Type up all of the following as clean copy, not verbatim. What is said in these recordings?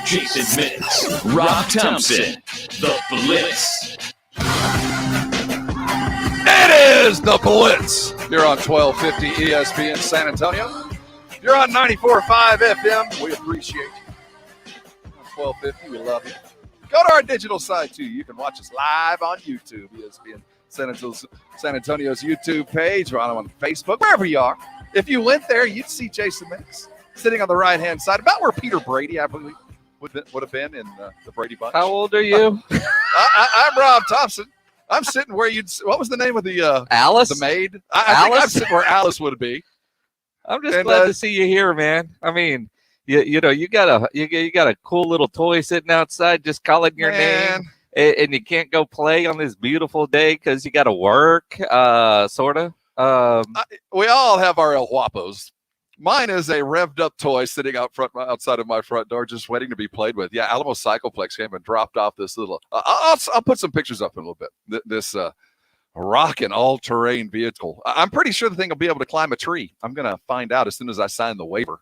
Jason Smith, Rob Thompson, the Blitz. It is the Blitz. You're on 1250 ESPN San Antonio. You're on 94.5 FM. We appreciate you. On 1250, we love you. Go to our digital site, too. You can watch us live on YouTube, ESPN San Antonio's YouTube page. We're on Facebook, wherever you are. If you went there, you'd see Jason Mix sitting on the right-hand side, about where Peter Brady, I believe, would have been in the Brady Bunch. How old are you? I'm Rob Thompson. I'm sitting where what was the name of the Alice? The maid? I think I'm sitting where Alice would be. I'm just glad to see you here, man. I mean, you got a cool little toy sitting outside, just calling your name, and you can't go play on this beautiful day because you got to work, sort of. We all have our El Guapos. Mine is a revved up toy sitting outside of my front door, just waiting to be played with. Yeah, Alamo Cycleplex came and dropped off this little. I'll put some pictures up in a little bit. This rocking all-terrain vehicle. I'm pretty sure the thing will be able to climb a tree. I'm gonna find out as soon as I sign the waiver.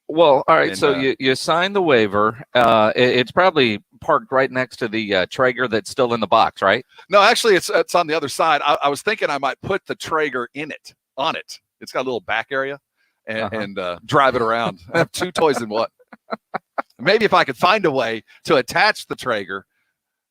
Well, all right. So you signed the waiver. It's probably parked right next to the Traeger that's still in the box, right? No, actually, it's on the other side. I was thinking I might put the Traeger on it. It's got a little back area. And drive it around. I have two toys in one. Maybe if I could find a way to attach the Traeger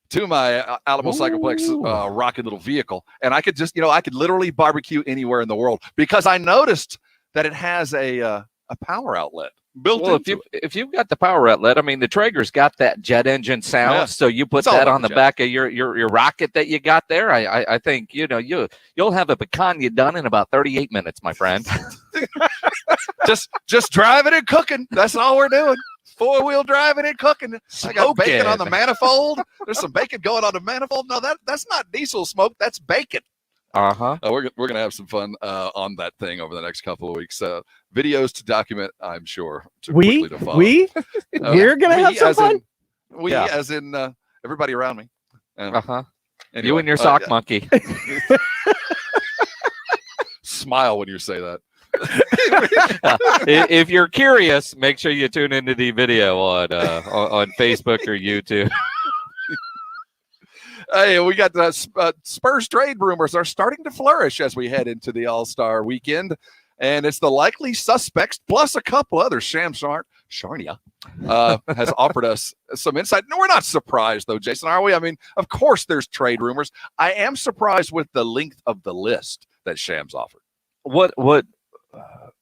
to my Alamo Cycleplex rocket little vehicle, and I could just, I could literally barbecue anywhere in the world, because I noticed that it has a power outlet built into it. If you've got the power outlet, I mean, the Traeger's got that jet engine sound, so you put that on the back of your rocket that you got there. I think you'll have a picanha done in about 38 minutes, my friend. just driving and cooking. That's all we're doing. 4-wheel driving and cooking. I got bacon on the manifold. There's some bacon going on the manifold. No, that's not diesel smoke. That's bacon. We're gonna have some fun on that thing over the next couple of weeks. Videos to document, I'm sure. We're gonna have some fun. As in everybody around me. Anyway, you and your sock monkey. Smile when you say that. If you're curious, make sure you tune into the video on Facebook or YouTube. Hey, we got the Spurs trade rumors are starting to flourish as we head into the All-Star weekend, and it's the likely suspects plus a couple others. Sharnia has offered us some insight. No, we're not surprised though, Jason, are we? I mean, of course there's trade rumors. I am surprised with the length of the list that Shams offered. What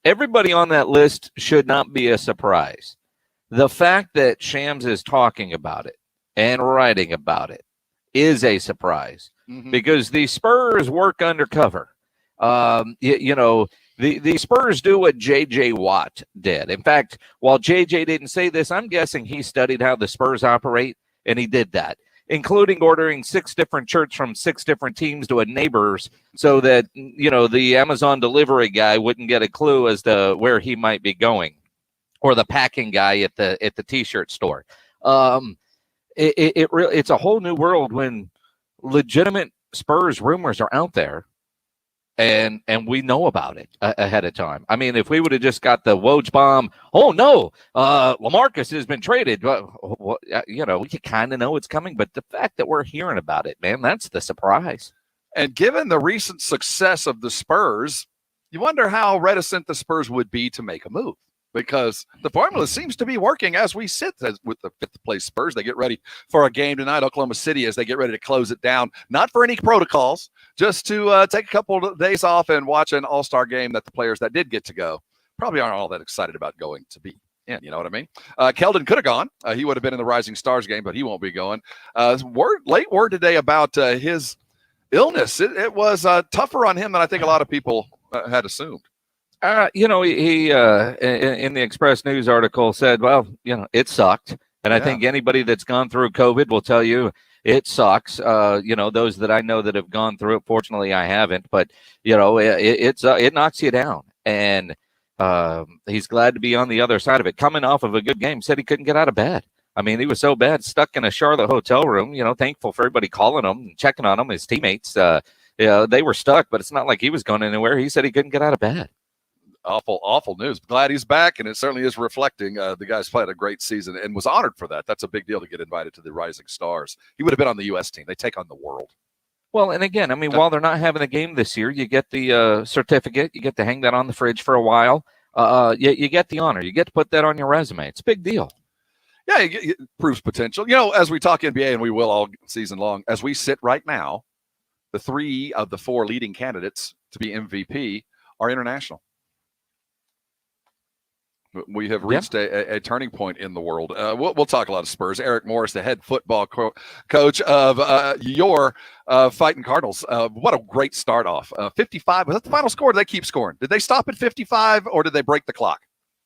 everybody on that list should not be a surprise. The fact that Shams is talking about it and writing about it is a surprise, because the Spurs work undercover. The Spurs do what J.J. Watt did. In fact, while J.J. didn't say this, I'm guessing he studied how the Spurs operate, and he did that, including ordering 6 different shirts from 6 different teams to a neighbor's, so that, the Amazon delivery guy wouldn't get a clue as to where he might be going, or the packing guy at the T-shirt store. It's a whole new world when legitimate Spurs rumors are out there, and we know about it ahead of time. I mean, if we would have just got the Woj bomb, oh no, LaMarcus has been traded. You kind of know it's coming, but the fact that we're hearing about it, man, that's the surprise. And given the recent success of the Spurs, you wonder how reticent the Spurs would be to make a move, because the formula seems to be working as we sit with the 5th place Spurs. They get ready for a game tonight, Oklahoma City, as they get ready to close it down. Not for any protocols, just to take a couple of days off and watch an all-star game that the players that did get to go probably aren't all that excited about going to be in. You know what I mean? Keldon could have gone. He would have been in the Rising Stars game, but he won't be going. Late word today about his illness. It was tougher on him than I think a lot of people had assumed. He in the Express News article said, well, it sucked. And I think anybody that's gone through COVID will tell you it sucks. Those that I know that have gone through it, fortunately I haven't, but it knocks you down. And he's glad to be on the other side of it. Coming off of a good game, said he couldn't get out of bed. I mean, he was so bad, stuck in a Charlotte hotel room, thankful for everybody calling him and checking on him. His teammates, they were stuck, but it's not like he was going anywhere. He said he couldn't get out of bed. Awful news. Glad he's back, and it certainly is reflecting. The guy's played a great season and was honored for that. That's a big deal to get invited to the Rising Stars. He would have been on the U.S. team. They take on the world. Well, and again, I mean, while they're not having a game this year, you get the certificate. You get to hang that on the fridge for a while. You get the honor. You get to put that on your resume. It's a big deal. Yeah, it proves potential. As we talk NBA, and we will all season long, as we sit right now, the 3 of the 4 leading candidates to be MVP are international. We have reached a turning point in the world. We'll talk a lot of Spurs. Eric Morris, the head football coach of your Fighting Cardinals. What a great start off. 55. Was that the final score? Did they keep scoring? Did they stop at 55 or did they break the clock?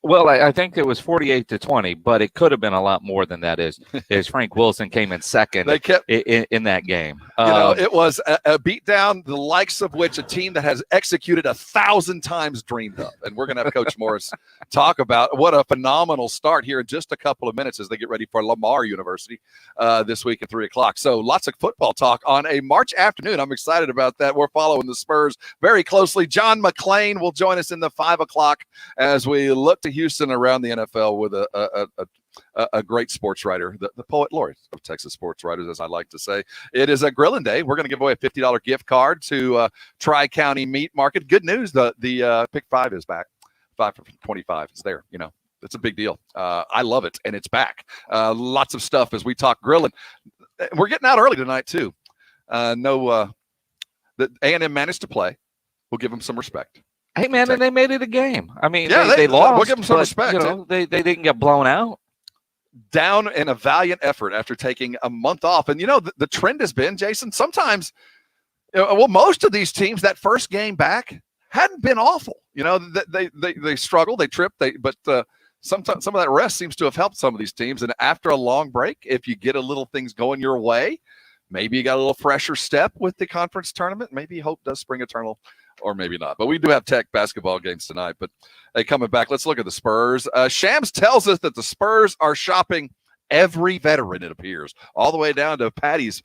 Well, I think it was 48-20, but it could have been a lot more than that. Is Frank Wilson came in second in that game. It was a beatdown, the likes of which a team that has executed 1,000 times dreamed of. And we're going to have Coach Morris talk about what a phenomenal start here in just a couple of minutes as they get ready for Lamar University this week at 3 o'clock. So lots of football talk on a March afternoon. I'm excited about that. We're following the Spurs very closely. John McClain will join us in the 5 o'clock as we look to Houston around the NFL with a great sports writer, the poet laureate of Texas sports writers, as I like to say. It is a grilling day. We're going to give away a $50 gift card to Tri-County Meat Market. Good news, the Pick 5 is back. 5 for 25 is there. It's a big deal. I love it, and it's back. Lots of stuff as we talk grilling. We're getting out early tonight too. The A&M managed to play. We'll give them some respect. Hey, man, and they made it a game. I mean, yeah, they lost. We'll give them some respect. They didn't get blown out. Down in a valiant effort after taking a month off. And, the trend has been, Jason, sometimes, most of these teams, that first game back hadn't been awful. They struggle, they trip, but sometimes some of that rest seems to have helped some of these teams. And after a long break, if you get a little things going your way, maybe you got a little fresher step with the conference tournament. Maybe hope does spring eternal. Or maybe not. But we do have Tech basketball games tonight. But coming back, let's look at the Spurs. Shams tells us that the Spurs are shopping every veteran, it appears, all the way down to Patty's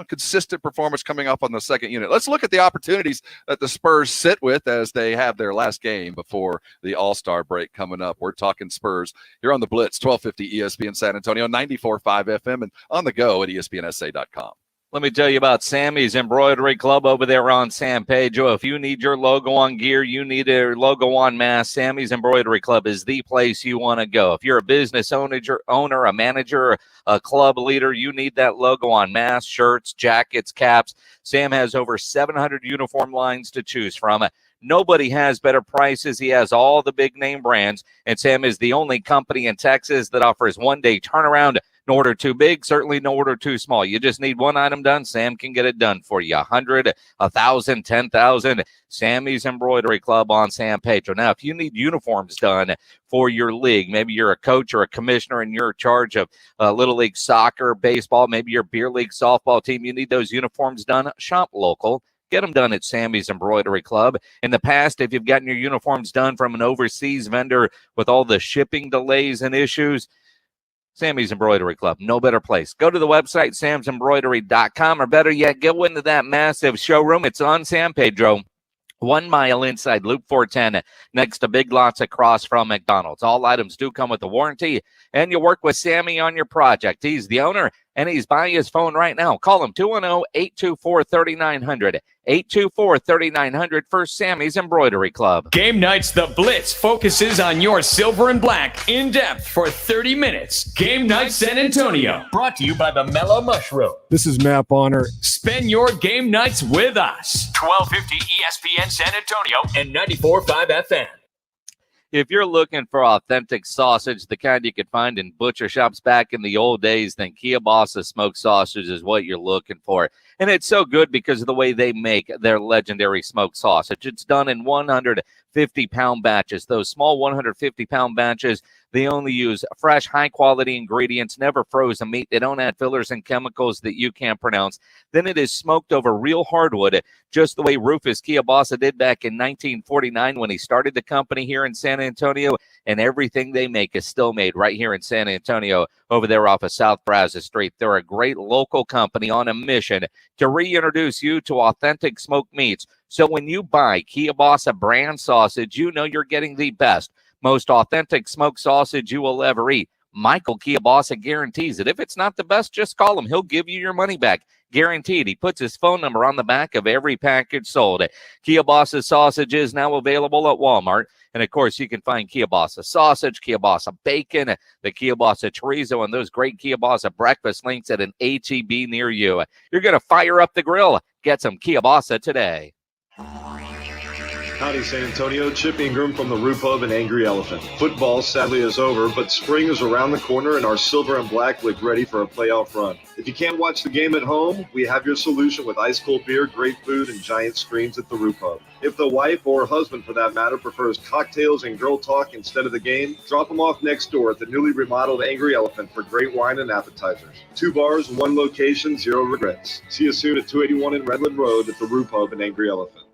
consistent performance coming up on the second unit. Let's look at the opportunities that the Spurs sit with as they have their last game before the All-Star break coming up. We're talking Spurs here on the Blitz, 1250 ESPN San Antonio, 94.5 FM, and on the go at ESPNSA.com. Let me tell you about Sammy's Embroidery Club over there on San Pedro. If you need your logo on gear, you need a logo on mask, Sammy's Embroidery Club is the place you want to go. If you're a business owner, a manager, a club leader, you need that logo on masks, shirts, jackets, caps. Sam has over 700 uniform lines to choose from. Nobody has better prices. He has all the big name brands, and Sam is the only company in Texas that offers one-day turnaround. No order too big, certainly no order too small. You just need one item done. Sam can get it done for you. 100, 1,000, 10,000. Sammy's Embroidery Club on San Pedro. Now, if you need uniforms done for your league, maybe you're a coach or a commissioner and you're in charge of Little League soccer, baseball, maybe your beer league softball team, you need those uniforms done, shop local. Get them done at Sammy's Embroidery Club. In the past, if you've gotten your uniforms done from an overseas vendor with all the shipping delays and issues, Sammy's Embroidery Club, no better place. Go to the website, samsembroidery.com, or better yet, go into that massive showroom. It's on San Pedro, 1 mile inside Loop 410, next to Big Lots across from McDonald's. All items do come with a warranty, and you work with Sammy on your project. He's the owner, and he's by his phone right now. Call him, 210-824-3900. 824-3900 for Sammy's Embroidery Club. Game Nights The Blitz focuses on your silver and black in depth for 30 minutes. Game Night San Antonio, brought to you by the Mellow Mushroom. This is Matt Bonner. Spend your game nights with us. 1250 ESPN San Antonio and 94.5 FM. If you're looking for authentic sausage, the kind you could find in butcher shops back in the old days, then Kielbasa smoked sausage is what you're looking for. And it's so good because of the way they make their legendary smoked sausage. It's done in 150-pound batches. Those small 150-pound batches, they only use fresh, high-quality ingredients, never frozen meat. They don't add fillers and chemicals that you can't pronounce. Then it is smoked over real hardwood, just the way Rufus Kielbasa did back in 1949 when he started the company here in San Antonio. And everything they make is still made right here in San Antonio over there off of South Brazos Street. They're a great local company on a mission to reintroduce you to authentic smoked meats. So when you buy Kielbasa brand sausage, you know you're getting the best, most authentic smoked sausage you will ever eat. Michael Kielbasa guarantees it. If it's not the best, just call him. He'll give you your money back. Guaranteed. He puts his phone number on the back of every package sold. Kielbasa sausage is now available at Walmart. And, of course, you can find Kielbasa sausage, Kielbasa bacon, the Kielbasa chorizo, and those great Kielbasa breakfast links at an H-E-B near you. You're going to fire up the grill. Get some Kielbasa today. Howdy, San Antonio. Chip Ingram from the Roo Pub and Angry Elephant. Football sadly is over, but spring is around the corner and our silver and black look ready for a playoff run. If you can't watch the game at home, we have your solution with ice cold beer, great food, and giant screens at the Roo Pub. If the wife or husband, for that matter, prefers cocktails and girl talk instead of the game, drop them off next door at the newly remodeled Angry Elephant for great wine and appetizers. 2 bars, 1 location, 0 regrets. See you soon at 281 in Redland Road at the Roo Pub and Angry Elephant.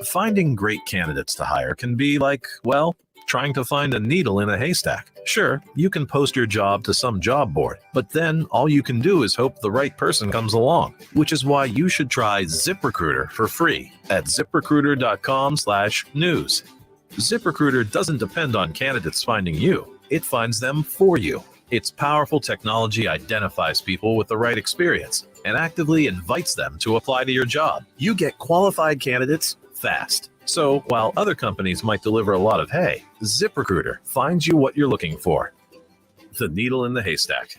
Finding great candidates to hire can be like, well, trying to find a needle in a haystack. Sure, you can post your job to some job board, but then all you can do is hope the right person comes along, which is why you should try Ziprecruiter for free at ziprecruiter.com/news. Ziprecruiter doesn't depend on candidates finding you. It finds them for you. Its powerful technology identifies people with the right experience and actively invites them to apply to your job. You get qualified candidates fast. So while other companies might deliver a lot of hay, ZipRecruiter finds you what you're looking for. The needle in the haystack.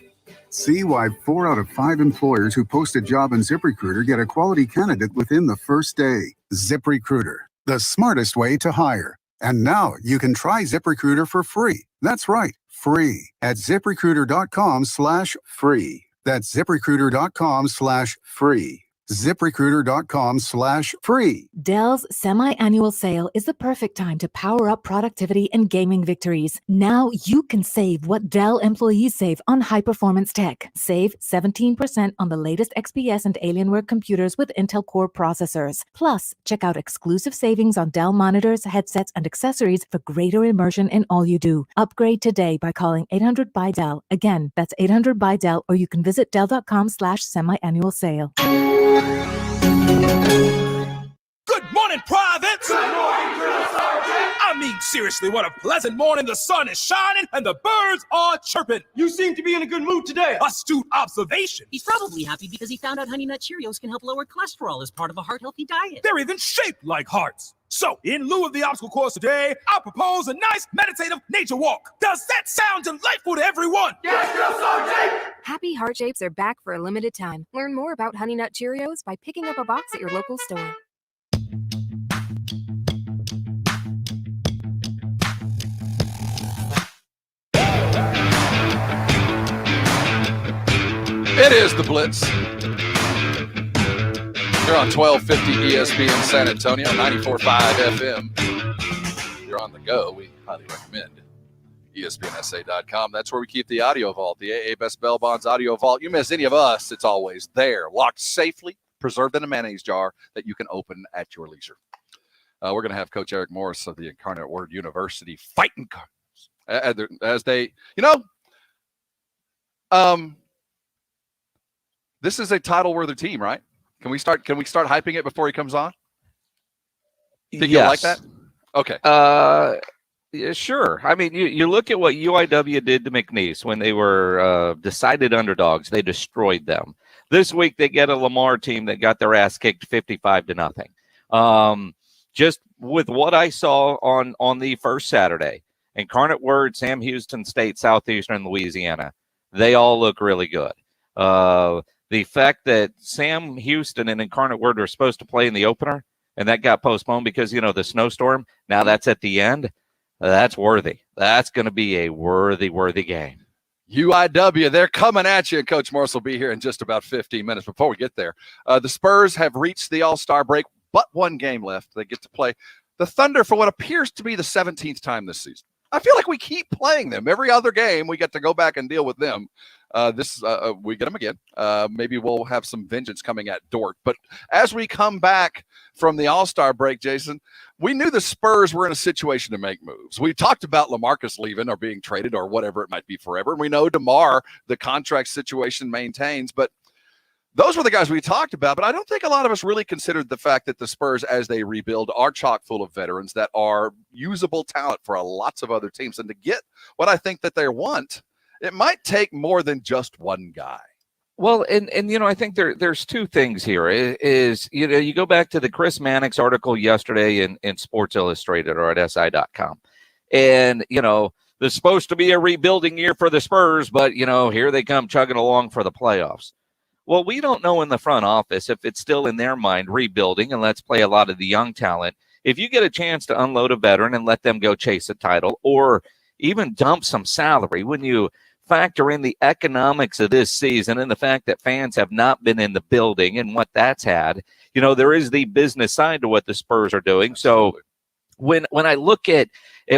See why 4 out of 5 employers who post a job in ZipRecruiter get a quality candidate within the first day. ZipRecruiter, the smartest way to hire. And now you can try ZipRecruiter for free. That's right, free at ZipRecruiter.com/free. That's ZipRecruiter.com/free. ZipRecruiter.com/free. Dell's semi-annual sale is the perfect time to power up productivity and gaming victories. Now you can save what Dell employees save on high-performance tech. Save 17% on the latest XPS and Alienware computers with Intel Core processors. Plus, check out exclusive savings on Dell monitors, headsets, and accessories for greater immersion in all you do. Upgrade today by calling 800-BY-DELL. Again, that's 800-BY-DELL, or you can visit Dell.com/semi-annual sale. Good morning, privates! Good morning, Drill Sergeant! I mean, seriously, what a pleasant morning. The sun is shining and the birds are chirping. You seem to be in a good mood today. Astute observation. He's probably happy because he found out Honey Nut Cheerios can help lower cholesterol as part of a heart-healthy diet. They're even shaped like hearts. So, in lieu of the obstacle course today, I propose a nice meditative nature walk. Does that sound delightful to everyone? Yes, Drill Sergeant! Happy Heart Shapes are back for a limited time. Learn more about Honey Nut Cheerios by picking up a box at your local store. It is the Blitz. You're on 1250 ESPN San Antonio, 94.5 FM. You're on the go. We highly recommend ESPNSA.com. That's where we keep the audio vault, the AA Best Bell Bonds audio vault. You miss any of us, it's always there, locked safely, preserved in a mayonnaise jar that you can open at your leisure. We're going to have Coach Eric Morris of the Incarnate Word University fighting as they, this is a title-worthy team, right? Can we start hyping it before he comes on? Think you like that? Okay. Yeah, sure. I mean, you look at what UIW did to McNeese when they were decided underdogs. They destroyed them. This week they get a Lamar team that got their ass kicked 55-0. Just with what I saw on the first Saturday, Incarnate Word, Sam Houston State, Southeastern Louisiana, they all look really good. The fact that Sam Houston and Incarnate Word were supposed to play in the opener, and that got postponed because, the snowstorm, now that's at the end, that's worthy. That's going to be a worthy game. UIW, they're coming at you. Coach Morris will be here in just about 15 minutes. Before we get there, the Spurs have reached the All-Star break, but one game left. They get to play the Thunder for what appears to be the 17th time this season. I feel like we keep playing them. Every other game, we get to go back and deal with them. We get them again. Maybe we'll have some vengeance coming at Dort. But as we come back from the All-Star break, Jason, we knew the Spurs were in a situation to make moves. We talked about LaMarcus leaving or being traded or whatever it might be forever. And we know DeMar, the contract situation maintains. But those were the guys we talked about, but I don't think a lot of us really considered the fact that the Spurs, as they rebuild, are chock full of veterans that are usable talent for lots of other teams. And to get what I think that they want, it might take more than just one guy. Well, and I think there's two things here. Is you go back to the Chris Mannix article yesterday in Sports Illustrated or at SI.com. And, there's supposed to be a rebuilding year for the Spurs, but, here they come chugging along for the playoffs. Well, we don't know in the front office if it's still in their mind rebuilding and let's play a lot of the young talent. If you get a chance to unload a veteran and let them go chase a title or even dump some salary, when you factor in the economics of this season and the fact that fans have not been in the building and what that's had, there is the business side to what the Spurs are doing. So when I look at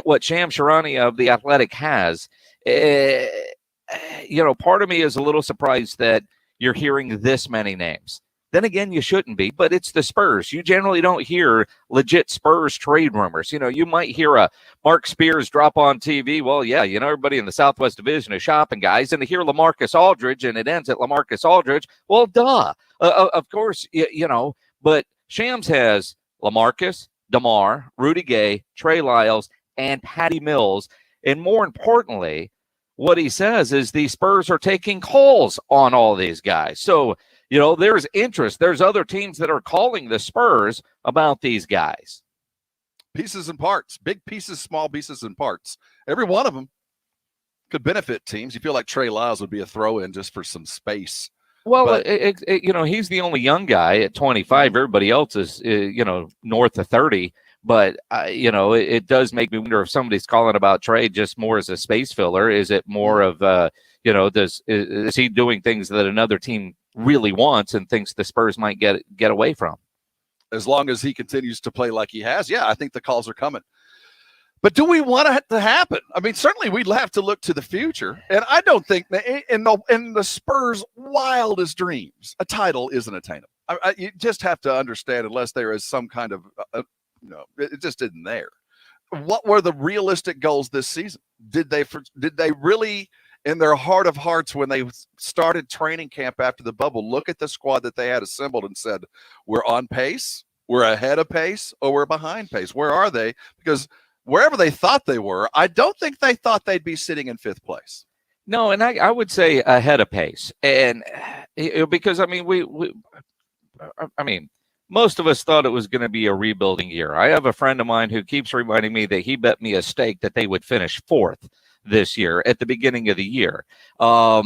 what Shams Charania of The Athletic has, part of me is a little surprised that you're hearing this many names. Then again, you shouldn't be, but it's the Spurs. You generally don't hear legit Spurs trade rumors. You might hear a Mark Spears drop on TV. Well, yeah, everybody in the Southwest Division is shopping guys. And to hear LaMarcus Aldridge and it ends at LaMarcus Aldridge, well, duh. Of course, but Shams has LaMarcus, DeMar, Rudy Gay, Trey Lyles, and Patty Mills. And more importantly, what he says is the Spurs are taking calls on all these guys. So, there's interest. There's other teams that are calling the Spurs about these guys. Pieces and parts, big pieces, small pieces and parts. Every one of them could benefit teams. You feel like Trey Lyles would be a throw-in just for some space. Well, he's the only young guy at 25. Everybody else is, north of 30. But, it does make me wonder if somebody's calling about Trey just more as a space filler. Is it more of, is he doing things that another team really wants and thinks the Spurs might get away from? As long as he continues to play like he has, yeah, I think the calls are coming. But do we want it to happen? I mean, certainly we'd have to look to the future. And I don't think that in the Spurs' wildest dreams, a title isn't attainable. You just have to understand, unless there is some kind of it just isn't there. What were the realistic goals this season? Did they really, in their heart of hearts, when they started training camp after the bubble, look at the squad that they had assembled and said, we're on pace, we're ahead of pace, or we're behind pace? Where are they? Because wherever they thought they were, I don't think they thought they'd be sitting in fifth place. No, and I would say ahead of pace. And because, most of us thought it was going to be a rebuilding year. I have a friend of mine who keeps reminding me that he bet me a stake that they would finish fourth this year at the beginning of the year. But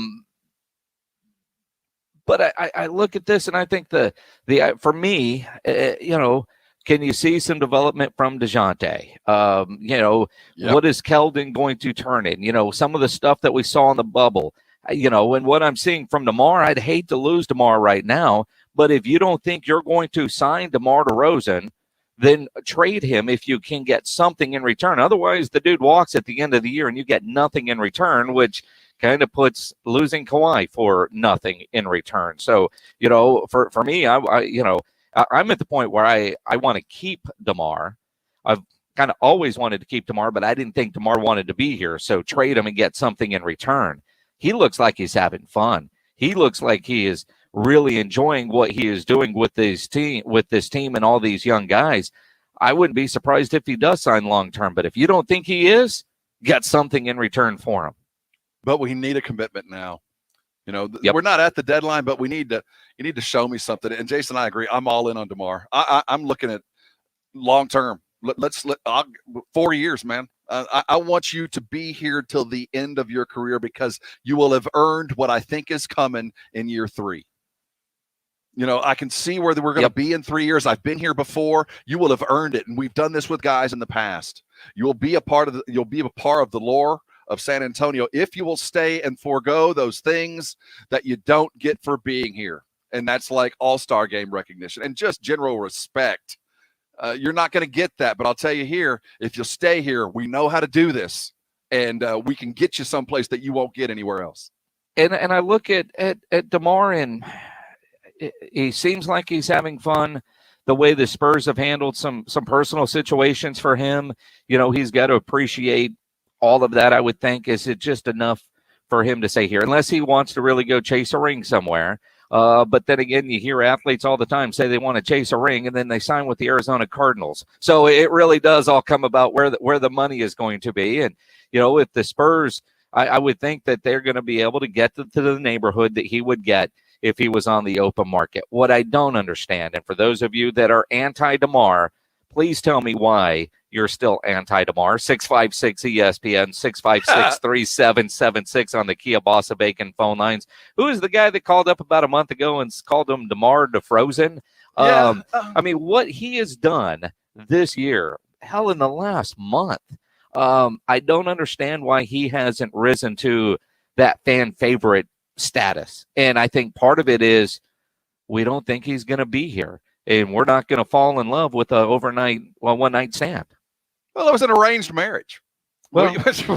I look at this and I think for me, can you see some development from DeJounte? What is Keldon going to turn in? Some of the stuff that we saw in the bubble, and what I'm seeing from DeMar, I'd hate to lose DeMar right now. But if you don't think you're going to sign DeMar DeRozan, then trade him if you can get something in return. Otherwise, the dude walks at the end of the year and you get nothing in return, which kind of puts losing Kawhi for nothing in return. So, for me, I'm at the point where I want to keep DeMar. I've kind of always wanted to keep DeMar, but I didn't think DeMar wanted to be here. So trade him and get something in return. He looks like he's having fun. He looks like he is really enjoying what he is doing with this team and all these young guys. I wouldn't be surprised if he does sign long-term, but if you don't think he is, get something in return for him. But we need a commitment now. We're not at the deadline, but you need to show me something. And Jason, I agree. I'm all in on DeMar. I'm looking at long-term. Let's 4 years, man. I want you to be here till the end of your career because you will have earned what I think is coming in year 3. I can see where we're going to be in 3 years. I've been here before. You will have earned it, and we've done this with guys in the past. You'll be a part of the lore of San Antonio if you will stay and forego those things that you don't get for being here, and that's like all-star game recognition and just general respect. You're not going to get that, but I'll tell you here, if you'll stay here, we know how to do this, and we can get you someplace that you won't get anywhere else. And I look at DeMar, and he seems like he's having fun. The way the Spurs have handled some personal situations for him, he's got to appreciate all of that, I would think. Is it just enough for him to stay here? Unless he wants to really go chase a ring somewhere, But then again, you hear athletes all the time say they want to chase a ring, and then they sign with the Arizona Cardinals. So it really does all come about where the money is going to be. And, if the Spurs, I would think that they're going to be able to get to the neighborhood that he would get if he was on the open market. What I don't understand, and for those of you that are anti-DeMar, please tell me why you're still anti-DeMar. 656-ESPN, 656-3776 on the Kia Bossa Bacon phone lines. Who is the guy that called up about a month ago and called him DeMar DeFrozen? I mean, what he has done this year, hell, in the last month, I don't understand why he hasn't risen to that fan favorite status. And I think part of it is we don't think he's going to be here, and we're not going to fall in love with a one night stand. Well, it was an arranged marriage. Well,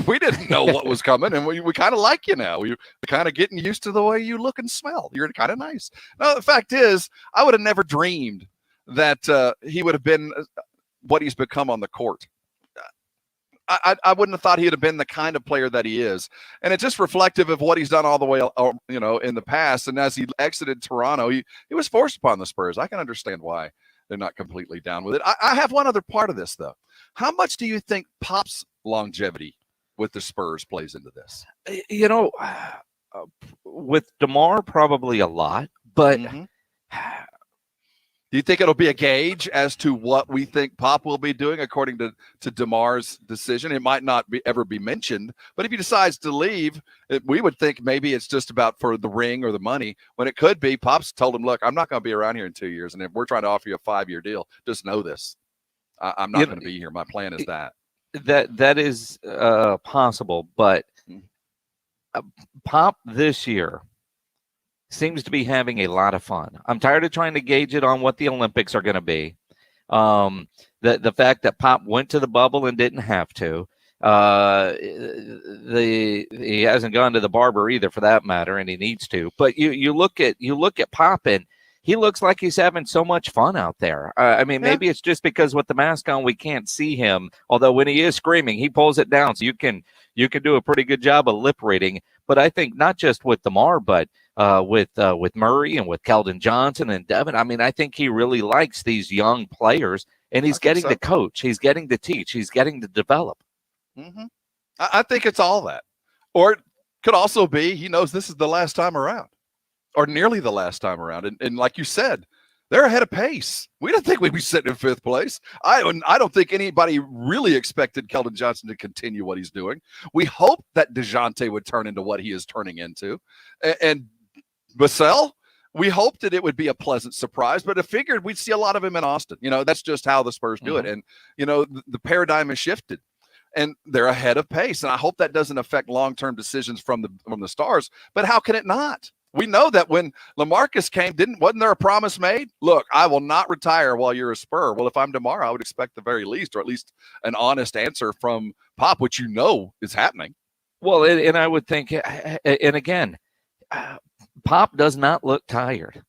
we didn't know what was coming, and we kind of like you now. We're kind of getting used to the way you look and smell. You're kind of nice. No, the fact is, I would have never dreamed that he would have been what he's become on the court. I wouldn't have thought he'd have been the kind of player that he is. And it's just reflective of what he's done all the way, in the past. And as he exited Toronto, he was forced upon the Spurs. I can understand why they're not completely down with it. I have one other part of this, though. How much do you think Pop's longevity with the Spurs plays into this? With DeMar, probably a lot. But do you think it'll be a gauge as to what we think Pop will be doing according to DeMar's decision? It might not ever be mentioned, but if he decides to leave, we would think maybe it's just about for the ring or the money, when it could be Pop's told him, look, I'm not going to be around here in 2 years, and if we're trying to offer you a 5-year deal, just know this. I'm not going to be here. My plan is that. That is possible, but Pop this year seems to be having a lot of fun. I'm tired of trying to gauge it on what the Olympics are going to be. The fact that Pop went to the bubble and didn't have to. He hasn't gone to the barber either, for that matter, and he needs to. But you look at Pop, and he looks like he's having so much fun out there. Maybe it's just because with the mask on, we can't see him. Although when he is screaming, he pulls it down, so you can do a pretty good job of lip reading. But I think not just with DeMar, but with Murray and with Keldon Johnson and Devin. I think he really likes these young players, and he's getting to coach. He's getting to teach. He's getting to develop. Mm-hmm. I think it's all that. Or it could also be he knows this is the last time around, or nearly the last time around. And like you said, they're ahead of pace. We didn't think we'd be sitting in 5th place. I don't think anybody really expected Keldon Johnson to continue what he's doing. We hoped that DeJounte would turn into what he is turning into. And Vassell, we hoped that it would be a pleasant surprise, but I figured we'd see a lot of him in Austin. That's just how the Spurs do it. And, the paradigm has shifted, and they're ahead of pace. And I hope that doesn't affect long-term decisions from the Stars, but how can it not? We know that when LaMarcus came, wasn't there a promise made? Look, I will not retire while you're a Spur. Well, if I'm DeMar, I would expect the very least, or at least an honest answer from Pop, which is happening. Well, and I would think, and again, Pop does not look tired.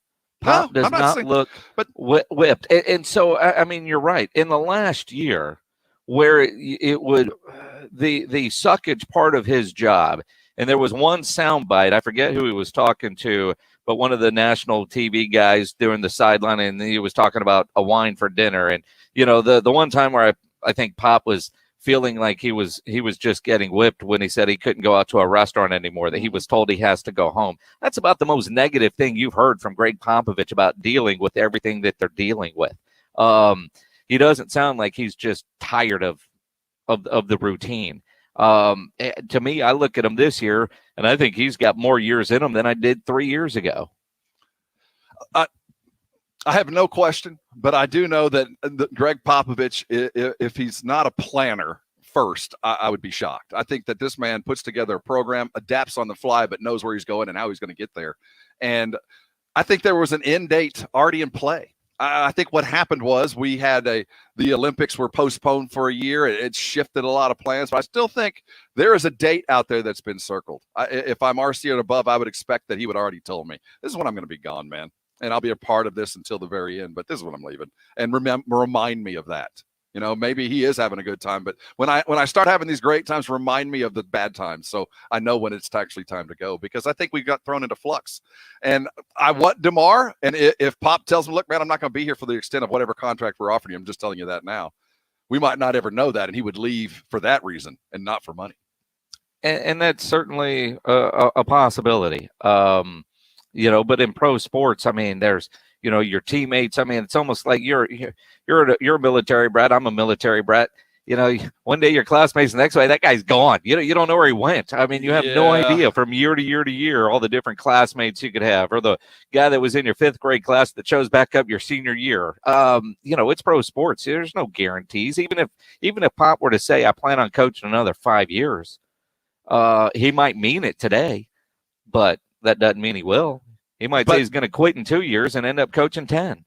Pop does not look whipped. And so, you're right. In the last year, where it would, the suckage part of his job, and there was one soundbite, I forget who he was talking to, but one of the national TV guys during the sideline, and he was talking about a wine for dinner. And, the one time where I think Pop was feeling like he was just getting whipped when he said he couldn't go out to a restaurant anymore, that he was told he has to go home. That's about the most negative thing you've heard from Greg Popovich about dealing with everything that they're dealing with. He doesn't sound like he's just tired of the routine. To me, I look at him this year, and I think he's got more years in him than I did 3 years ago. I have no question, but I do know that Greg Popovich, if he's not a planner first, I would be shocked. I think that this man puts together a program, adapts on the fly, but knows where he's going and how he's going to get there. And I think there was an end date already in play. I think what happened was we had the Olympics were postponed for a year. It shifted a lot of plans, but I still think there is a date out there that's been circled. If I'm RC or above, I would expect that he would already told me, this is when I'm going to be gone, man. And I'll be a part of this until the very end, but this is when I'm leaving. And remind me of that. You know, maybe he is having a good time, but when I start having these great times, remind me of the bad times. So I know when it's actually time to go, because I think we got thrown into flux. And I want DeMar, and if Pop tells him, look, man, I'm not going to be here for the extent of whatever contract we're offering you, I'm just telling you that now. We might not ever know that, and he would leave for that reason and not for money. And that's certainly a possibility. But in pro sports, I mean, there's, your teammates. I mean, it's almost like you're a military brat. I'm a military brat. One day your classmates, the next day that guy's gone. You don't know where he went. I mean, you have no idea from year to year to year all the different classmates you could have, or the guy that was in your 5th grade class that chose back up your senior year. It's pro sports. There's no guarantees. Even if Pop were to say, I plan on coaching another 5 years, he might mean it today, but that doesn't mean he will. He might say he's going to quit in 2 years and end up coaching 10.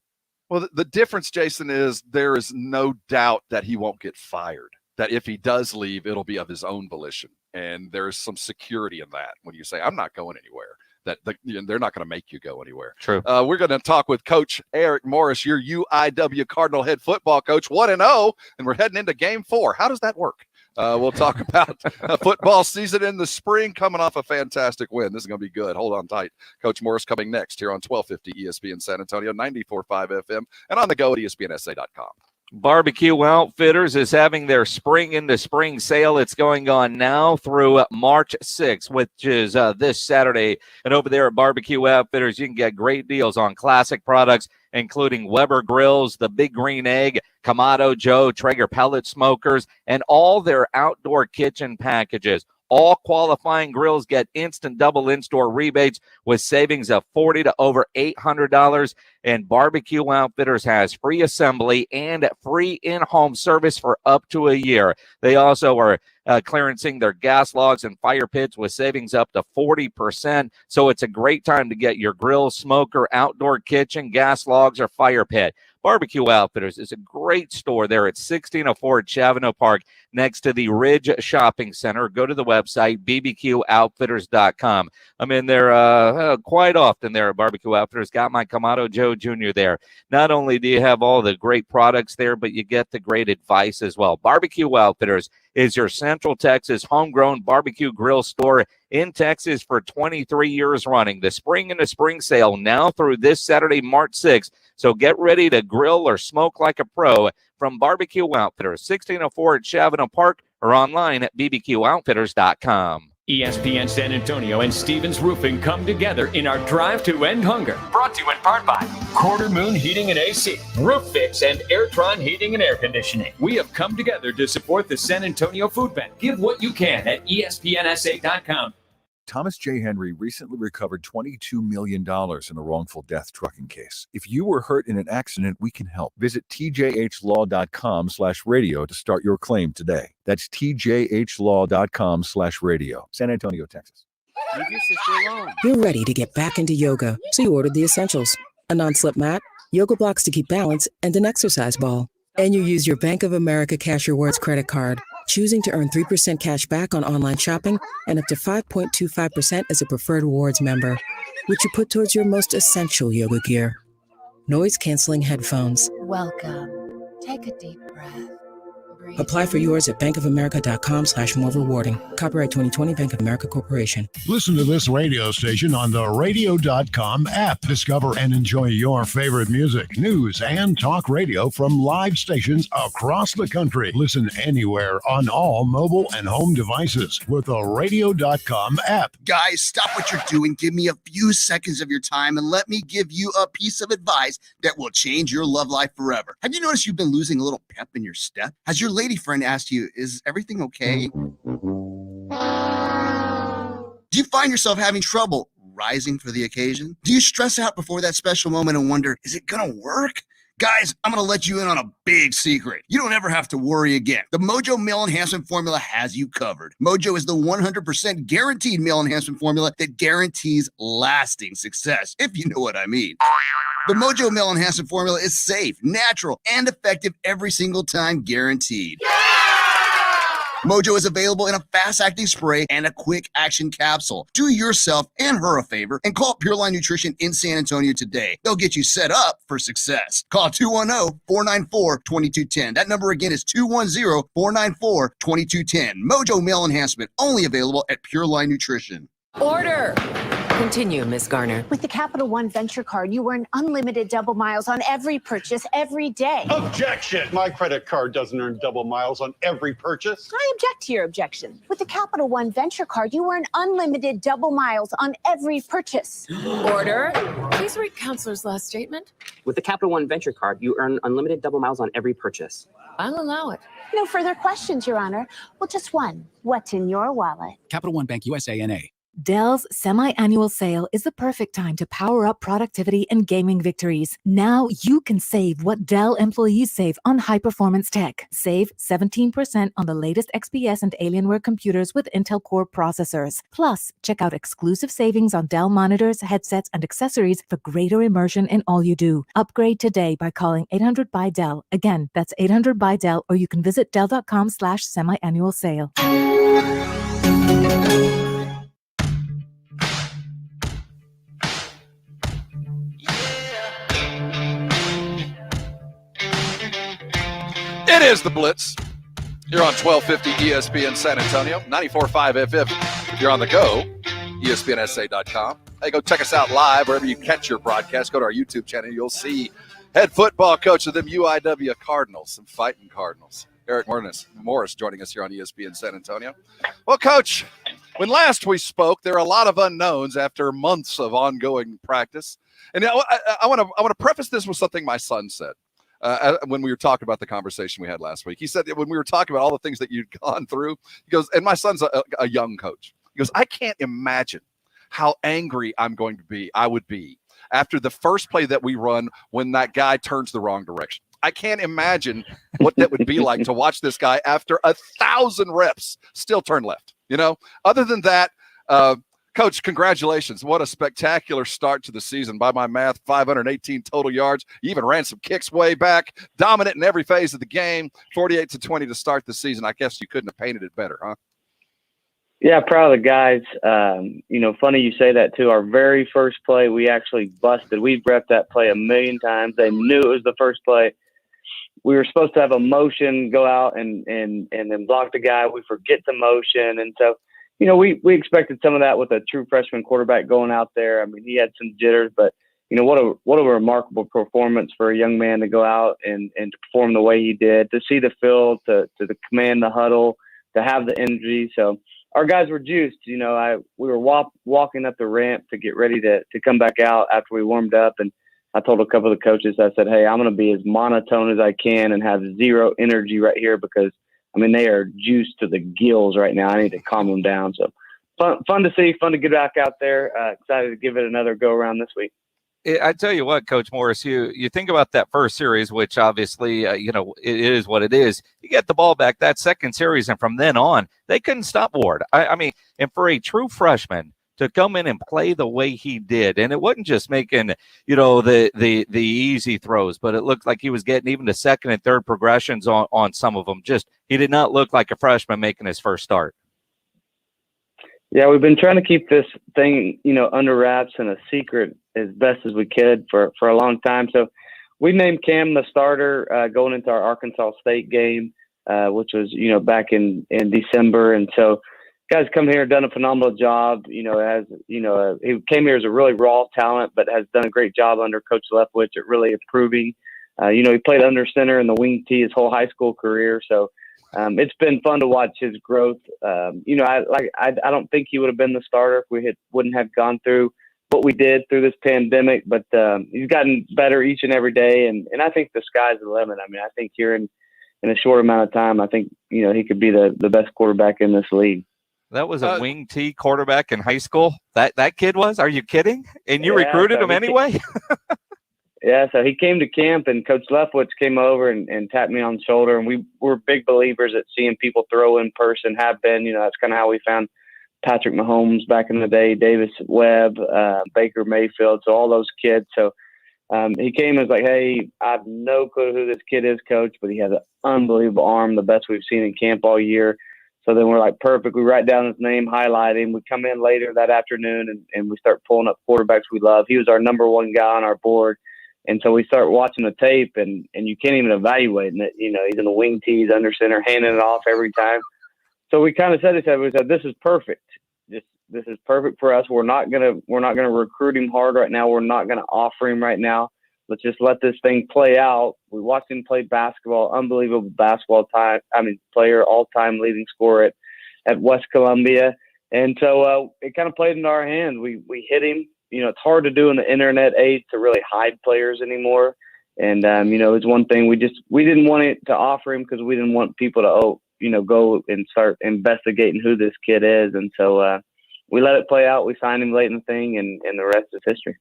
Well, the difference, Jason, is there is no doubt that he won't get fired, that if he does leave, it'll be of his own volition. And there's some security in that when you say, I'm not going anywhere, that they're not going to make you go anywhere. True. We're going to talk with Coach Eric Morris, your UIW Cardinal head football coach, 1-0, and we're heading into Game 4. How does that work? We'll talk about football season in the spring, coming off a fantastic win. This is going to be good. Hold on tight. Coach Morris coming next here on 1250 ESPN San Antonio, 94.5 FM, and on the go at ESPNSA.com. Barbecue Outfitters is having their spring into spring sale. It's going on now through March 6th, which is this Saturday. And over there at Barbecue Outfitters, you can get great deals on classic products, including Weber grills, the Big Green Egg, Kamado Joe, Traeger pellet smokers, and all their outdoor kitchen packages. All qualifying grills get instant double in-store rebates with savings of $40 to over $800. And Barbecue Outfitters has free assembly and free in-home service for up to a year. They also are clearancing their gas logs and fire pits with savings up to 40%. So it's a great time to get your grill, smoker, outdoor kitchen, gas logs, or fire pit. Barbecue Outfitters is a great store there at 1604 Chavano Park next to the Ridge Shopping Center. Go to the website, bbqoutfitters.com. I'm in there quite often there at Barbecue Outfitters. Got my Kamado Joe Jr. there. Not only do you have all the great products there, but you get the great advice as well. Barbecue Outfitters is your Central Texas homegrown barbecue grill store in Texas for 23 years running. The spring into spring sale now through this Saturday, March 6th. So get ready to grill or smoke like a pro from Barbecue Outfitters, 1604 at Chavano Park, or online at bbqoutfitters.com. ESPN San Antonio and Stevens Roofing come together in our drive to end hunger. Brought to you in part by Quarter Moon Heating and AC, Roof Fix, and Airtron Heating and Air Conditioning. We have come together to support the San Antonio Food Bank. Give what you can at ESPNSA.com. Thomas J. Henry recently recovered $22 million in a wrongful death trucking case. If you were hurt in an accident, we can help. Visit tjhlaw.com/radio to start your claim today. That's tjhlaw.com/radio. San Antonio, Texas. Leave your sister alone. You're ready to get back into yoga, so you ordered the essentials. A non-slip mat, yoga blocks to keep balance, and an exercise ball. And you use your Bank of America Cash Rewards credit card, choosing to earn 3% cash back on online shopping and up to 5.25% as a preferred rewards member, which you put towards your most essential yoga gear. Noise-canceling headphones. Welcome. Take a deep breath. Apply for yours at bankofamerica.com/more rewarding. Copyright 2020 Bank of America Corporation. Listen to this radio station on the radio.com app. Discover and enjoy your favorite music, news, and talk radio from live stations across the country. Listen anywhere on all mobile and home devices with the radio.com app. Guys, stop what you're doing. Give me a few seconds of your time and let me give you a piece of advice that will change your love life forever. Have you noticed you've been losing a little pep in your step? Has your lady friend asked you, is everything okay? Do you find yourself having trouble rising for the occasion? Do you stress out before that special moment and wonder, is it gonna work? Guys, I'm going to let you in on a big secret. You don't ever have to worry again. The Mojo Male Enhancement Formula has you covered. Mojo is the 100% guaranteed male enhancement formula that guarantees lasting success, if you know what I mean. The Mojo Male Enhancement Formula is safe, natural, and effective every single time, guaranteed. Mojo is available in a fast-acting spray and a quick-action capsule. Do yourself and her a favor and call Pure Line Nutrition in San Antonio today. They'll get you set up for success. Call 210-494-2210. That number again is 210-494-2210. Mojo Male Enhancement, only available at Pure Line Nutrition. Order! Continue, Miss Garner. With the Capital One Venture Card, you earn unlimited double miles on every purchase every day. Objection! My credit card doesn't earn double miles on every purchase. I object to your objection. With the Capital One Venture Card, you earn unlimited double miles on every purchase. Order! Please read Counselor's last statement. With the Capital One Venture Card, you earn unlimited double miles on every purchase. I'll allow it. No further questions, Your Honor. Well, just one. What's in your wallet? Capital One Bank USA, N.A. Dell's semi-annual sale is the perfect time to power up productivity and gaming victories. Now you can save what Dell employees save on high-performance tech. Save 17% on the latest XPS and Alienware computers with Intel Core processors. Plus, check out exclusive savings on Dell monitors, headsets, and accessories for greater immersion in all you do. Upgrade today by calling 800-BY-DELL. Again, that's 800-BY-DELL, or you can visit Dell.com/semi-annual sale. It is the Blitz. You're on 1250 ESPN San Antonio, 94.5 FM. If you're on the go, ESPNSA.com. Hey, go check us out live wherever you catch your broadcast. Go to our YouTube channel. You'll see head football coach of them UIW Cardinals, some fighting Cardinals. Eric Morris joining us here on ESPN San Antonio. Well, Coach, when last we spoke, there are a lot of unknowns after months of ongoing practice. And I want to preface this with something my son said. When we were talking about the conversation we had last week. He said that when we were talking about all the things that you'd gone through, he goes, and my son's a young coach. He goes, I can't imagine how angry I would be after the first play that we run when that guy turns the wrong direction. I can't imagine what that would be like to watch this guy after 1,000 reps still turn left. Other than that, Coach, congratulations. What a spectacular start to the season. By my math, 518 total yards. You even ran some kicks way back. Dominant in every phase of the game. 48-20 to start the season. I guess you couldn't have painted it better, huh? Yeah, proud of the guys. Funny you say that, too. Our very first play, we actually busted. We repped that play 1,000,000 times. They knew it was the first play. We were supposed to have a motion, go out and then block the guy. We forget the motion. And so, we expected some of that with a true freshman quarterback going out there. I mean, he had some jitters, but what a remarkable performance for a young man to go out and to perform the way he did, to see the field, to command the huddle, to have the energy. So our guys were juiced. We were walking up the ramp to get ready to come back out after we warmed up, and I told a couple of the coaches, I said, hey, I'm going to be as monotone as I can and have zero energy right here because they are juiced to the gills right now. I need to calm them down. So fun to see, fun to get back out there. Excited to give it another go around this week. I tell you what, Coach Morris, you think about that first series, which obviously, it is what it is. You get the ball back that second series, and from then on, they couldn't stop Ward. And for a true freshman to come in and play the way he did, and it wasn't just making, the easy throws, but it looked like he was getting even the second and third progressions on some of them. He did not look like a freshman making his first start. Yeah, we've been trying to keep this thing, under wraps and a secret as best as we could for a long time. So we named Cam the starter going into our Arkansas State game, which was, back in December. And so guys come here, done a phenomenal job. He came here as a really raw talent, but has done a great job under Coach Leftwich at really improving. He played under center in the wing tee his whole high school career. So it's been fun to watch his growth. I don't think he would have been the starter if we wouldn't have gone through what we did through this pandemic, but he's gotten better each and every day. And I think the sky's the limit. I think here in a short amount of time, I think, he could be the best quarterback in this league. That was a wing T quarterback in high school. That kid was? Are you kidding? And you recruited him anyway? Yeah, so he came to camp, and Coach Leftwich came over and tapped me on the shoulder. And we were big believers at seeing people throw in person, have been. That's kind of how we found Patrick Mahomes back in the day, Davis Webb, Baker Mayfield, so all those kids. So he came and was like, hey, I have no clue who this kid is, Coach, but he has an unbelievable arm, the best we've seen in camp all year. So then we're like, perfect. We write down his name, highlight him. We come in later that afternoon and we start pulling up quarterbacks we love. He was our number one guy on our board. And so we start watching the tape and you can't even evaluate it. You know, he's in the wing tees, under center, handing it off every time. So we kind of said, this is perfect. This is perfect for us. We're not gonna recruit him hard right now. We're not gonna offer him right now. Let's just let this thing play out. We watched him play basketball, unbelievable basketball player, all-time leading scorer at West Columbia. And so it kind of played into our hands. We hit him. You know, it's hard to do in the internet age to really hide players anymore. And, you know, it's one thing we didn't want it to offer him because we didn't want people to, go and start investigating who this kid is. And so we let it play out. We signed him late in the thing, and the rest is history.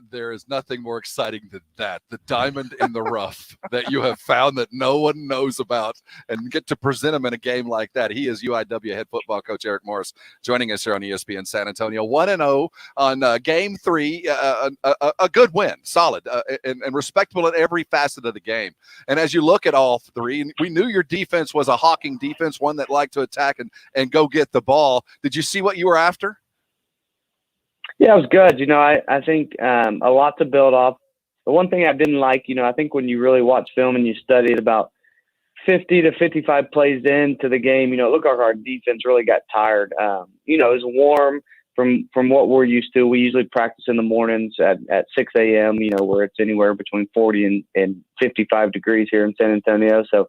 There is nothing more exciting than that. The diamond in the rough that you have found that no one knows about, and get to present him in a game like that. He is UIW head football coach Eric Morris joining us here on ESPN San Antonio. 1-0 on game 3. A good win, solid and respectable at every facet of the game. And as you look at all three, we knew your defense was a hawking defense, one that liked to attack and go get the ball. Did you see what you were after? Yeah, it was good. You know, I think a lot to build off. The one thing I didn't like, you know, I think when you really watch film and you study it, about 50 to 55 plays into the game, you know, it looked like our defense really got tired. You know, it was warm from what we're used to. We usually practice in the mornings at 6 a.m., you know, where it's anywhere between 40 and 55 degrees here in San Antonio. So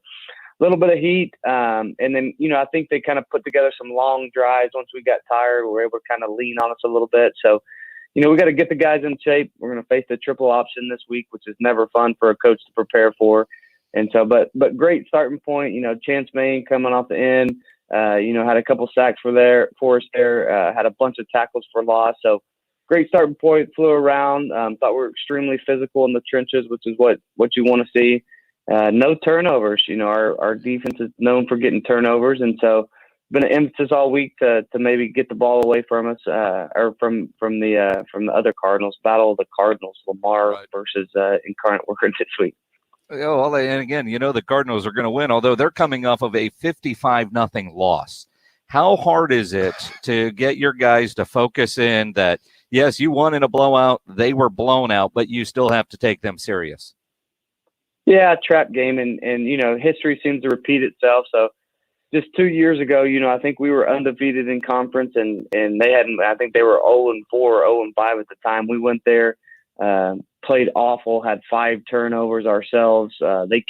a little bit of heat. And then, you know, I think they kind of put together some long drives. Once we got tired, we were able to kind of lean on us a little bit. So, you know, we got to get the guys in shape. We're going to face the triple option this week, which is never fun for a coach to prepare for. And so, but great starting point, you know, Chance Main coming off the end, you know, had a couple sacks for us there, had a bunch of tackles for loss. So great starting point, flew around, thought we were extremely physical in the trenches, which is what you want to see. No turnovers. You know, our defense is known for getting turnovers, and so been an emphasis all week to maybe get the ball away from us, or from the other Cardinals. Battle of the Cardinals, Lamar versus Incarnate Word this week. Oh, well, and again, you know the Cardinals are going to win, although they're coming off of a 55-0 loss. How hard is it to get your guys to focus in that, yes, you won in a blowout, they were blown out, but you still have to take them serious? Yeah, trap game, and you know, history seems to repeat itself. So just 2 years ago, you know, I think we were undefeated in conference, and they hadn't. I think they were 0-4 or 0-5 at the time. We went there, played awful, had 5 turnovers ourselves. They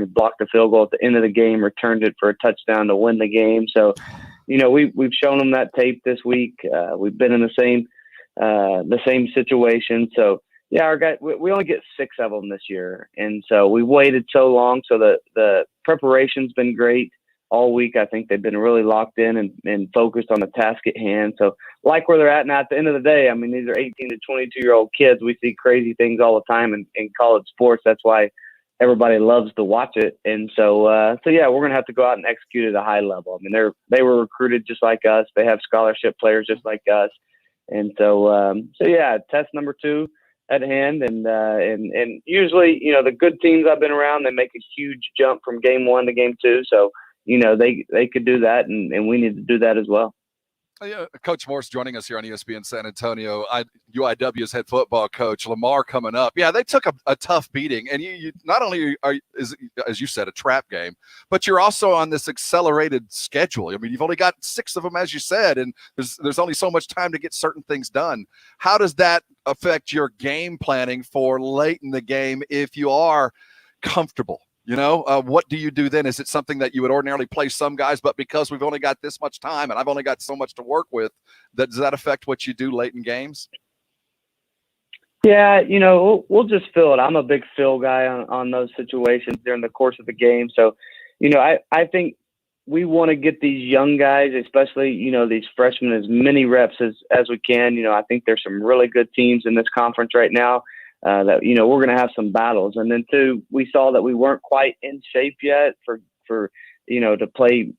blocked the field goal at the end of the game, returned it for a touchdown to win the game. So, you know, we've shown them that tape this week. We've been in the same situation. So. Yeah, our guys, we only get 6 of them this year. And so we waited so long. So the preparation's been great all week. I think they've been really locked in and focused on the task at hand. So like where they're at now, at the end of the day, I mean, these are 18 to 22-year-old kids. We see crazy things all the time in college sports. That's why everybody loves to watch it. And so yeah, we're going to have to go out and execute at a high level. I mean, they were recruited just like us. They have scholarship players just like us. And so yeah, test number 2 at hand, and usually, you know, the good teams I've been around, they make a huge jump from game 1 to game 2. So, you know, they could do that, and we need to do that as well. Yeah, Coach Morris joining us here on ESPN San Antonio. UIW's head football coach, Lamar, coming up. Yeah, they took a tough beating, and you not only are, as you said, a trap game, but you're also on this accelerated schedule. I mean, you've only got 6 of them, as you said, and there's only so much time to get certain things done. How does that affect your game planning for late in the game if you are comfortable? You know, what do you do then? Is it something that you would ordinarily play some guys, but because we've only got this much time and I've only got so much to work with, does that affect what you do late in games? Yeah, you know, we'll just fill it. I'm a big fill guy on those situations during the course of the game. So, you know, I think we want to get these young guys, especially, you know, these freshmen, as many reps as we can. You know, I think there's some really good teams in this conference right now. That, you know, we're going to have some battles. And then 2, we saw that we weren't quite in shape yet for you know, to play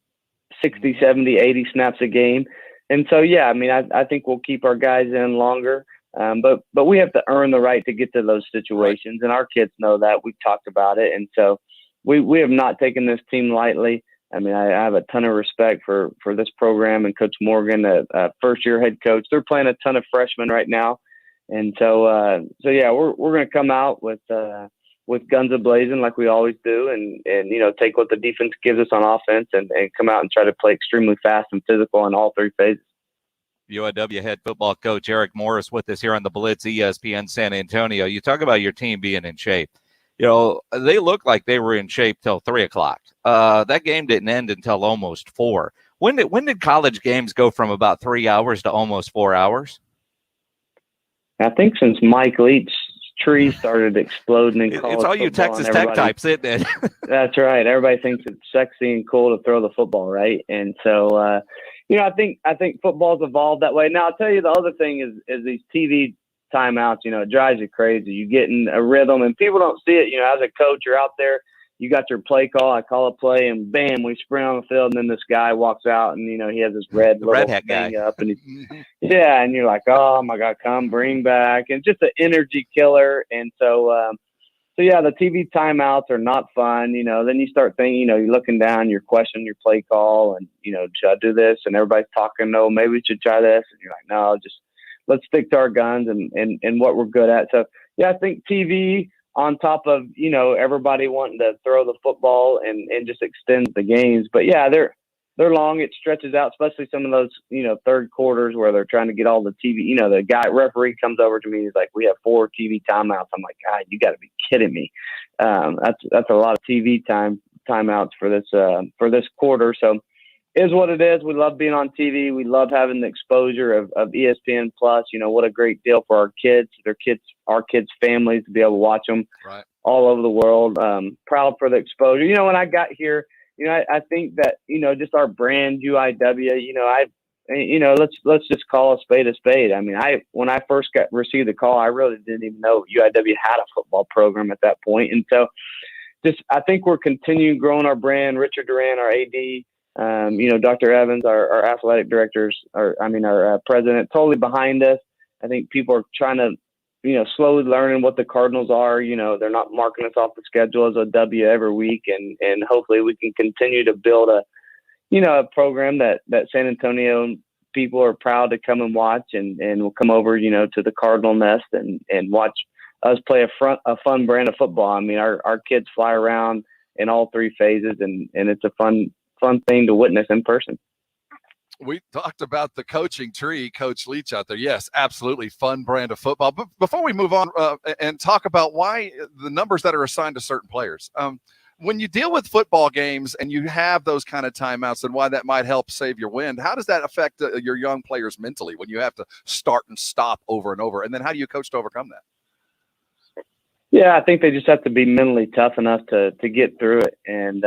60, 70, 80 snaps a game. And so, yeah, I mean, I think we'll keep our guys in longer. But we have to earn the right to get to those situations. And our kids know that. We've talked about it. And so we have not taken this team lightly. I mean, I have a ton of respect for this program and Coach Morgan, a first-year head coach. They're playing a ton of freshmen right now, and so yeah, we're going to come out with guns a-blazing like we always do, and take what the defense gives us on offense and come out and try to play extremely fast and physical in all three phases. UIW head football coach Eric Morris with us here on the Blitz, ESPN San Antonio. You talk about your team being in shape. They looked like they were in shape till 3 o'clock. That game didn't end until almost 4. When did college games go from about 3 hours to almost 4 hours? I think since Mike Leach's tree started exploding in college It's all you Texas Tech types, isn't it? That's right. Everybody thinks it's sexy and cool to throw the football, right? And so, I think football's evolved that way. Now, I'll tell you the other thing is these TV timeouts. It drives you crazy. You get in a rhythm, and people don't see it. As a coach, you're out there. You got your play call. I call a play, and bam, we sprint on the field, and then this guy walks out, and he has this red hat guy up, and and you're like, oh my God, come bring back, and just an energy killer. And so yeah, the TV timeouts are not fun. Then you start thinking, you're looking down, you're questioning your play call, and should I do this? And everybody's talking, no, maybe we should try this, and you're like, no, just let's stick to our guns and what we're good at. So yeah, I think TV, on top of, everybody wanting to throw the football and just extend the games. But yeah, they're long. It stretches out, especially some of those, third quarters where they're trying to get all the TV, the referee comes over to me. He's like, we have 4 TV timeouts. I'm like, God, you got to be kidding me. That's a lot of TV timeouts for this quarter. So is what it is. We love being on TV. We love having the exposure of ESPN Plus. What a great deal for our kids, our kids' families to be able to watch them all over the world. Proud for the exposure. When I got here, I think that, just our brand UIW, let's just call a spade a spade. I mean, when I first received the call, I really didn't even know UIW had a football program at that point. And so I think we're continuing growing our brand. Richard Duran, our AD, Dr. Evans, our athletic directors, our president, totally behind us. I think people are trying to, slowly learning what the Cardinals are. They're not marking us off the schedule as a W every week, and hopefully we can continue to build a program that San Antonio people are proud to come and watch, and will come over, to the Cardinal nest and watch us play a fun brand of football. I mean, our kids fly around in all three phases, and it's a fun thing to witness in person. We talked about the coaching tree, Coach Leach out there. Yes, absolutely fun brand of football. But before we move on and talk about why the numbers that are assigned to certain players, when you deal with football games and you have those kind of timeouts and why that might help save your wind, how does that affect your young players mentally when you have to start and stop over and over? And then how do you coach to overcome that? Yeah, I think they just have to be mentally tough enough to get through it. And,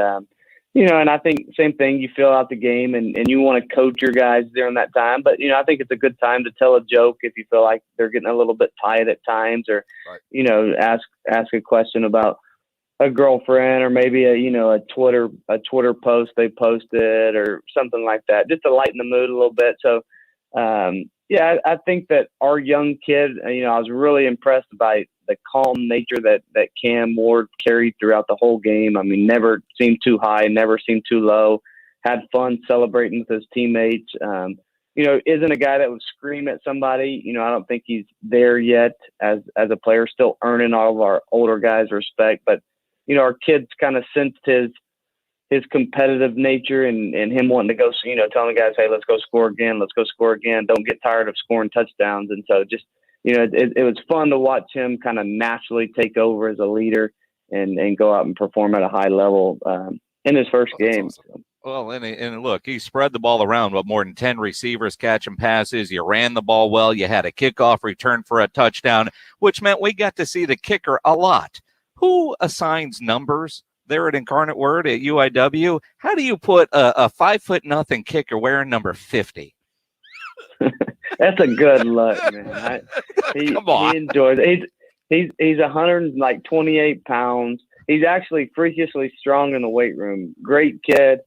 and I think same thing, you fill out the game and you want to coach your guys during that time. But, I think it's a good time to tell a joke if you feel like they're getting a little bit tired at times, or, ask a question about a girlfriend, or maybe a Twitter post they posted or something like that, just to lighten the mood a little bit. So, I think that our young kid, I was really impressed by the calm nature that Cam Ward carried throughout the whole game. I mean, never seemed too high, never seemed too low, had fun celebrating with his teammates. Isn't a guy that would scream at somebody. I don't think he's there yet as a player, still earning all of our older guys' respect. But, our kids kind of sensed his competitive nature and him wanting to go, telling the guys, hey, let's go score again. Don't get tired of scoring touchdowns. And so just, it was fun to watch him kind of naturally take over as a leader and go out and perform at a high level in his first game. Awesome. Well, and look, he spread the ball around with more than 10 receivers catching passes. You ran the ball well. You had a kickoff return for a touchdown, which meant we got to see the kicker a lot. Who assigns numbers there at Incarnate Word at UIW? How do you put a 5'0" kicker wearing number 50? That's a good look, man. Come on. He enjoys it. He's 128 pounds. He's actually freakishly strong in the weight room. Great kid,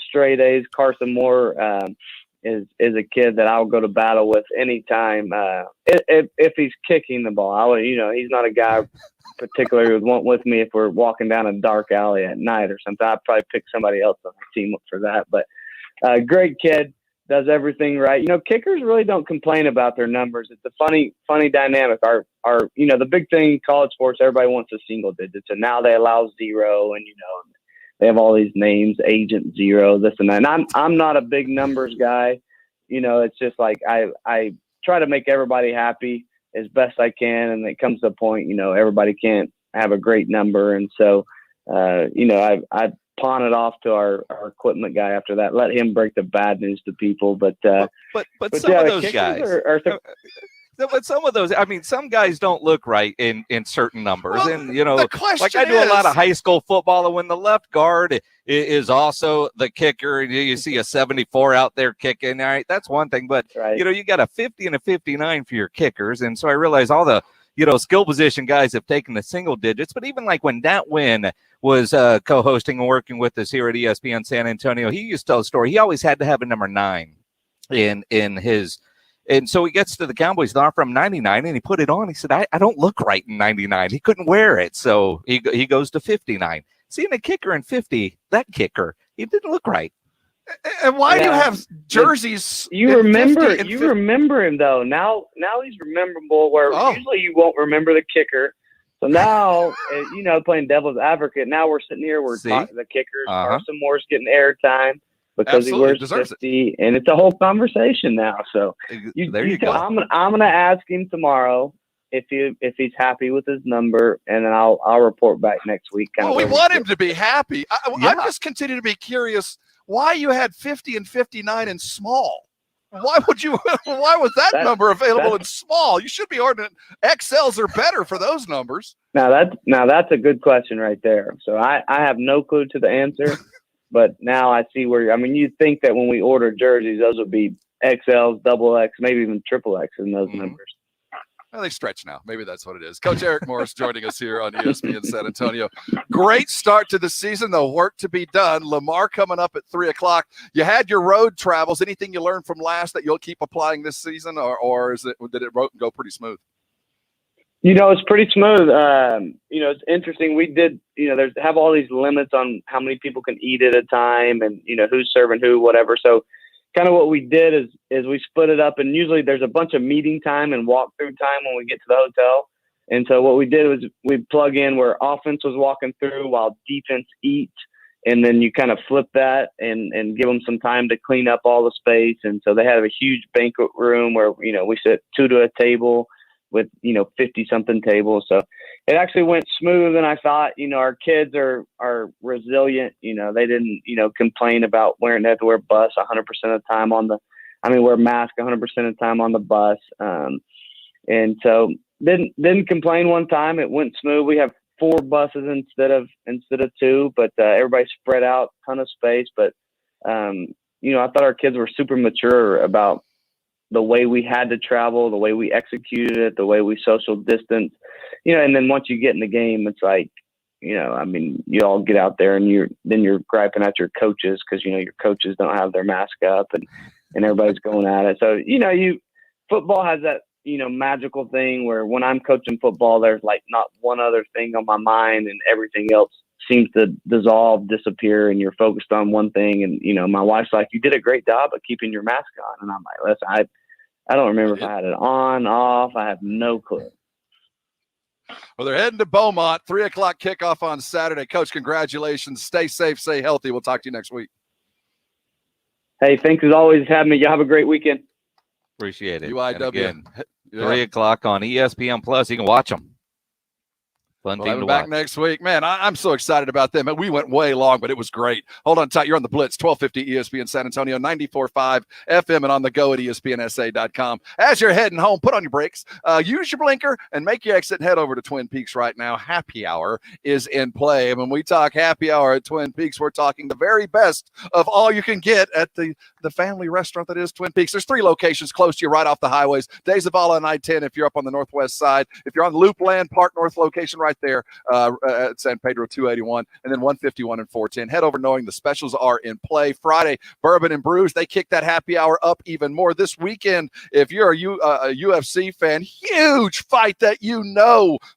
straight A's. Carson Moore, is a kid that I'll go to battle with anytime. If he's kicking the ball, he's not a guy particularly would want with me if we're walking down a dark alley at night or something. I'd probably pick somebody else on the team for that. But great kid, does everything right. Kickers really don't complain about their numbers. It's a funny dynamic. Our the big thing in college sports, everybody wants a single digits, and now they allow 0, and they have all these names, Agent 0, this and that. And I'm not a big numbers guy. It's just like I try to make everybody happy as best I can, and it comes to a point, everybody can't have a great number, and so I pawn it off to our equipment guy after that. Let him break the bad news to people. But some of those guys but some of those, some guys don't look right in certain numbers. Well, and, like I do a lot of high school football, and when the left guard is also the kicker, and you see a 74 out there kicking, all right, that's one thing. But, you got a 50 and a 59 for your kickers. And so I realize all the, skill position guys have taken the single digits. But even like when Nat Wynn was co-hosting and working with us here at ESPN San Antonio, he used to tell a story. He always had to have a number 9 in his. And so he gets to the Cowboys, they're from 99, and he put it on. He said, I don't look right in 99. He couldn't wear it. So he goes to 59. Seeing a kicker in 50, that kicker, he didn't look right. And why do you have jerseys? You remember him, though. Now he's rememberable, where usually you won't remember the kicker. So now, playing devil's advocate, now we're sitting here, we're talking the kickers. Carson Moore's getting airtime because he wears 50, and it's a whole conversation now. So there you go. I'm gonna ask him tomorrow if he's happy with his number, and then I'll report back next week. We want him to be happy. I'm just continue to be curious why you had 50 and 59 in small. Why was that number available in small? You should be ordering XLs are better for those numbers. Now that's a good question right there. So I have no clue to the answer. But now I see where you'd think that when we order jerseys, those would be XLs, double X, maybe even triple X in those numbers. Well, they stretch now. Maybe that's what it is. Coach Eric Morris joining us here on ESPN San Antonio. Great start to the season, though. Work to be done. Lamar coming up at 3:00. You had your road travels. Anything you learned from last that you'll keep applying this season, or did it go pretty smooth? It's pretty smooth. It's interesting. We did, have all these limits on how many people can eat at a time and, who's serving who, whatever. So kind of what we did is we split it up, and usually there's a bunch of meeting time and walk-through time when we get to the hotel. And so what we did was we plug in where offense was walking through while defense eats, and then you kind of flip that and give them some time to clean up all the space. And so they have a huge banquet room where, we sit 2 to a table with 50-something tables. So it actually went smoother than I thought. Our kids are resilient. They didn't complain about they have to wear bus 100% of the time wear mask 100% of the time on the bus. And so didn't complain one time. It went smooth. We have 4 buses instead of 2, but everybody spread out, ton of space. But I thought our kids were super mature about the way we had to travel, the way we executed it, the way we social distance, and then once you get in the game, it's like, you all get out there and you're griping at your coaches because, your coaches don't have their mask up and everybody's going at it. So, football has that, magical thing where when I'm coaching football, there's like not one other thing on my mind and everything else seems to disappear, and you're focused on one thing. And, my wife's like, you did a great job of keeping your mask on. And I'm like, listen, I don't remember if I had it on, off. I have no clue. Well, they're heading to Beaumont, 3:00 kickoff on Saturday. Coach, congratulations. Stay safe, stay healthy. We'll talk to you next week. Hey, thanks as always for having me. You have a great weekend. Appreciate it. UIW. And again, 3:00 on ESPN Plus. You can watch them. Fun team to back watch. next week. Man, I'm so excited about them. We went way long, but it was great. Hold on tight. You're on the Blitz, 1250 ESPN San Antonio, 94.5 FM, and on the go at ESPNSA.com. As you're heading home, put on your brakes, use your blinker, and make your exit and head over to Twin Peaks right now. Happy Hour is in play. And when we talk happy hour at Twin Peaks, we're talking the very best of all you can get at the family restaurant that is Twin Peaks. There's 3 locations close to you right off the highways. De Zavala and I-10 if you're up on the northwest side. If you're on Loopland Park North location right right there at San Pedro 281, and then 151 and 410. Head over knowing the specials are in play. Friday, Bourbon and Brews, they kick that happy hour up even more. This weekend, if you're a UFC fan, huge fight that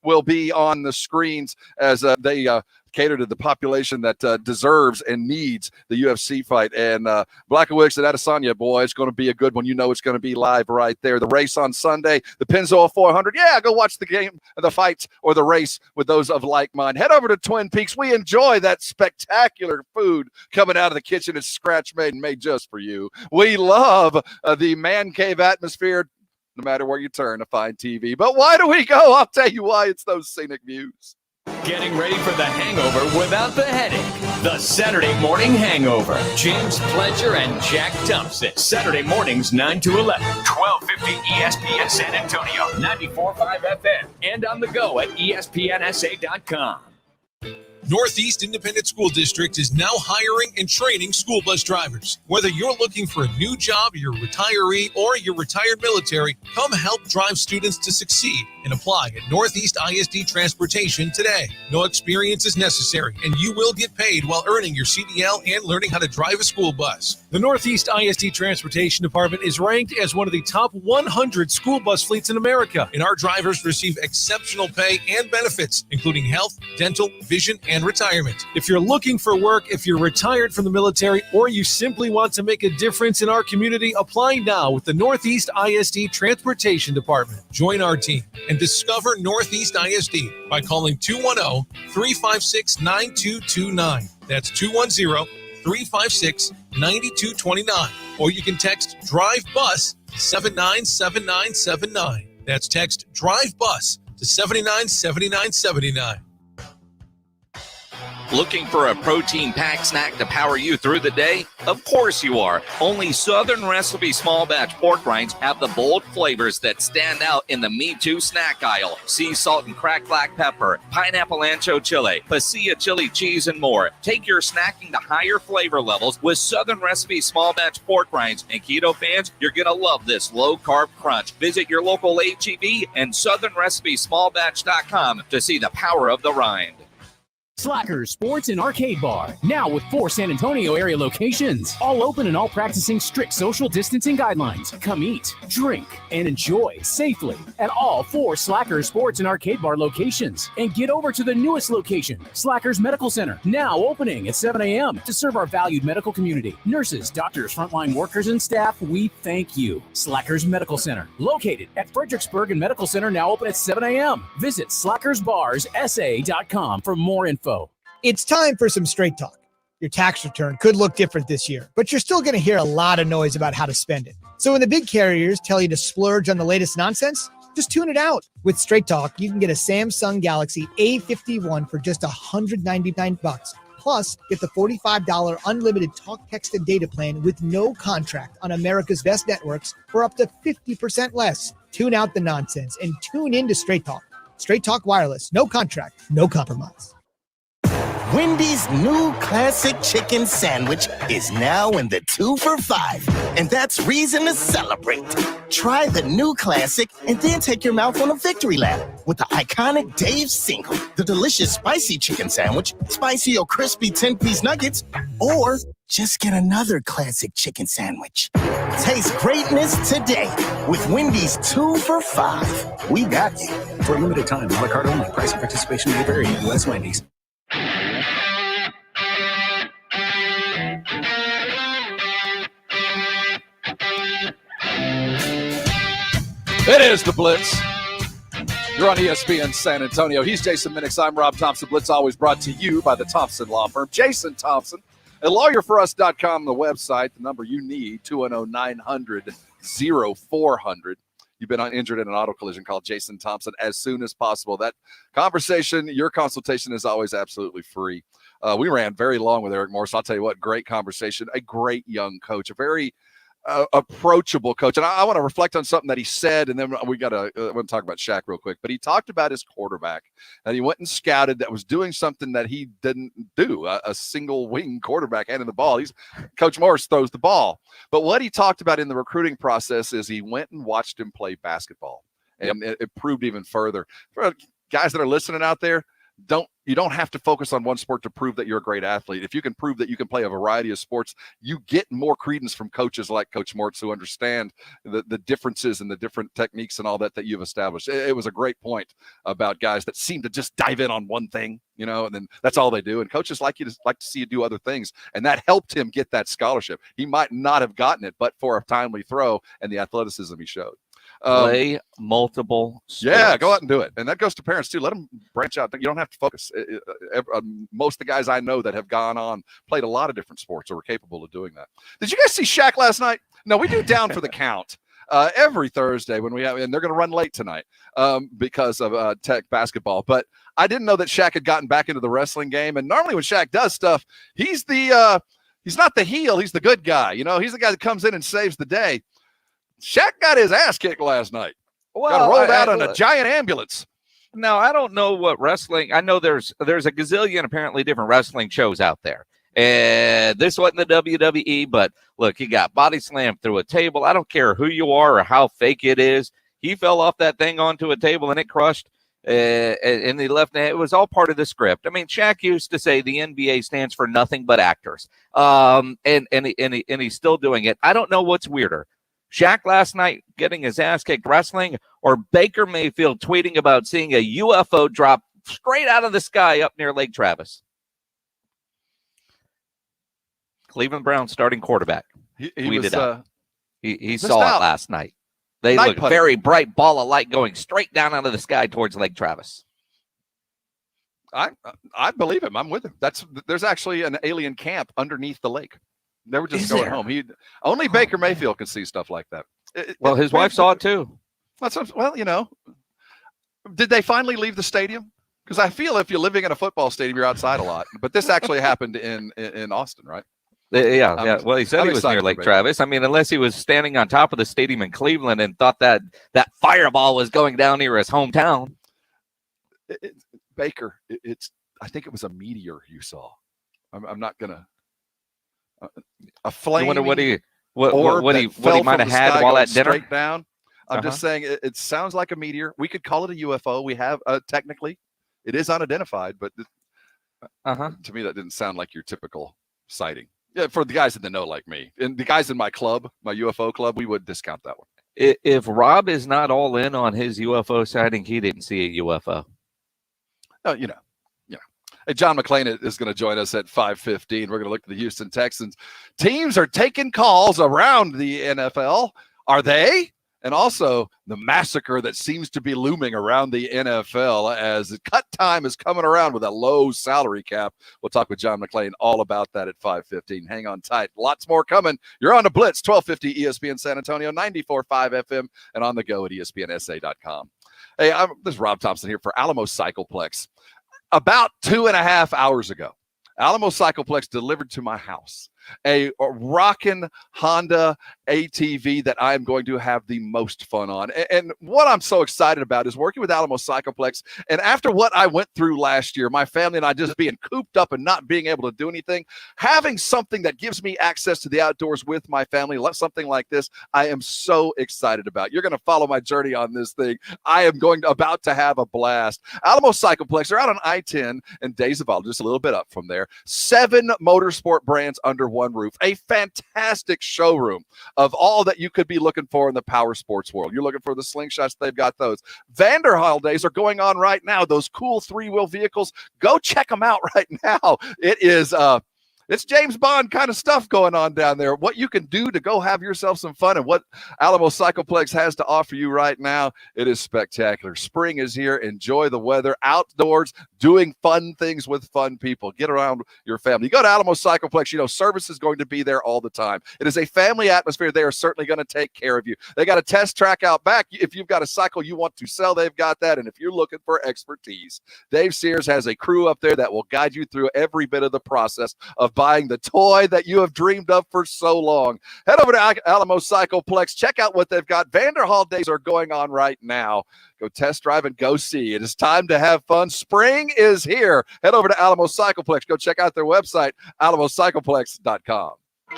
will be on the screens as they cater to the population that deserves and needs the UFC fight. And Blackowicz and Adesanya, boy, it's going to be a good one. It's going to be live right there. The race on Sunday, the Pennzoil 400. Yeah, go watch the game, the fights, or the race with those of like mind. Head over to Twin Peaks. We enjoy that spectacular food coming out of the kitchen. It's scratch-made and made just for you. We love the man cave atmosphere, no matter where you turn to find TV. But why do we go? I'll tell you why. It's those scenic views. Getting ready for the hangover without the headache. The Saturday Morning Hangover. James Pledger and Jack Thompson. Saturday mornings 9 to 11. 1250 ESPN San Antonio. 94.5 FM. And on the go at ESPNSA.com. Northeast Independent School District is now hiring and training school bus drivers. Whether you're looking for a new job, you're a retiree, or you're retired military, come help drive students to succeed and apply at Northeast ISD Transportation today. No experience is necessary, and you will get paid while earning your CDL and learning how to drive a school bus. The Northeast ISD Transportation Department is ranked as one of the top 100 school bus fleets in America, and our drivers receive exceptional pay and benefits, including health, dental, vision, and retirement. If you're looking for work, if you're retired from the military, or you simply want to make a difference in our community, apply now with the Northeast ISD Transportation Department. Join our team and discover Northeast ISD by calling 210-356-9229. That's 210-356-9229. Or you can text Drive Bus to 797979. That's text Drive Bus to 797979. Looking for a protein-packed snack to power you through the day? Of course you are. Only Southern Recipe small batch pork rinds have the bold flavors that stand out in the Me Too snack aisle. Sea salt and cracked black pepper, pineapple ancho chili, pasilla chili cheese, and more. Take your snacking to higher flavor levels with Southern Recipe small batch pork rinds. And keto fans, you're going to love this low-carb crunch. Visit your local H-E-B and SouthernRecipeSmallBatch.com to see the power of the rind. Slackers Sports and Arcade Bar, now with 4 San Antonio area locations, all open and all practicing strict social distancing guidelines. Come eat, drink, and enjoy safely at all 4 Slackers Sports and Arcade Bar locations. And get over to the newest location, Slackers Medical Center, now opening at 7 a.m. to serve our valued medical community. Nurses, doctors, frontline workers, and staff, we thank you. Slackers Medical Center, located at Fredericksburg and Medical Center, now open at 7 a.m. Visit slackersbarsa.com for more info. It's time for some straight talk. Your tax return could look different this year, but you're still going to hear a lot of noise about how to spend it. So when the big carriers tell you to splurge on the latest nonsense, just tune it out. With Straight Talk, you can get a Samsung Galaxy A51 for just $199. Plus, get the $45 unlimited talk, text, and data plan with no contract on America's best networks for up to 50% less. Tune out the nonsense and tune in to Straight Talk. Straight Talk Wireless, no contract, no compromise. Wendy's new classic chicken sandwich is now in the 2 for $5, and that's reason to celebrate. Try the new classic and then take your mouth on a victory lap with the iconic Dave's Single, the delicious spicy chicken sandwich, spicy or crispy 10-piece nuggets, or just get another classic chicken sandwich. Taste greatness today with Wendy's 2 for $5. We got you. For a limited time, a la carte only. Price and participation may vary. U.S. Wendy's. It is the Blitz. You're on ESPN San Antonio. He's Jason Minix. I'm Rob Thompson. Blitz always brought to you by the Thompson Law Firm. Jason Thompson at lawyerforus.com, the website, the number you need, 210-900-0400. You've been injured in an auto collision, call Jason Thompson as soon as possible. That conversation, your consultation is always absolutely free. We ran very long with Eric Morris. I'll tell you what, great conversation, a great young coach, a very approachable coach. And I want to reflect on something that he said, and then I want to talk about Shaq real quick. But he talked about his quarterback, and he went and scouted that was doing something that he didn't do, a single wing quarterback handing the ball. Coach Morris throws the ball. But what he talked about in the recruiting process is he went and watched him play basketball, and it proved even further. guys that are listening out there, you don't have to focus on one sport to prove that you're a great athlete. If you can prove that you can play a variety of sports, you get more credence from coaches like Coach Mortz who understand the differences and the different techniques and all that you've established. It was a great point about guys that seem to just dive in on one thing, and then that's all they do. And coaches like to see you do other things. And that helped him get that scholarship. He might not have gotten it, but for a timely throw and the athleticism he showed. Play multiple sports. Yeah, go out and do it. And that goes to parents too. Let them branch out. You don't have to focus. Most of the guys I know that have gone on played a lot of different sports or were capable of doing that. Did you guys see Shaq last night? No, we do Down for the Count every Thursday when we have, and they're going to run late tonight because of Tech basketball. But I didn't know that Shaq had gotten back into the wrestling game. And normally when Shaq does stuff, he's not the heel. He's the good guy. He's the guy that comes in and saves the day. Shaq got his ass kicked last night. Got rolled out on a giant ambulance. Now, I don't know what wrestling. I know there's a gazillion apparently different wrestling shows out there. And this wasn't the WWE, but look, he got body slammed through a table. I don't care who you are or how fake it is. He fell off that thing onto a table and it crushed. And he left. It was all part of the script. I mean, Shaq used to say the NBA stands for nothing but actors. And he's still doing it. I don't know what's weirder. Shaq last night getting his ass kicked wrestling, or Baker Mayfield tweeting about seeing a UFO drop straight out of the sky up near Lake Travis. Cleveland Browns starting quarterback. He saw it last night. They look very bright ball of light going straight down out of the sky towards Lake Travis. I believe him. I'm with him. There's actually an alien camp underneath the lake. They were just going home. Only Baker Mayfield can see stuff like that. His wife saw it too. Did they finally leave the stadium? Because I feel if you're living in a football stadium, you're outside a lot. But this actually happened in Austin, right? Yeah. Well, he said he was near Lake Travis. I mean, unless he was standing on top of the stadium in Cleveland and thought that fireball was going down near his hometown. Baker, I think it was a meteor you saw. I'm not gonna. A flame. I wonder what he might have had while at dinner. Straight down. I'm just saying it sounds like a meteor. We could call it a UFO. We have technically, it is unidentified, but to me that didn't sound like your typical sighting. Yeah, for the guys in the know like me and the guys in my club, my UFO club, we would discount that one. If Rob is not all in on his UFO sighting, he didn't see a UFO. Oh, Hey, John McClain is going to join us at 5:15. We're going to look at the Houston Texans. Teams are taking calls around the NFL. Are they? And also the massacre that seems to be looming around the NFL as cut time is coming around with a low salary cap. We'll talk with John McClain all about that at 5:15. Hang on tight. Lots more coming. You're on the Blitz, 1250 ESPN San Antonio, 94.5 FM, and on the go at ESPNSA.com. Hey, this is Rob Thompson here for Alamo Cycleplex. About 2.5 hours ago, Alamo Cycleplex delivered to my house a rockin' Honda ATV that I am going to have the most fun on. And what I'm so excited about is working with Alamo Cycleplex. And after what I went through last year, my family and I just being cooped up and not being able to do anything, having something that gives me access to the outdoors with my family, something like this, I am so excited about. You're going to follow my journey on this thing. I am about to have a blast. Alamo Cycleplex, they're out on I-10 and Days of Olive, just a little bit up from there. 7 motorsport brands under one roof. A fantastic showroom of all that you could be looking for in the power sports world. You're looking for the slingshots, they've got those. Vanderhaal days are going on right now. Those cool 3-wheel vehicles, go check them out right now. It is it's James Bond kind of stuff going on down there. What you can do to go have yourself some fun and what Alamo Cycleplex has to offer you right now, it is spectacular. Spring is here. Enjoy the weather outdoors, doing fun things with fun people. Get around your family. You go to Alamo Cycleplex, service is going to be there all the time. It is a family atmosphere. They are certainly going to take care of you. They got a test track out back. If you've got a cycle you want to sell, they've got that. And if you're looking for expertise, Dave Sears has a crew up there that will guide you through every bit of the process of buying the toy that you have dreamed of for so long. Head over to Alamo Cycleplex. Check out what they've got. Vanderhaal days are going on right now. Go test drive and go see. It is time to have fun. Spring is here. Head over to Alamo Cycleplex. Go check out their website, alamocycleplex.com.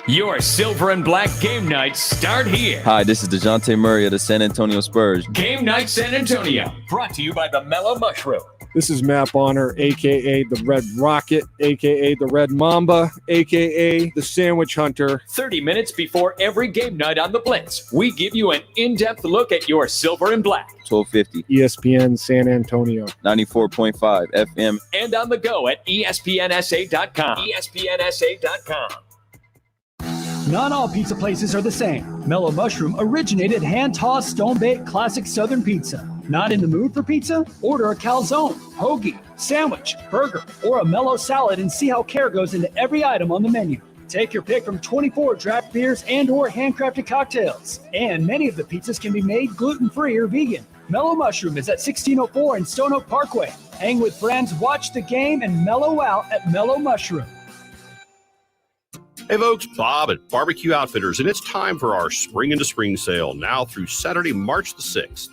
Your silver and black game nights start here. Hi, this is DeJounte Murray of the San Antonio Spurs. Game Night San Antonio, brought to you by the Mellow Mushroom. This is Matt Bonner, a.k.a. the Red Rocket, a.k.a. the Red Mamba, a.k.a. the Sandwich Hunter. 30 minutes before every game night on the Blitz, we give you an in-depth look at your silver and black. 1250 ESPN San Antonio. 94.5 FM. And on the go at ESPNSA.com. ESPNSA.com. Not all pizza places are the same. Mellow Mushroom originated hand-tossed, stone-baked classic Southern pizza. Not in the mood for pizza? Order a calzone, hoagie, sandwich, burger, or a mellow salad and see how care goes into every item on the menu. Take your pick from 24 draft beers and or handcrafted cocktails. And many of the pizzas can be made gluten-free or vegan. Mellow Mushroom is at 1604 in Stone Oak Parkway. Hang with friends, watch the game, and mellow out at Mellow Mushroom. Hey folks, Bob at Barbecue Outfitters, and it's time for our Spring into Spring sale now through Saturday, March the 6th.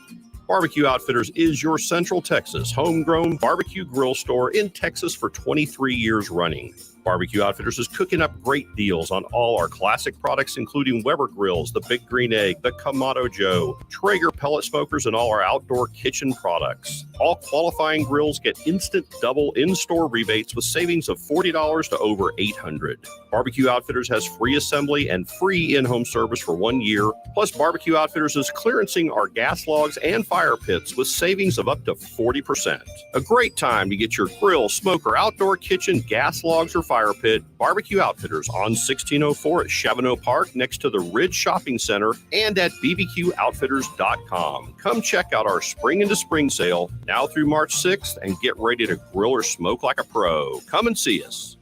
Barbecue Outfitters is your Central Texas homegrown barbecue grill store in Texas for 23 years running. Barbecue Outfitters is cooking up great deals on all our classic products, including Weber grills, the Big Green Egg, the Kamado Joe, Traeger pellet smokers, and all our outdoor kitchen products. All qualifying grills get instant double in-store rebates with savings of $40 to over $800. Barbecue Outfitters has free assembly and free in-home service for 1 year. Plus, Barbecue Outfitters is clearancing our gas logs and fire pits with savings of up to 40%. A great time to get your grill, smoker, outdoor kitchen, gas logs, or fire pit. Barbecue Outfitters on 1604 at Chavano Park next to the Ridge Shopping Center and at bbqoutfitters.com. Come check out our Spring into Spring sale now through March 6th and get ready to grill or smoke like a pro. Come and see us.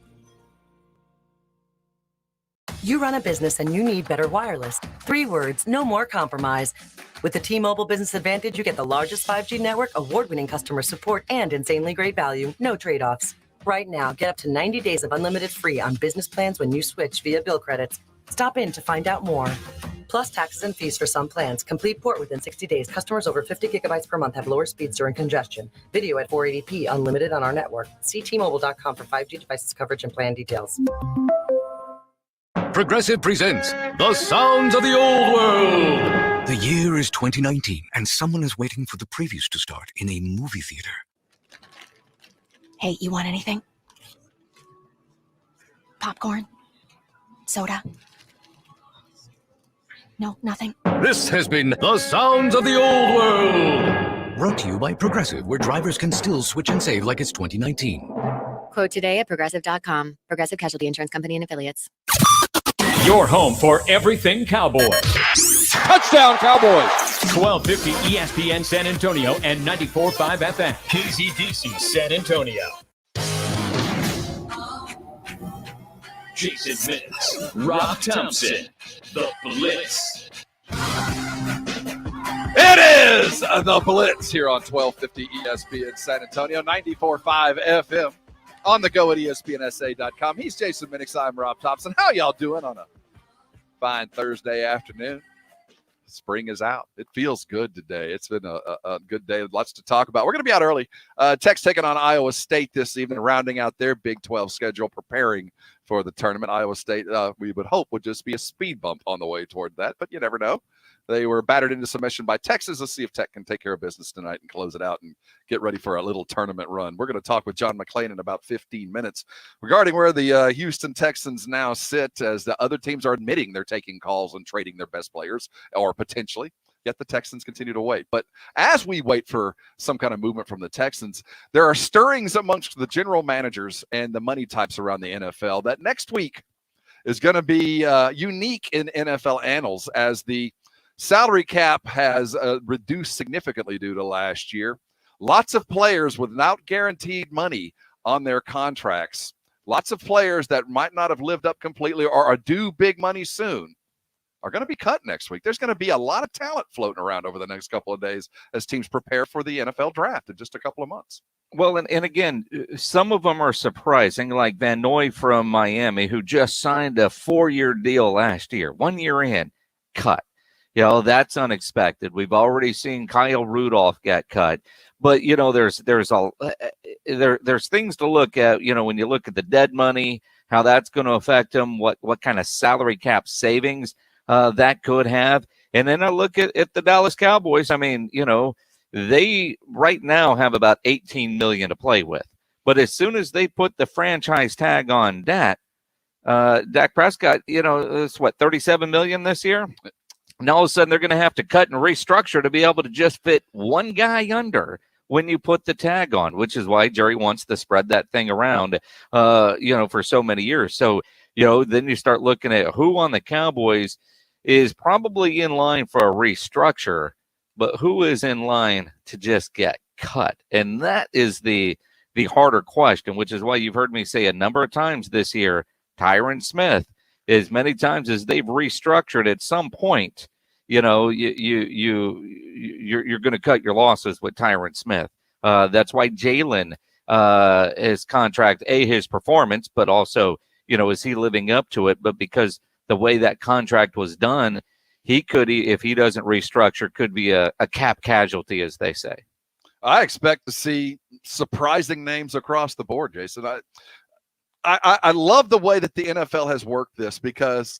You run a business and you need better wireless. 3 words, no more compromise. With the T-Mobile Business Advantage, you get the largest 5G network, award-winning customer support, and insanely great value. No trade-offs. Right now, get up to 90 days of unlimited free on business plans when you switch via bill credits. Stop in to find out more. Plus taxes and fees for some plans. Complete port within 60 days. Customers over 50 gigabytes per month have lower speeds during congestion. Video at 480p unlimited on our network. See T-Mobile.com for 5G devices coverage and plan details. Progressive presents The Sounds of the Old World. The year is 2019, and someone is waiting for the previews to start in a movie theater. Hey, you want anything? Popcorn? Soda? No, nothing. This has been The Sounds of the Old World. Brought to you by Progressive, where drivers can still switch and save like it's 2019. Quote today at Progressive.com. Progressive Casualty Insurance Company and Affiliates. Your home for everything Cowboys. Touchdown, Cowboys! 1250 ESPN San Antonio and 94.5 FM KZDC San Antonio. Jason Minutes, Rob Thompson, The Blitz. It is The Blitz here on 1250 ESPN San Antonio, 94.5 FM. On the go at ESPNSA.com. He's Jason Minix. I'm Rob Thompson. How y'all doing on a fine Thursday afternoon? Spring is out. It feels good today. It's been a good day. Lots to talk about. We're going to be out early. Tech's taking on Iowa State this evening, rounding out their Big 12 schedule, preparing for the tournament. Iowa State, we would hope, would just be a speed bump on the way toward that, but you never know. They were battered into submission by Texas. Let's see if Tech can take care of business tonight and close it out and get ready for a little tournament run. We're going to talk with John McClain in about 15 minutes regarding where the Houston Texans now sit, as the other teams are admitting they're taking calls and trading their best players, or potentially. Yet the Texans continue to wait. But as we wait for some kind of movement from the Texans, there are stirrings amongst the general managers and the money types around the NFL that next week is going to be unique in NFL annals, as the salary cap has reduced significantly due to last year. Lots of players without guaranteed money on their contracts. Lots of players that might not have lived up completely or are due big money soon are going to be cut next week. There's going to be a lot of talent floating around over the next couple of days as teams prepare for the NFL draft in just a couple of months. Well, and again, some of them are surprising, like Van Noy from Miami, who just signed a 4-year deal last year. 1 year in, cut. You know, that's unexpected. We've already seen Kyle Rudolph get cut. But, you know, there's things to look at, you know, when you look at the dead money, how that's going to affect him, what kind of salary cap savings that could have. And then I look at the Dallas Cowboys. I mean, they right now have about $18 million to play with. But as soon as they put the franchise tag on Dak Prescott, it's what, $37 million this year? And all of a sudden they're going to have to cut and restructure to be able to just fit one guy under when you put the tag on, which is why Jerry wants to spread that thing around, for so many years. So, then you start looking at who on the Cowboys is probably in line for a restructure, but who is in line to just get cut? And that is the harder question, which is why you've heard me say a number of times this year, Tyron Smith, as many times as they've restructured at some point, you're going to cut your losses with Tyron Smith. That's why Jalen, his contract, his performance, but also, is he living up to it? But because the way that contract was done, he could, if he doesn't restructure, could be a cap casualty, as they say. I expect to see surprising names across the board, Jason. I love the way that the NFL has worked this because,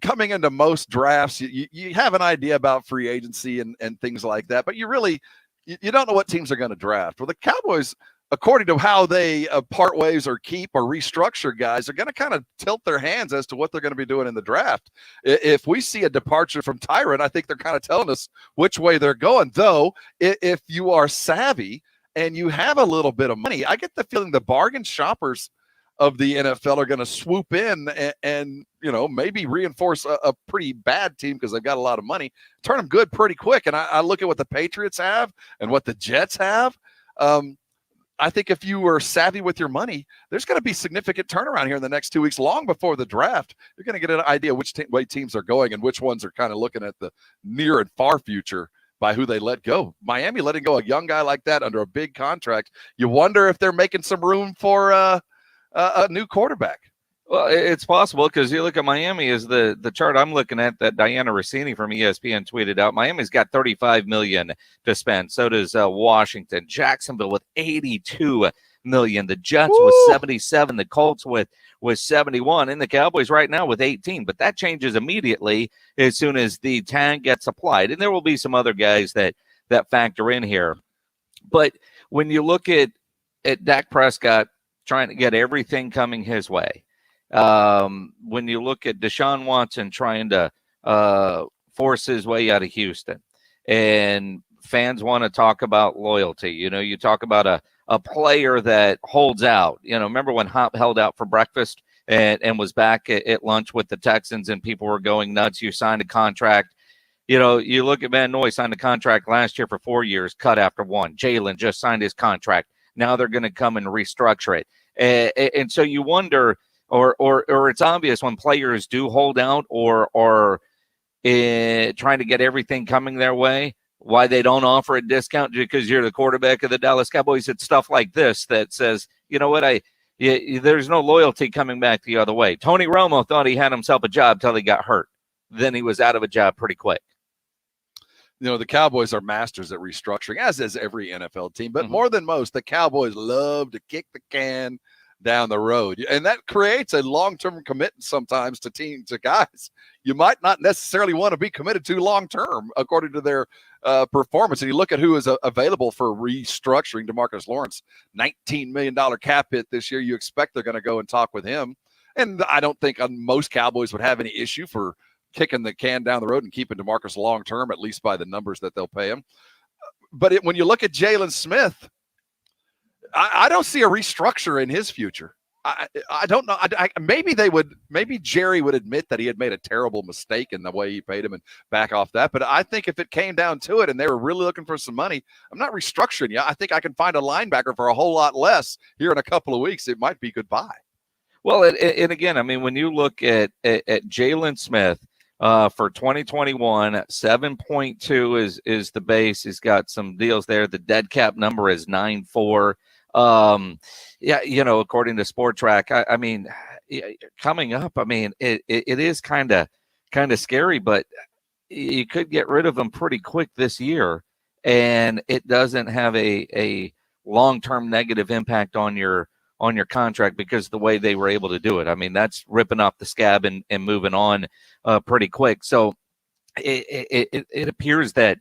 coming into most drafts, you have an idea about free agency and things like that, but you don't know what teams are going to draft. Well, the Cowboys, according to how they part ways or keep or restructure guys, are going to kind of tilt their hands as to what they're going to be doing in the draft. If we see a departure from Tyron, I think they're kind of telling us which way they're going. Though, if you are savvy and you have a little bit of money, I get the feeling the bargain shoppers of the NFL are going to swoop in and maybe reinforce a pretty bad team because they've got a lot of money, turn them good pretty quick. And I look at what the Patriots have and what the Jets have. I think if you were savvy with your money, there's going to be significant turnaround here in the next 2 weeks, long before the draft. You're going to get an idea which way teams are going and which ones are kind of looking at the near and far future by who they let go. Miami letting go a young guy like that under a big contract. You wonder if they're making some room for a new quarterback. Well, it's possible because you look at Miami is the chart I'm looking at that Diana Rossini from ESPN tweeted out. Miami's got $35 million to spend. So does Washington. Jacksonville with $82 million. The Jets with $77. The Colts with $71. And the Cowboys right now with $18. But that changes immediately as soon as the tag gets applied. And there will be some other guys that factor in here. But when you look at Dak Prescott trying to get everything coming his way, when you look at Deshaun Watson trying to force his way out of Houston, and fans want to talk about loyalty. You talk about a player that holds out. Remember when Hop held out for breakfast and was back at lunch with the Texans and people were going nuts? You signed a contract. You look at Van Noy, signed a contract last year for 4 years, cut after one. Jalen just signed his contract. Now they're going to come and restructure it. And so you wonder, or it's obvious when players do hold out or trying to get everything coming their way, why they don't offer a discount because you're the quarterback of the Dallas Cowboys. It's stuff like this that says, you know what, there's no loyalty coming back the other way. Tony Romo thought he had himself a job till he got hurt. Then he was out of a job pretty quick. The Cowboys are masters at restructuring, as is every NFL team. But more than most, the Cowboys love to kick the can down the road. And that creates a long-term commitment sometimes to guys you might not necessarily want to be committed to long-term according to their performance. And you look at who is available for restructuring. DeMarcus Lawrence, $19 million cap hit this year. You expect they're going to go and talk with him. And I don't think most Cowboys would have any issue for kicking the can down the road and keeping DeMarcus long-term, at least by the numbers that they'll pay him. But when you look at Jalen Smith, I don't see a restructure in his future. I don't know. Maybe Jerry would admit that he had made a terrible mistake in the way he paid him and back off that. But I think if it came down to it and they were really looking for some money, I'm not restructuring you. I think I can find a linebacker for a whole lot less here in a couple of weeks. It might be goodbye. Well, and again, I mean, when you look at Jalen Smith for 2021, 7.2 is the base. He's got some deals there. The dead cap number is 9.4. According to Sport Track, I mean, coming up, I mean, it is kind of scary, but you could get rid of him pretty quick this year, and it doesn't have a long-term negative impact on your on your contract because of the way they were able to do it. I mean, that's ripping off the scab and moving on pretty quick. So it appears that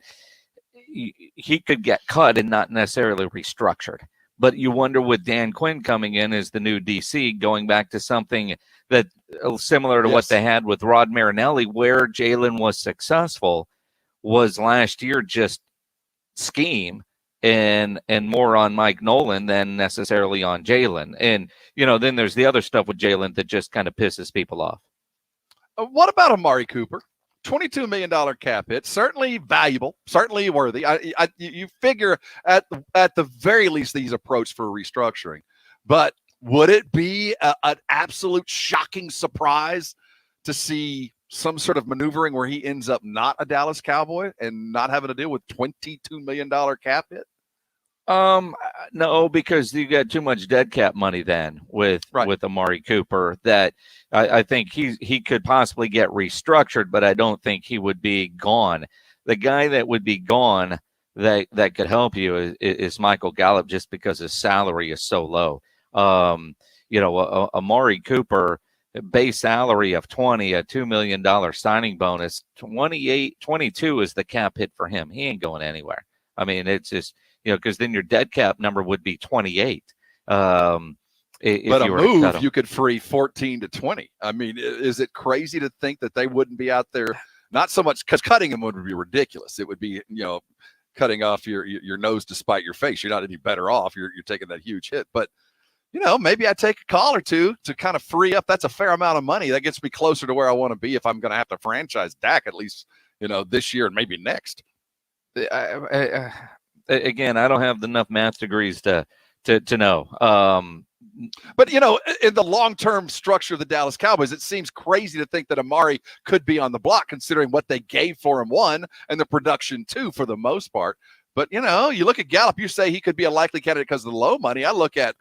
he could get cut and not necessarily restructured. But you wonder with Dan Quinn coming in as the new DC, going back to something that similar to what they had with Rod Marinelli, where Jalen was successful was last year just scheme and more on Mike Nolan than necessarily on Jalen. And, then there's the other stuff with Jalen that just kind of pisses people off. What about Amari Cooper? $22 million cap hit, certainly valuable, certainly worthy. You figure at the very least he's approached for restructuring. But would it be an absolute shocking surprise to see some sort of maneuvering where he ends up not a Dallas Cowboy and not having to deal with $22 million cap hit? No, because you got too much dead cap money then with Amari Cooper that I think he could possibly get restructured, but I don't think he would be gone. The guy that would be gone that could help you is Michael Gallup, just because his salary is so low. Amari Cooper, base salary of 20, a $2 million signing bonus, 22 is the cap hit for him. He ain't going anywhere. I mean, it's just, because then your dead cap number would be 28. But a move, you could free 14 to 20. I mean, is it crazy to think that they wouldn't be out there? Not so much because cutting him would be ridiculous. It would be, cutting off your nose to spite your face. You're not any better off. You're taking that huge hit. But, maybe I take a call or two to kind of free up. That's a fair amount of money. That gets me closer to where I want to be if I'm going to have to franchise Dak at least, this year and maybe next. Again, I don't have enough math degrees to know. But, in the long-term structure of the Dallas Cowboys, it seems crazy to think that Amari could be on the block considering what they gave for him, one, and the production, two, for the most part. But, you look at Gallup, you say he could be a likely candidate because of the low money. I look at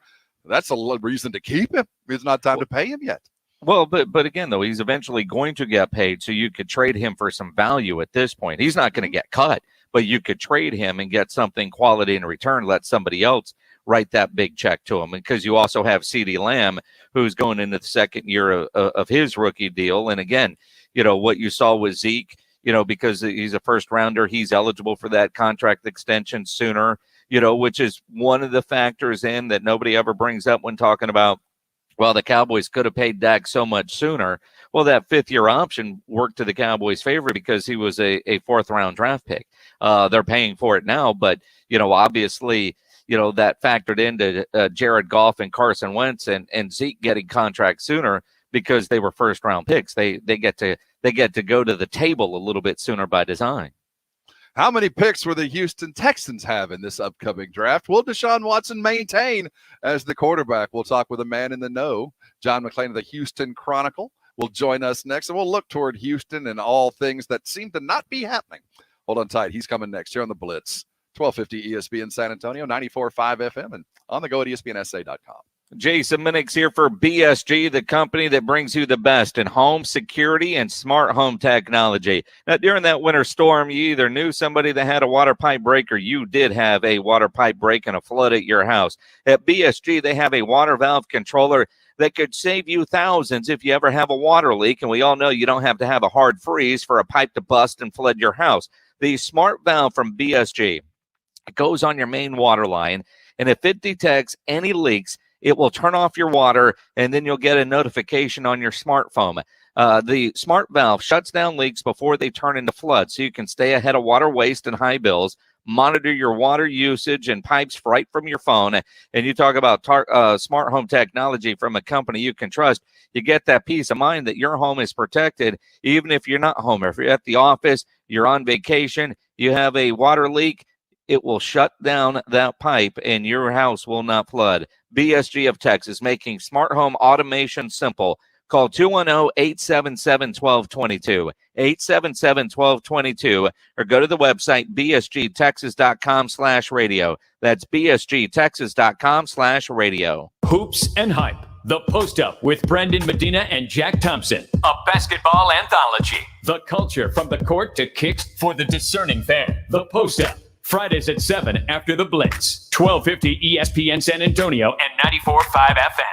that's a reason to keep him. It's not time to pay him yet. Well, but again, though, he's eventually going to get paid, so you could trade him for some value at this point. He's not going to get cut, but you could trade him and get something quality in return, let somebody else write that big check to him. Because you also have CeeDee Lamb, who's going into the second year of his rookie deal. And again, what you saw with Zeke, because he's a first rounder, he's eligible for that contract extension sooner, which is one of the factors in that nobody ever brings up when talking about, well, the Cowboys could have paid Dak so much sooner. Well, that fifth-year option worked to the Cowboys' favor because he was a fourth-round draft pick. They're paying for it now, but, obviously, that factored into Jared Goff and Carson Wentz and Zeke getting contracts sooner because they were first-round picks. They get to go to the table a little bit sooner by design. How many picks will the Houston Texans have in this upcoming draft? Will Deshaun Watson maintain as the quarterback? We'll talk with a man in the know. John McClain of the Houston Chronicle will join us next, and we'll look toward Houston and all things that seem to not be happening. Hold on tight. He's coming next here on the Blitz. 1250 ESPN San Antonio, 94.5 FM, and on the go at ESPNSA.com. Jason Minix here for BSG, the company that brings you the best in home security and smart home technology. Now, during that winter storm, you either knew somebody that had a water pipe break or you did have a water pipe break and a flood at your house. At BSG, they have a water valve controller that could save you thousands if you ever have a water leak. And we all know you don't have to have a hard freeze for a pipe to bust and flood your house. The smart valve from BSG, it goes on your main water line, and if it detects any leaks, it will turn off your water, and then you'll get a notification on your smartphone. The smart valve shuts down leaks before they turn into floods, so you can stay ahead of water waste and high bills, monitor your water usage and pipes right from your phone. And you talk about smart home technology from a company you can trust. You get that peace of mind that your home is protected, even if you're not home. If you're at the office, you're on vacation, you have a water leak, it will shut down that pipe and your house will not flood. BSG of Texas, making smart home automation simple. Call 210-877-1222, 877-1222, or go to the website bsgtexas.com/radio. That's bsgtexas.com/radio. Hoops and Hype, the post-up with Brendan Medina and Jack Thompson, a basketball anthology. The culture from the court to kicks for the discerning fan. The post-up, Fridays at 7 after the Blitz. 1250 ESPN San Antonio and 94.5 FM.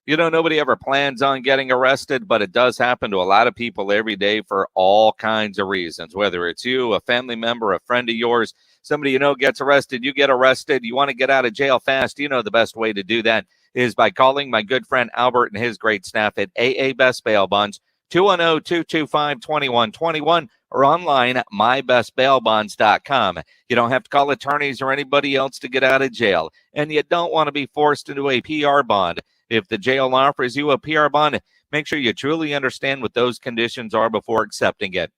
You know, nobody ever plans on getting arrested, but it does happen to a lot of people every day for all kinds of reasons. Whether it's you, a family member, a friend of yours, somebody you know gets arrested, you get arrested, you want to get out of jail fast. You know the best way to do that is by calling my good friend Albert and his great staff at AA Best Bail Bonds, 210-225-2121, or online at mybestbailbonds.com. You don't have to call attorneys or anybody else to get out of jail, and you don't want to be forced into a PR bond. If the jail offers you a PR bond, make sure you truly understand what those conditions are before accepting it.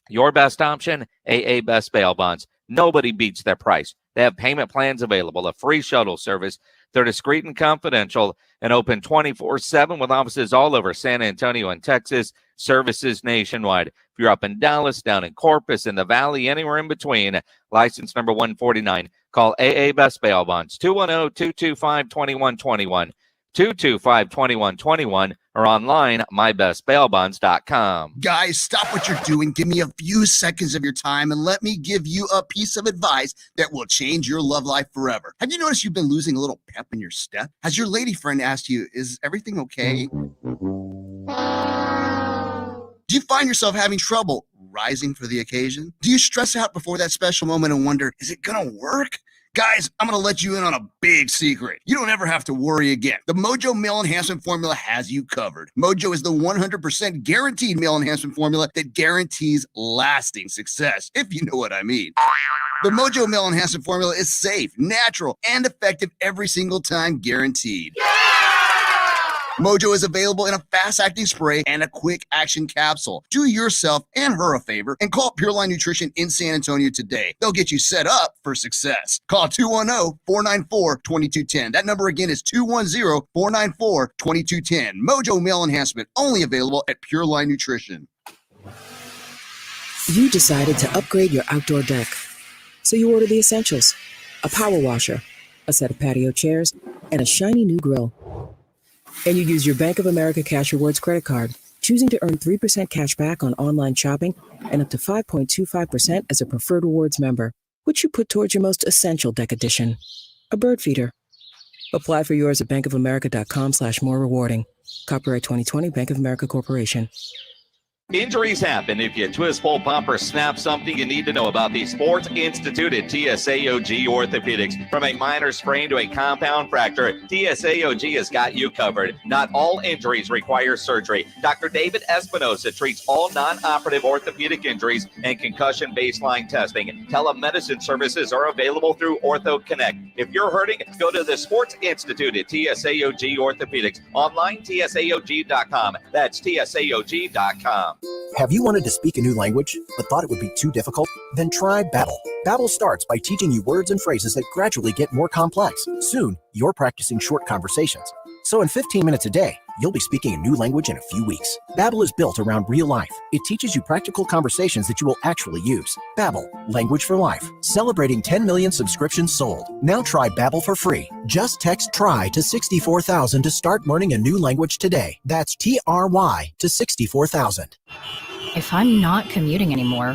Your best option, AA Best Bail Bonds. Nobody beats their price. They have payment plans available, a free shuttle service. They're discreet and confidential and open 24/7 with offices all over San Antonio and Texas, services nationwide. If you're up in Dallas, down in Corpus, in the Valley, anywhere in between, license number 149, call AA Best Bail Bonds, 210-225-2121. 225-2121 or online at mybestbailbonds.com. Guys, stop what you're doing. Give me a few seconds of your time and let me give you a piece of advice that will change your love life forever. Have you noticed you've been losing a little pep in your step? Has your lady friend asked you, is everything okay? Do you find yourself having trouble rising for the occasion? Do you stress out before that special moment and wonder, is it gonna work? Guys, I'm going to let you in on a big secret. You don't ever have to worry again. The Mojo Male Enhancement Formula has you covered. Mojo is the 100% guaranteed male enhancement formula that guarantees lasting success, if you know what I mean. The Mojo Male Enhancement Formula is safe, natural, and effective every single time, guaranteed. Mojo is available in a fast-acting spray and a quick-action capsule. Do yourself and her a favor and call Pure Line Nutrition in San Antonio today. They'll get you set up for success. Call 210-494-2210. That number again is 210-494-2210. Mojo Male Enhancement, only available at Pure Line Nutrition. You decided to upgrade your outdoor deck. So you ordered the essentials: a power washer, a set of patio chairs, and a shiny new grill. And you use your Bank of America Cash Rewards credit card, choosing to earn 3% cash back on online shopping and up to 5.25% as a preferred rewards member, which you put towards your most essential deck addition, a bird feeder. Apply for yours at bankofamerica.com/more rewarding. Copyright 2020 Bank of America Corporation. Injuries happen. If you twist, pull, pump, or snap something, you need to know about the Sports Institute at TSAOG Orthopedics. From a minor sprain to a compound fracture, TSAOG has got you covered. Not all injuries require surgery. Dr. David Espinosa treats all non-operative orthopedic injuries and concussion baseline testing. Telemedicine services are available through Ortho Connect. If you're hurting, go to the Sports Institute at TSAOG Orthopedics. Online, TSAOG.com. That's TSAOG.com. Have you wanted to speak a new language, but thought it would be too difficult? Then try Babbel. Babbel starts by teaching you words and phrases that gradually get more complex. Soon, you're practicing short conversations. So in 15 minutes a day, you'll be speaking a new language in a few weeks. Babbel is built around real life. It teaches you practical conversations that you will actually use. Babbel, language for life. Celebrating 10 million subscriptions sold. Now try Babbel for free. Just text TRY to 64,000 to start learning a new language today. That's TRY to 64,000. If I'm not commuting anymore,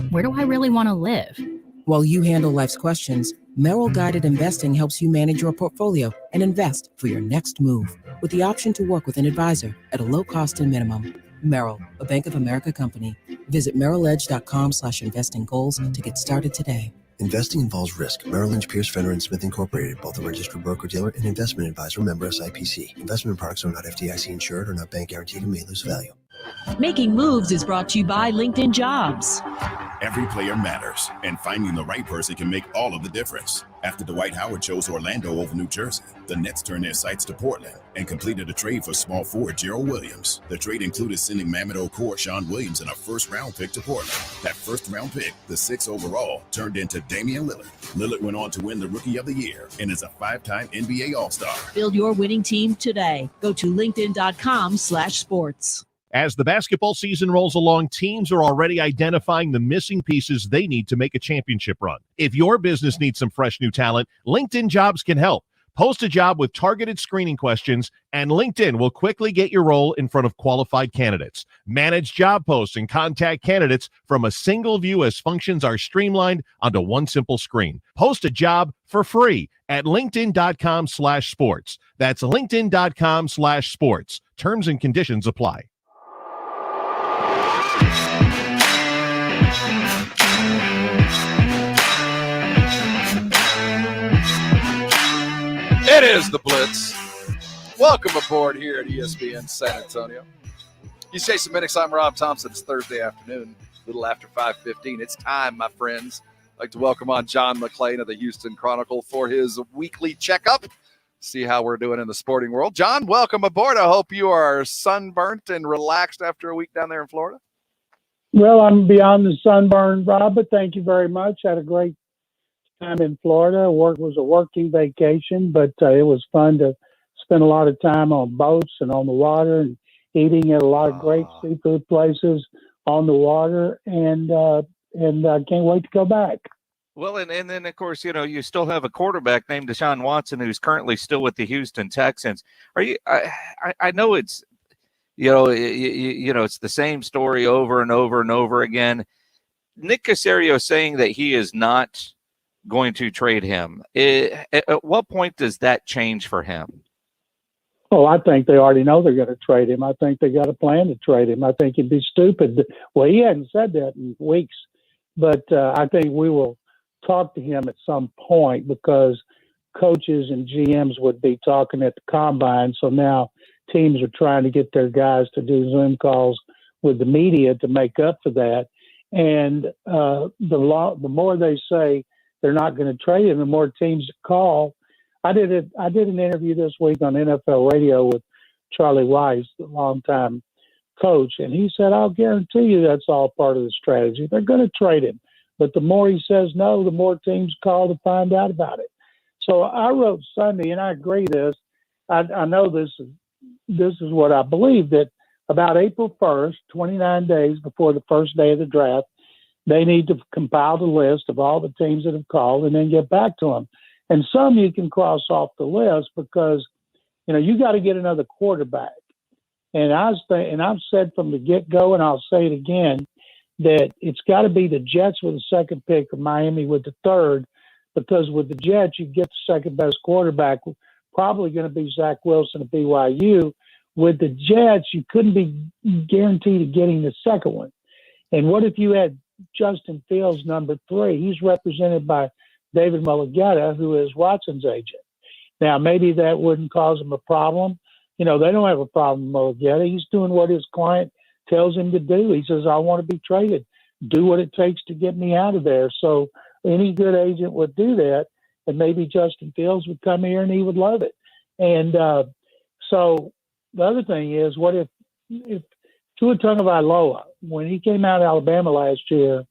where do I really want to live? While you handle life's questions, Merrill Guided Investing helps you manage your portfolio and invest for your next move with the option to work with an advisor at a low cost and minimum. Merrill, a Bank of America company. Visit merrilledge.com/investing goals to get started today. Investing involves risk. Merrill Lynch, Pierce, Fenner & Smith Incorporated, both a registered broker-dealer and investment advisor, member SIPC. Investment products are not FDIC insured or not bank guaranteed and may lose value. Making Moves is brought to you by LinkedIn Jobs. Every player matters, and finding the right person can make all of the difference. After Dwight Howard chose Orlando over New Jersey, the Nets turned their sights to Portland and completed a trade for small forward Gerald Williams. The trade included sending Mamad Okor, Sean Williams, and a first-round pick to Portland. That first-round pick, the 6th overall, turned into Damian Lillard. Lillard went on to win the Rookie of the Year and is a 5-time NBA All-Star. Build your winning team today. Go to linkedin.com/sports. As the basketball season rolls along, teams are already identifying the missing pieces they need to make a championship run. If your business needs some fresh new talent, LinkedIn Jobs can help. Post a job with targeted screening questions, and LinkedIn will quickly get your role in front of qualified candidates. Manage job posts and contact candidates from a single view as functions are streamlined onto one simple screen. Post a job for free at linkedin.com/sports. That's linkedin.com/sports. Terms and conditions apply. It is the Blitz. Welcome aboard here at ESPN San Antonio. He's Jason Minix. I'm Rob Thompson. It's Thursday afternoon, a little after 5:15. It's time, my friends. I'd like to welcome on John McClain of the Houston Chronicle for his weekly checkup. See how we're doing in the sporting world. John, welcome aboard. I hope you are sunburnt and relaxed after a week down there in Florida. Well, I'm beyond the sunburn, Rob, but thank you very much. Had a great time in Florida. Work was a working vacation, but it was fun to spend a lot of time on boats and on the water and eating at a lot of great seafood places on the water, and I can't wait to go back. Well, and then, of course, you still have a quarterback named Deshaun Watson who's currently still with the Houston Texans. Are you? I know it's, it's the same story over and over and over again. Nick Caserio saying that he is not going to trade him. At what point does that change for him? Oh, I think they already know they're going to trade him. I think they got a plan to trade him. I think it'd be stupid. Well, he hadn't said that in weeks, but I think we will talk to him at some point because coaches and GMs would be talking at the combine. So now teams are trying to get their guys to do Zoom calls with the media to make up for that. And the more they say they're not going to trade him, the more teams call. I did an interview this week on NFL radio with Charlie Weiss, the longtime coach, and he said, I'll guarantee you that's all part of the strategy. They're going to trade him. But the more he says no, the more teams call to find out about it. So I wrote Sunday, and I agree this. I know this is what I believe, that about April 1st, 29 days before the first day of the draft, they need to compile the list of all the teams that have called and then get back to them. And some you can cross off the list because, you got to get another quarterback. And I've said from the get-go, and I'll say it again, that it's got to be the Jets with the second pick or Miami with the third, because with the Jets, you get the second best quarterback, probably going to be Zach Wilson at BYU. With the Jets, you couldn't be guaranteed of getting the second one. And what if you had Justin Fields, number 3? He's represented by David Mulligetta, who is Watson's agent. Now, maybe that wouldn't cause him a problem. They don't have a problem with Mulligetta. He's doing what his client tells him to do. He says, I want to be traded. Do what it takes to get me out of there. So any good agent would do that, and maybe Justin Fields would come here and he would love it. And so the other thing is, what if Tua Tagovailoa, when he came out of Alabama last year,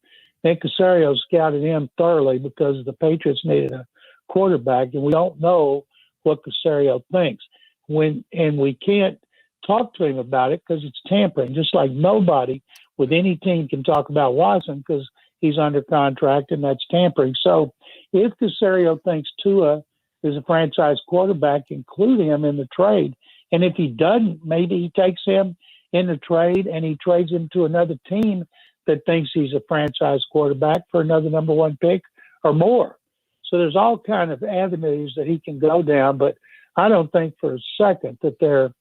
Nick Caserio scouted him thoroughly because the Patriots needed a quarterback, and we don't know what Caserio thinks. And we can't talk to him about it because it's tampering, just like nobody with any team can talk about Watson because he's under contract, and that's tampering. So if Caserio thinks Tua is a franchise quarterback, include him in the trade. And if he doesn't, maybe he takes him in the trade and he trades him to another team that thinks he's a franchise quarterback for another number 1 pick or more. So there's all kind of avenues that he can go down, but I don't think for a second that they're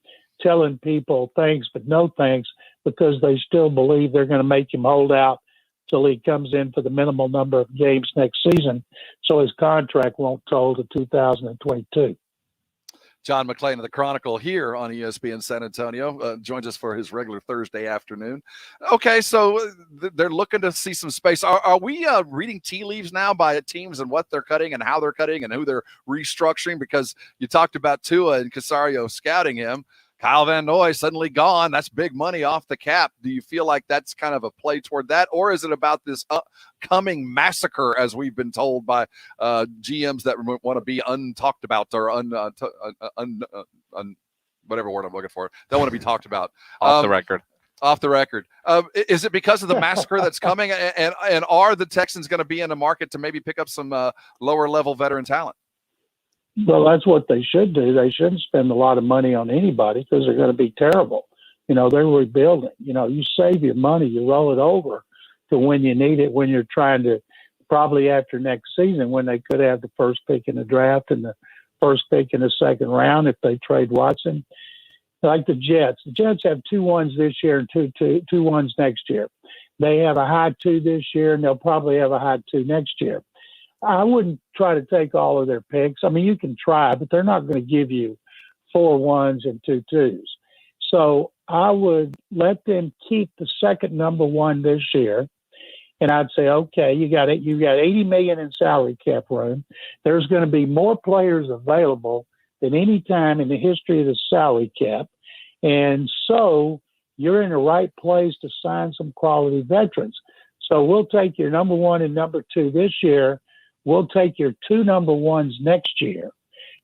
telling people thanks but no thanks because they still believe they're going to make him hold out till he comes in for the minimal number of games next season, so his contract won't toll to 2022. John McClain of the Chronicle here on ESPN San Antonio joins us for his regular Thursday afternoon. Okay, so they're looking to see some space. Are we reading tea leaves now by teams and what they're cutting and how they're cutting and who they're restructuring? Because you talked about Tua and Caserio scouting him. Kyle Van Noy suddenly gone. That's big money off the cap. Do you feel like that's kind of a play toward that? Or is it about this upcoming massacre, as we've been told by GMs that want to be untalked about or whatever word I'm looking for, don't want to be talked about. Off the record. Off the record. Is it because of the massacre that's coming? And are the Texans going to be in the market to maybe pick up some lower level veteran talent? Well, that's what they should do. They shouldn't spend a lot of money on anybody because they're going to be terrible. They're rebuilding. You save your money, you roll it over to when you need it, when you're trying to, probably after next season, when they could have the first pick in the draft and the first pick in the second round if they trade Watson. Like the Jets. The Jets have 2 1s this year and two 1s next year. They have a high 2 this year, and they'll probably have a high 2 next year. I wouldn't try to take all of their picks. I mean, you can try, but they're not going to give you 4 1s and 2 2s. So I would let them keep the second number 1 this year. And I'd say, okay, you got $80 million in salary cap room. There's going to be more players available than any time in the history of the salary cap. And so you're in the right place to sign some quality veterans. So we'll take your number 1 and number 2 this year. We'll take your 2 number 1s next year.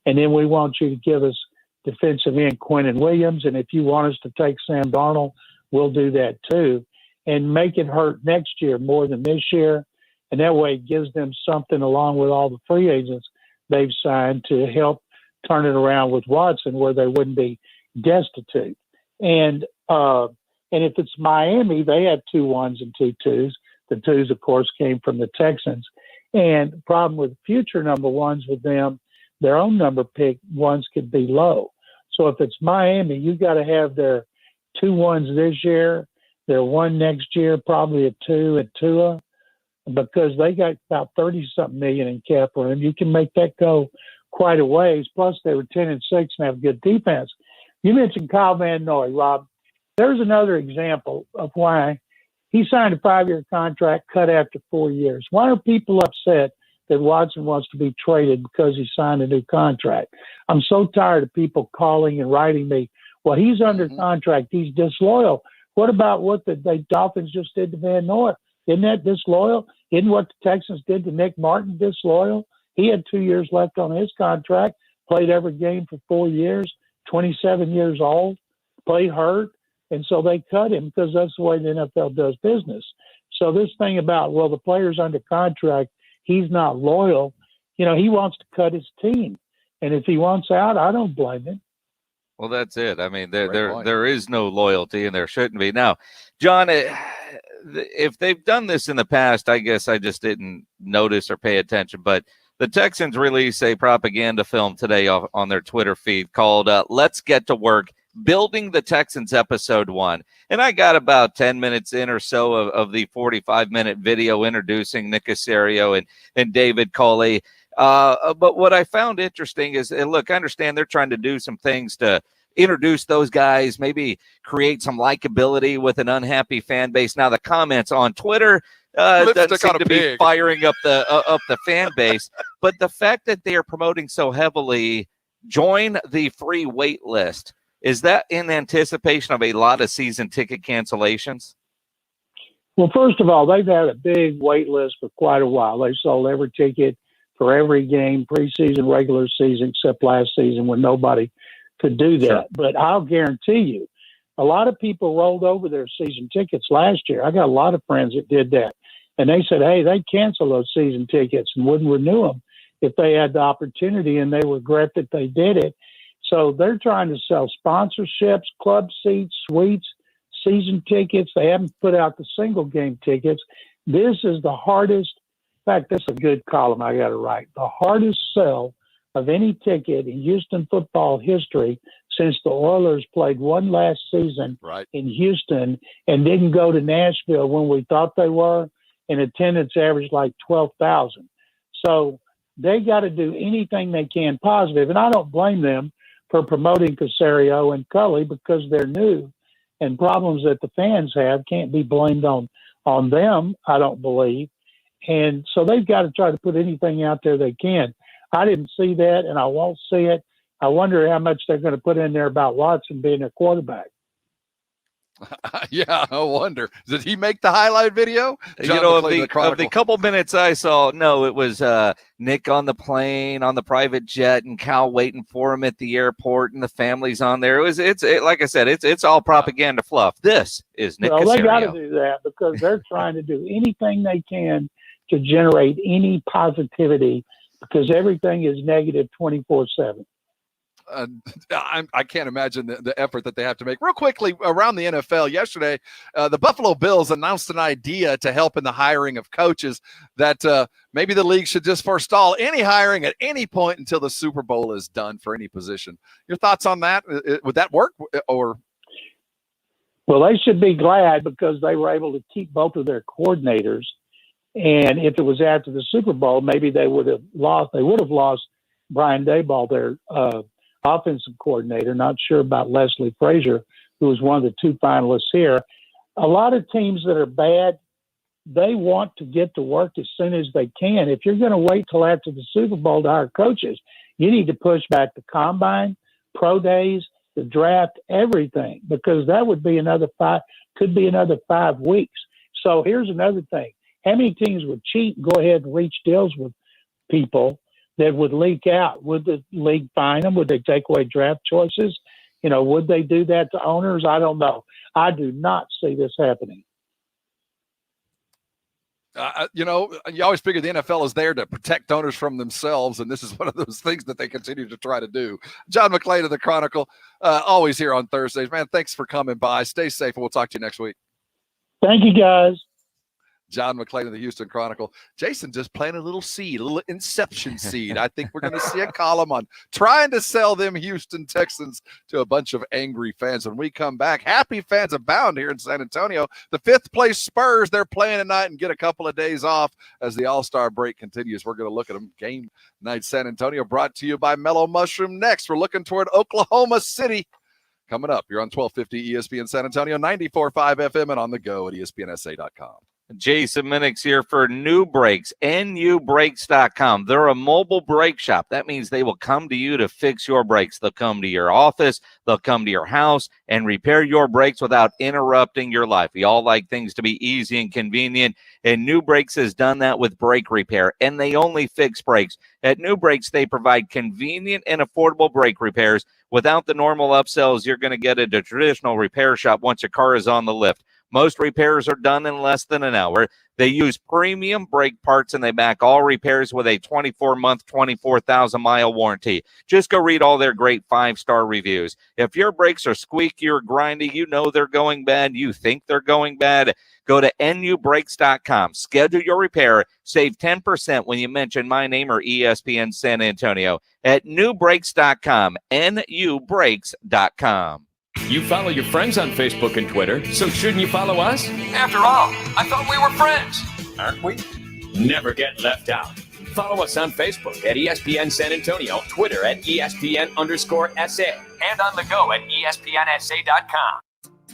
And then we want you to give us defensive end Quentin Williams. And if you want us to take Sam Darnold, we'll do that too. And make it hurt next year more than this year. And that way it gives them something along with all the free agents they've signed to help turn it around with Watson where they wouldn't be destitute. And if it's Miami, they have 2 1s and 2 2s. The 2s, of course, came from the Texans. And the problem with future number 1s with them, their own number pick 1s could be low. So if it's Miami, you got to have their 2 1s this year, their 1 next year, probably a 2 at Tua, because they got about 30-something million in cap room. You can make that go quite a ways. Plus, they were 10-6 and have good defense. You mentioned Kyle Van Noy, Rob. There's another example of why he signed a 5-year contract cut after 4 years. Why are people upset that Watson wants to be traded because he signed a new contract? I'm so tired of people calling and writing me, well, he's under contract, he's disloyal. What about what the Dolphins just did to Van Noy? Isn't that disloyal? Isn't what the Texans did to Nick Martin disloyal? He had 2 years left on his contract, played every game for 4 years, 27 years old, played hurt, and so they cut him because that's the way the NFL does business. So this thing about, well, the player's under contract, he's not loyal, he wants to cut his team. And if he wants out, I don't blame him. Well, that's it. I mean, there is no loyalty, and there shouldn't be. Now, John, if they've done this in the past, I guess I just didn't notice or pay attention. But the Texans released a propaganda film today on their Twitter feed called Let's Get to Work, Building the Texans Episode 1. And I got about 10 minutes in or so of the 45-minute video introducing Nick Caserio and David Culley. But what I found interesting is, look, I understand they're trying to do some things to introduce those guys, maybe create some likability with an unhappy fan base. Now, the comments on Twitter doesn't seem to be firing up the fan base. But the fact that they are promoting so heavily, join the free wait list, is that in anticipation of a lot of season ticket cancellations? Well, first of all, they've had a big wait list for quite a while. They sold every ticket for every game, preseason, regular season, except last season when nobody could do that. Sure. But I'll guarantee you, a lot of people rolled over their season tickets last year. I got a lot of friends that did that. And they said, hey, they'd cancel those season tickets and wouldn't renew them if they had the opportunity, and they regret that they did it. So they're trying to sell sponsorships, club seats, suites, season tickets. They haven't put out the single game tickets. This is the hardest. In fact, that's a good column I got to write. The hardest sell of any ticket in Houston football history since the Oilers played one last season in Houston and didn't go to Nashville when we thought they were, and attendance averaged like 12,000. So they got to do anything they can positive. And I don't blame them for promoting Caserio and Culley because they're new, and problems that the fans have can't be blamed on them, I don't believe. And so they've got to try to put anything out there they can. I didn't see that, and I won't see it. I wonder how much they're going to put in there about Watson being a quarterback. Yeah, I wonder. Did he make the highlight video? John, of the couple minutes I saw, no, it was Nick on the plane, on the private jet, and Cal waiting for him at the airport, and the family's on there. It's like I said, it's all propaganda fluff. This is Nick Caserio. They got to do that because they're trying to do anything they can to generate any positivity because everything is negative 24/7. I can't imagine the effort that they have to make. Real quickly, around the NFL, yesterday, the Buffalo Bills announced an idea to help in the hiring of coaches that maybe the league should just forestall any hiring at any point until the Super Bowl is done for any position. Your thoughts on that? Would that work? Or Well, they should be glad because they were able to keep both of their coordinators. And if it was after the Super Bowl, maybe they would have lost. They would have lost Brian Daboll, their offensive coordinator. Not sure about Leslie Frazier, who was one of the two finalists here. A lot of teams that are bad, they want to get to work as soon as they can. If you're going to wait till after the Super Bowl to hire coaches, you need to push back the combine, pro days, the draft, everything, because that would be could be another 5 weeks. So here's another thing. How many teams would cheat and go ahead and reach deals with people that would leak out? Would the league fine them? Would they take away draft choices? Would they do that to owners? I don't know. I do not see this happening. You always figure the NFL is there to protect owners from themselves, and this is one of those things that they continue to try to do. John McClain of the Chronicle, always here on Thursdays. Man, thanks for coming by. Stay safe, and we'll talk to you next week. Thank you, guys. John McClain of the Houston Chronicle. Jason just planted a little seed, a little inception seed. I think we're going to see a column on trying to sell them Houston Texans to a bunch of angry fans. When we come back, happy fans abound here in San Antonio. The 5th place Spurs, they're playing tonight and get a couple of days off as the All-Star break continues. We're going to look at them. Game night San Antonio brought to you by Mellow Mushroom. Next, we're looking toward Oklahoma City. Coming up, you're on 1250 ESPN San Antonio, 94.5 FM, and on the go at ESPNSA.com. Jason Minix here for New Brakes, nubrakes.com. They're a mobile brake shop. That means they will come to you to fix your brakes. They'll come to your office, they'll come to your house and repair your brakes without interrupting your life. We all like things to be easy and convenient, and New Brakes has done that with brake repair, and they only fix brakes. At New Brakes, they provide convenient and affordable brake repairs without the normal upsells you're going to get at a traditional repair shop once your car is on the lift. Most repairs are done in less than an hour. They use premium brake parts, and they back all repairs with a 24-month, 24,000-mile warranty. Just go read all their great 5-star reviews. If your brakes are squeaky or grindy, you know they're going bad, you think they're going bad, go to nubrakes.com. Schedule your repair. Save 10% when you mention my name or ESPN San Antonio at nubrakes.com, nubrakes.com. You follow your friends on Facebook and Twitter, so shouldn't you follow us? After all, I thought we were friends, aren't we? Never get left out. Follow us on Facebook at ESPN San Antonio, Twitter at ESPN_SA, and on the go at ESPNSA.com.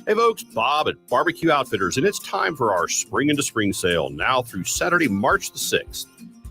Hey folks, Bob at Barbecue Outfitters, and it's time for our Spring into Spring sale now through Saturday, March the 6th.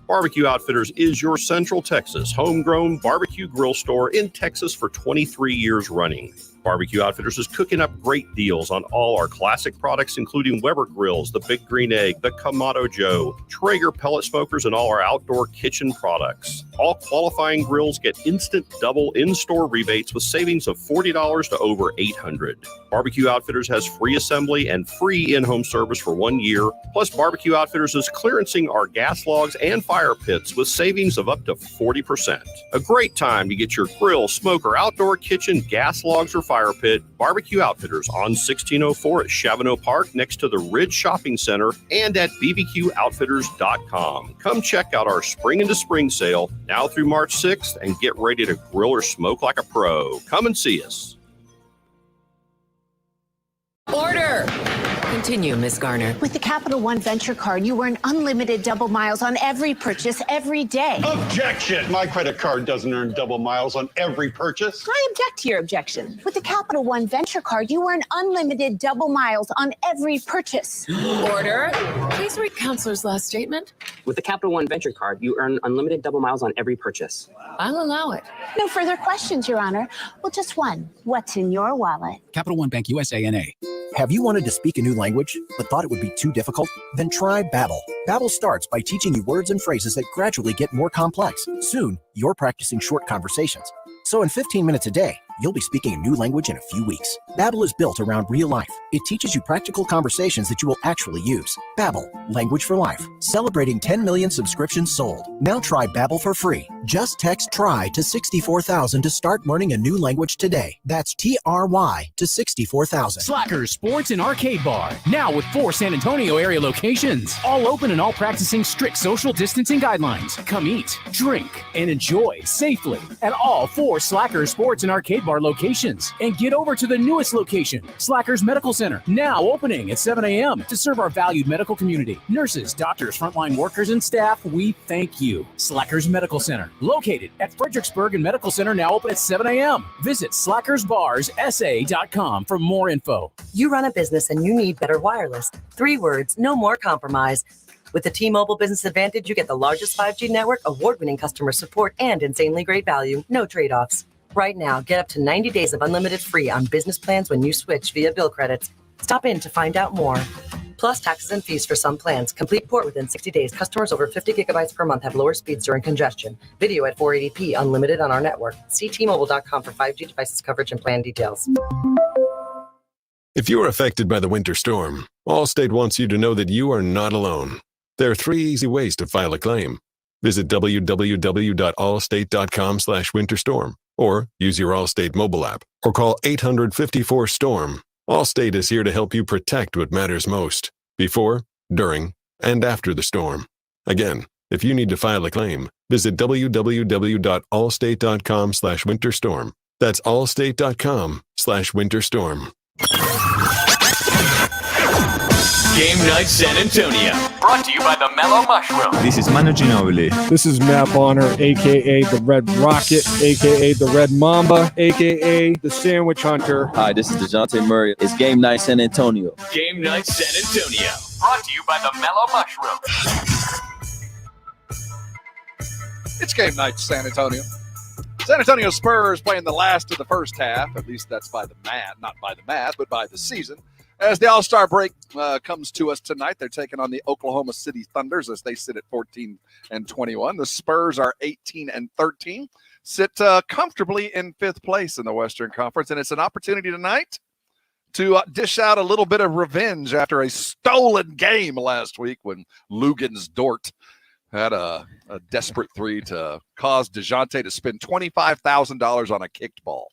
Barbecue Outfitters is your Central Texas homegrown barbecue grill store in Texas for 23 years running. Barbecue Outfitters is cooking up great deals on all our classic products, including Weber grills, the Big Green Egg, the Kamado Joe, Traeger pellet smokers, and all our outdoor kitchen products. All qualifying grills get instant double in-store rebates with savings of $40 to over $800. Barbecue Outfitters has free assembly and free in-home service for 1 year. Plus, Barbecue Outfitters is clearancing our gas logs and fire pits with savings of up to 40%. A great time to get your grill, smoker, outdoor kitchen, gas logs, or fire pit. Barbecue Outfitters on 1604 at Chavano Park next to the Ridge Shopping Center and at bbqoutfitters.com. Come check out our Spring into Spring sale now through March 6th and get ready to grill or smoke like a pro. Come and see us. Order! Continue, Ms. Garner. With the Capital One Venture Card, you earn unlimited double miles on every purchase every day. Objection! My credit card doesn't earn double miles on every purchase. I object to your objection. With the Capital One Venture Card, you earn unlimited double miles on every purchase. Order! Please read Counselor's last statement. With the Capital One Venture Card, you earn unlimited double miles on every purchase. I'll allow it. No further questions, Your Honor. Well, just one. What's in your wallet? Capital One Bank USA N.A. Have you wanted to speak a new language, but thought it would be too difficult? Then try Babbel. Babbel starts by teaching you words and phrases that gradually get more complex. Soon, you're practicing short conversations. So in 15 minutes a day, you'll be speaking a new language in a few weeks. Babbel is built around real life. It teaches you practical conversations that you will actually use. Babbel, language for life. Celebrating 10 million subscriptions sold. Now try Babbel for free. Just text TRY to 64,000 to start learning a new language today. That's TRY to 64,000. Slackers Sports and Arcade Bar, now with 4 San Antonio area locations. All open and all practicing strict social distancing guidelines. Come eat, drink, and enjoy safely at all 4 Slackers Sports and Arcade Bar locations. And get over to the newest location, Slackers Medical Center, now opening at 7 a.m. to serve our valued medical community. Nurses, doctors, frontline workers, and staff, we thank you. Slackers Medical Center, located at Fredericksburg and Medical Center, now open at 7 a.m. Visit slackersbarssa.com for more info. You run a business and you need better wireless. 3 words, no more compromise. With the T-Mobile Business Advantage, you get the largest 5G network, award-winning customer support, and insanely great value. No trade-offs. Right now, get up to 90 days of unlimited free on business plans when you switch via bill credits. Stop in to find out more. Plus taxes and fees for some plans. Complete port within 60 days. Customers over 50 gigabytes per month have lower speeds during congestion. Video at 480p, unlimited on our network. See T-Mobile.com for 5G devices coverage and plan details. If you are affected by the winter storm, Allstate wants you to know that you are not alone. There are 3 easy ways to file a claim. Visit www.allstate.com/winterstorm or use your Allstate mobile app or call 800-54-STORM. Allstate is here to help you protect what matters most before, during, and after the storm. Again, if you need to file a claim, visit www.allstate.com/winterstorm. That's allstate.com/winterstorm. Game Night San Antonio, brought to you by the Mellow Mushroom. This is Manu Ginobili. This is Matt Bonner, a.k.a. the Red Rocket, a.k.a. the Red Mamba, a.k.a. the Sandwich Hunter. Hi, this is DeJounte Murray. It's Game Night San Antonio. Game Night San Antonio, brought to you by the Mellow Mushroom. It's Game Night San Antonio. San Antonio Spurs playing the last of the first half. At least that's by the math, not by the math, but by the season. As the All-Star break comes to us tonight, they're taking on the Oklahoma City Thunders as they sit at 14-21. The Spurs are 18-13, sit comfortably in 5th place in the Western Conference, and it's an opportunity tonight to dish out a little bit of revenge after a stolen game last week when Lugan's Dort had a desperate 3 to cause DeJounte to spend $25,000 on a kicked ball.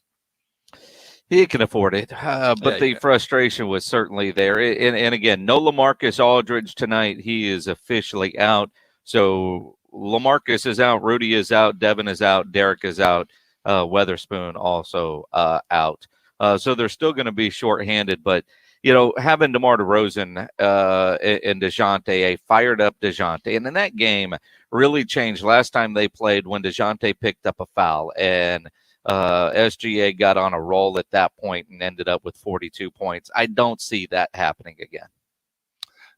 He can afford it, but the frustration was certainly there. And again, no LaMarcus Aldridge tonight. He is officially out. So LaMarcus is out, Rudy is out, Devin is out, Derek is out, Weatherspoon also out. So they're still going to be shorthanded. But, you know, having DeMar DeRozan and DeJounte, a fired-up DeJounte, and in that game really changed last time they played when DeJounte picked up a foul. And SGA got on a roll at that point and ended up with 42 points. I don't see that happening again.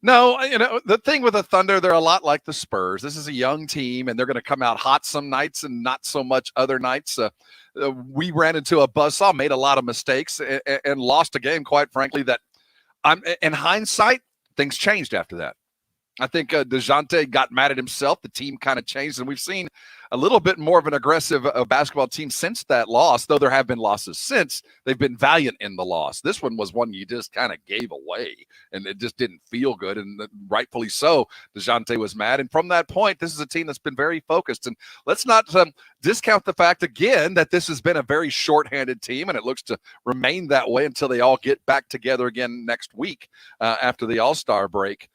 No, you know, the thing with the Thunder, they're a lot like the Spurs. This is a young team, and they're going to come out hot some nights and not so much other nights. We ran into a buzzsaw, made a lot of mistakes, and lost a game, quite frankly, that in hindsight, things changed after that. I think DeJounte got mad at himself. The team kind of changed, and we've seen a little bit more of an aggressive basketball team since that loss, though there have been losses since. They've been valiant in the loss. This one was one you just kind of gave away, and it just didn't feel good, and rightfully so. DeJounte was mad, and from that point, this is a team that's been very focused. And let's not discount the fact, again, that this has been a very shorthanded team, and it looks to remain that way until they all get back together again next week after the All-Star break.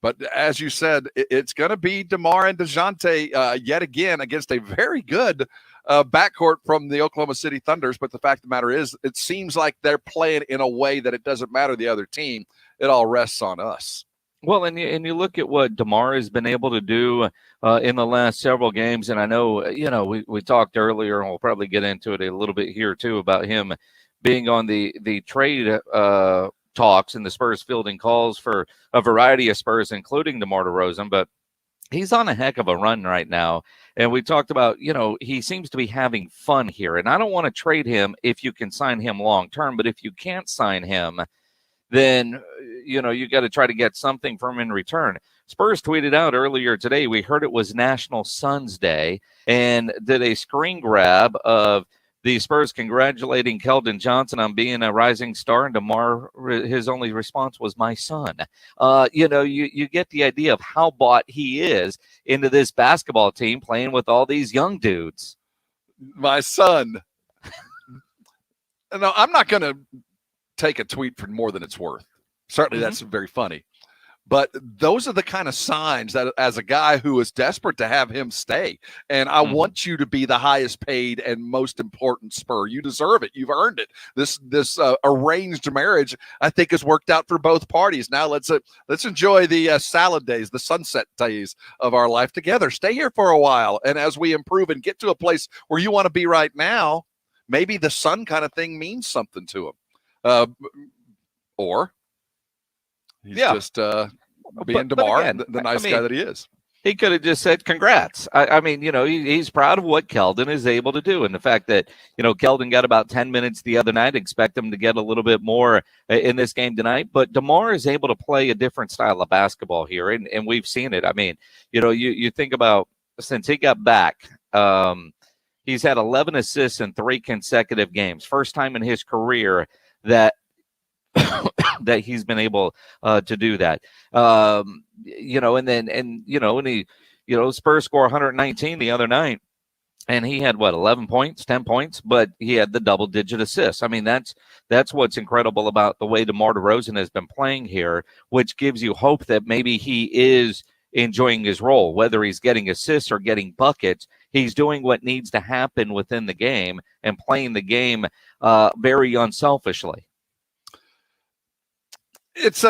But as you said, it's going to be DeMar and DeJounte yet again against a very good backcourt from the Oklahoma City Thunders. But the fact of the matter is, it seems like they're playing in a way that it doesn't matter the other team. It all rests on us. Well, and you look at what DeMar has been able to do in the last several games. And I know, you know, we talked earlier, and we'll probably get into it a little bit here too, about him being on the trade talks and the Spurs fielding calls for a variety of Spurs, including DeMar DeRozan, but he's on a heck of a run right now. And we talked about, you know, he seems to be having fun here. And I don't want to trade him if you can sign him long term, but if you can't sign him, then, you know, you got to try to get something from him in return. Spurs tweeted out earlier today, we heard it was National Sons Day, and did a screen grab of the Spurs congratulating Keldon Johnson on being a rising star, and DeMar, his only response was "my son." You get the idea of how bought he is into this basketball team, playing with all these young dudes. My son. No, I'm not going to take a tweet for more than it's worth. Certainly, that's very funny. But those are the kind of signs that, as a guy who is desperate to have him stay, and I want you to be the highest paid and most important Spur. You deserve it. You've earned it. This arranged marriage, I think, has worked out for both parties. Now let's enjoy the salad days, the sunset days of our life together. Stay here for a while, and as we improve and get to a place where you want to be right now, maybe the son kind of thing means something to him, or. He's just being DeMar, again, the nice guy that he is. He could have just said, congrats. I mean, he's proud of what Keldon is able to do. And the fact that, Keldon got about 10 minutes the other night, expect him to get a little bit more in this game tonight. But DeMar is able to play a different style of basketball here, and we've seen it. I mean, you think about since he got back, he's had 11 assists in 3 consecutive games. First time in his career that that he's been able to do that. And Spurs score 119 the other night, and he had 11 points, 10 points, but he had the double-digit assists. I mean, that's what's incredible about the way DeMar DeRozan has been playing here, which gives you hope that maybe he is enjoying his role, whether he's getting assists or getting buckets. He's doing what needs to happen within the game and playing the game very unselfishly. It's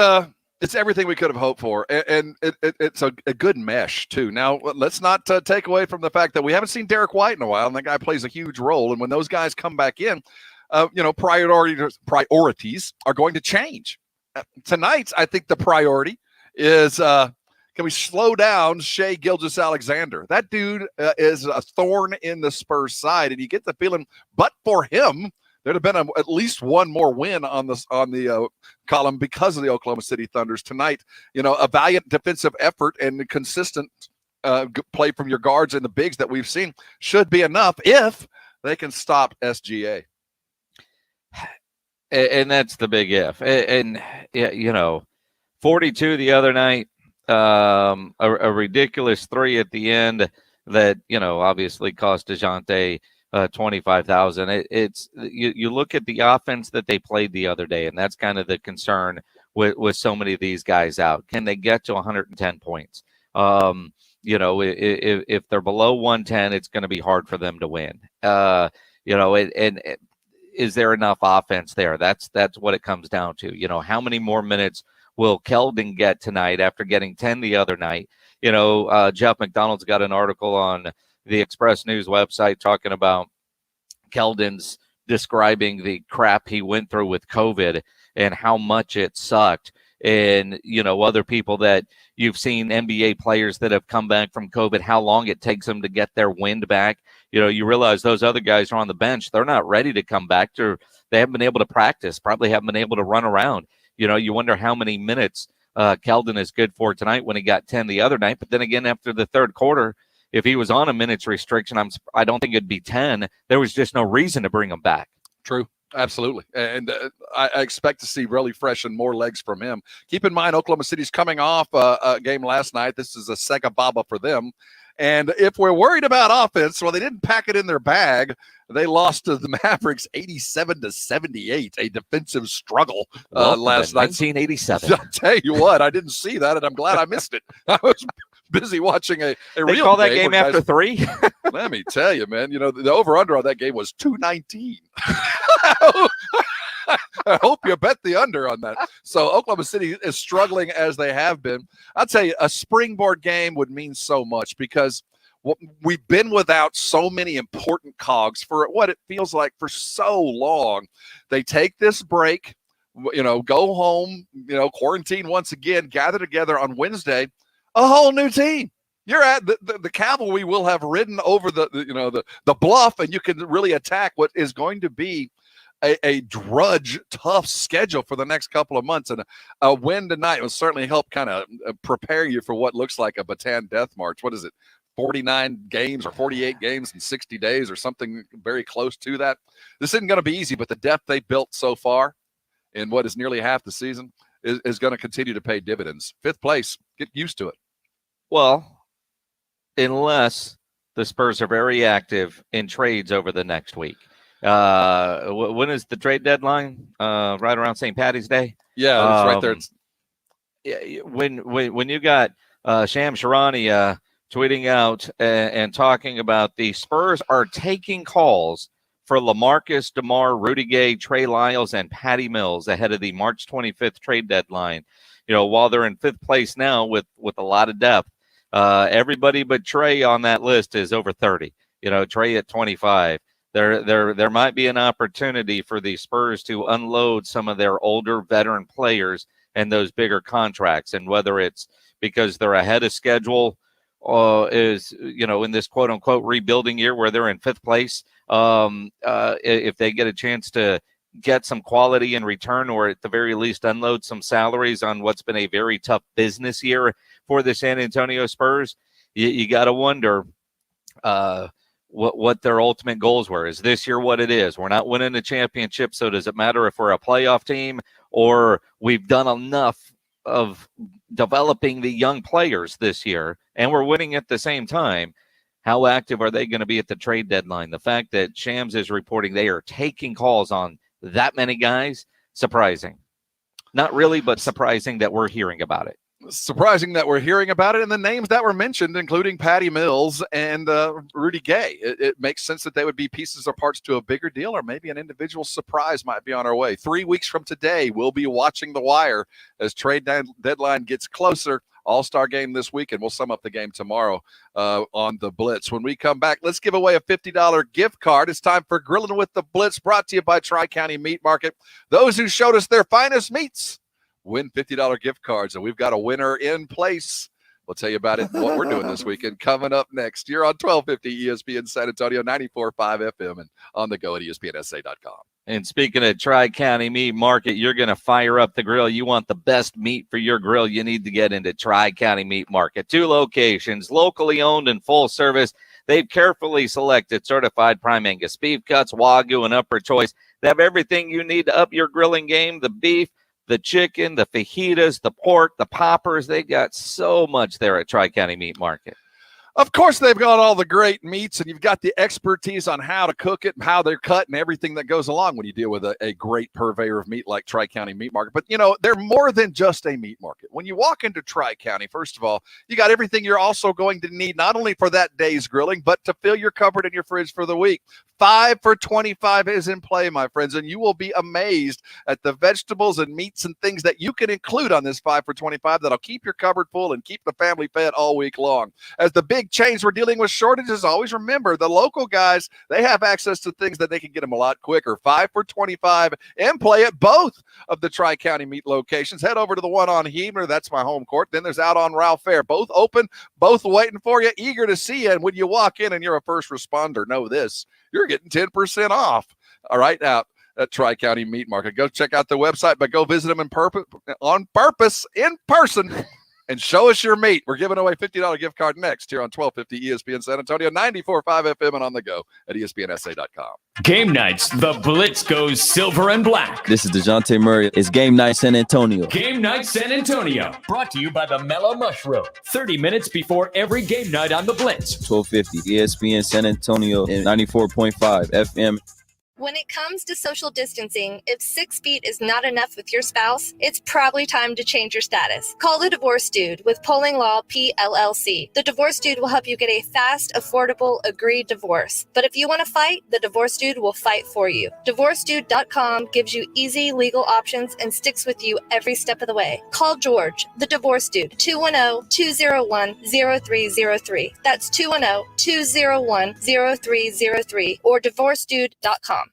everything we could have hoped for, and it's a good mesh too. Now, let's not take away from the fact that we haven't seen Derek White in a while, and that guy plays a huge role. And when those guys come back in, priorities are going to change. Tonight, I think the priority is can we slow down Shai Gilgeous-Alexander? That dude is a thorn in the Spurs side, and you get the feeling, but for him, there'd have been at least one more win on the column because of the Oklahoma City Thunders tonight. A valiant defensive effort and consistent play from your guards and the bigs that we've seen should be enough if they can stop SGA. And that's the big if. And 42 the other night, a ridiculous 3 at the end that obviously cost DeJounte 25,000. You look at the offense that they played the other day, and that's kind of the concern with so many of these guys out. Can they get to 110 points? If they're below 110, it's going to be hard for them to win. Is there enough offense there? That's what it comes down to. How many more minutes will Keldon get tonight after getting 10 the other night? Jeff McDonald's got an article on the Express News website talking about Keldon's describing the crap he went through with COVID and how much it sucked. And, other people that you've seen, NBA players that have come back from COVID, how long it takes them to get their wind back. You realize those other guys are on the bench. They're not ready to come back. They haven't been able to practice, probably haven't been able to run around. You wonder how many minutes Keldon is good for tonight when he got 10 the other night. But then again, after the third quarter, if he was on a minutes restriction, I don't think it'd be 10. There was just no reason to bring him back. True. Absolutely. And I expect to see really fresh and more legs from him. Keep in mind, Oklahoma City's coming off a game last night. This is a Sega Baba for them. And if we're worried about offense, well, they didn't pack it in their bag. They lost to the Mavericks 87-78, a defensive struggle last night. 1987. I'll tell you what, I didn't see that, and I'm glad I missed it. I was busy watching a real call that game after 3. Let me tell you, man. The over/under on that game was 219. I hope you bet the under on that. So Oklahoma City is struggling as they have been. I'll tell you, a springboard game would mean so much because we've been without so many important cogs for what it feels like for so long. They take this break, go home, quarantine once again, gather together on Wednesday, a whole new team. You're at the cavalry will have ridden over the bluff, and you can really attack what is going to be a drudge, tough schedule for the next couple of months. And a win tonight will certainly help kind of prepare you for what looks like a Bataan death march. What is it? 49 games or 48 games in 60 days or something very close to that. This isn't going to be easy, but the depth they built so far in what is nearly half the season is going to continue to pay dividends. 5th place, get used to it. Well, unless the Spurs are very active in trades over the next week. When is the trade deadline? Right around St. Patty's Day? Yeah, it's right there. When you got Sham Sharania tweeting out and talking about the Spurs are taking calls for LaMarcus DeMar, Rudy Gay, Trey Lyles, and Patty Mills ahead of the March 25th trade deadline. While they're in 5th place now with a lot of depth, everybody but Trey on that list is over 30. Trey at 25. There might be an opportunity for the Spurs to unload some of their older veteran players and those bigger contracts, and whether it's because they're ahead of schedule, is in this quote unquote rebuilding year where they're in 5th place. If they get a chance to get some quality in return, or at the very least unload some salaries on what's been a very tough business year for the San Antonio Spurs, you got to wonder what their ultimate goals were. Is this year what it is? We're not winning a championship, so does it matter if we're a playoff team or we've done enough of developing the young players this year and we're winning at the same time? How active are they going to be at the trade deadline? The fact that Shams is reporting they are taking calls on that many guys, surprising. Not really, but surprising that we're hearing about it. Surprising that we're hearing about it, and the names that were mentioned, including Patty Mills and Rudy Gay. It makes sense that they would be pieces or parts to a bigger deal, or maybe an individual surprise might be on our way. 3 weeks from today, we'll be watching the wire as trade deadline gets closer. All-Star game this week, and we'll sum up the game tomorrow on the Blitz. When we come back, let's give away a $50 gift card. It's time for Grilling with the Blitz, brought to you by Tri-County Meat Market. Those who showed us their finest meats win $50 gift cards, and we've got a winner in place. We'll tell you about it, what we're doing this weekend, coming up next. You're on 1250 ESPN San Antonio, 94.5 FM, and on the go at ESPNSA.com. And speaking of Tri-County Meat Market, you're going to fire up the grill. You want the best meat for your grill, you need to get into Tri-County Meat Market. 2 locations, locally owned and full service. They've carefully selected certified prime Angus beef cuts, Wagyu, and upper choice. They have everything you need to up your grilling game, the beef, the chicken, the fajitas, the pork, the poppers. They got so much there at Tri-County Meat Market. Of course, they've got all the great meats, and you've got the expertise on how to cook it and how they're cut and everything that goes along when you deal with a great purveyor of meat like Tri-County Meat Market. But, they're more than just a meat market. When you walk into Tri-County, first of all, you got everything you're also going to need, not only for that day's grilling, but to fill your cupboard and your fridge for the week. 5 for $25 is in play, my friends, and you will be amazed at the vegetables and meats and things that you can include on this 5 for $25 that'll keep your cupboard full and keep the family fed all week long. As the big chains were dealing with shortages, always remember the local guys, they have access to things that they can get them a lot quicker. 5 for $25 in play at both of the Tri-County Meat locations. Head over to the one on Heber, that's my home court. Then there's out on Ralph Fair. Both open, both waiting for you, eager to see you. And when you walk in and you're a first responder, know this: you're getting 10% off. All right, now at Tri-County Meat Market. Go check out the website, but go visit them on purpose in person and show us your meat. We're giving away a $50 gift card next here on 1250 ESPN San Antonio, 94.5 FM, and on the go at ESPNSA.com. Game nights, the Blitz goes silver and black. This is DeJounte Murray. It's Game Night San Antonio. Game Night San Antonio, brought to you by the Mellow Mushroom. 30 minutes before every game night on the Blitz. 1250 ESPN San Antonio and 94.5 FM. When it comes to social distancing, if 6 feet is not enough with your spouse, it's probably time to change your status. Call the Divorce Dude with Polling Law PLLC. The Divorce Dude will help you get a fast, affordable, agreed divorce. But if you want to fight, the Divorce Dude will fight for you. DivorceDude.com gives you easy legal options and sticks with you every step of the way. Call George, the Divorce Dude, 210-201-0303. That's 210-201-0303 or DivorceDude.com.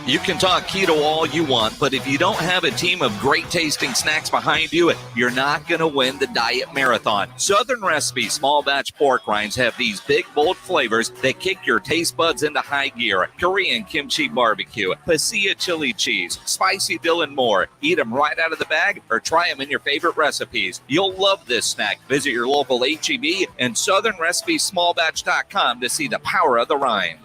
You can talk keto all you want, but if you don't have a team of great tasting snacks behind you, you're not going to win the diet marathon. Southern Recipe small batch pork rinds have these big, bold flavors that kick your taste buds into high gear. Korean kimchi barbecue, pasilla chili cheese, spicy dill and more. Eat them right out of the bag or try them in your favorite recipes. You'll love this snack. Visit your local H-E-B and southernrecipesmallbatch.com to see the power of the rind.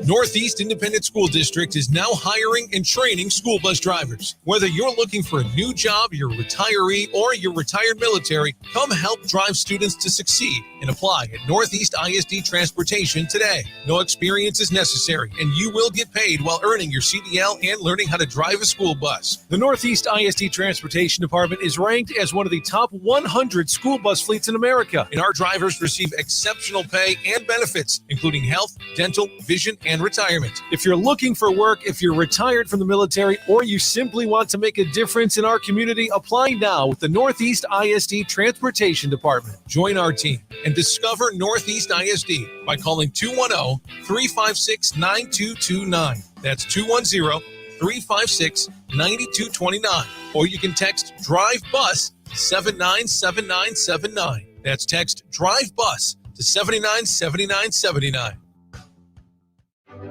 Northeast Independent School District is now hiring and training school bus drivers. Whether you're looking for a new job, you're a retiree, or you're retired military, come help drive students to succeed and apply at Northeast ISD Transportation today. No experience is necessary, and you will get paid while earning your CDL and learning how to drive a school bus. The Northeast ISD Transportation Department is ranked as one of the top 100 school bus fleets in America, and our drivers receive exceptional pay and benefits, including health, dental, vision, and retirement. If you're looking for work, if you're retired from the military, or you simply want to make a difference in our community, apply now with the Northeast ISD Transportation Department. Join our team and discover Northeast ISD by calling 210-356-9229. That's 210-356-9229. Or you can text Drive Bus to 797979. That's text Drive Bus to 797979.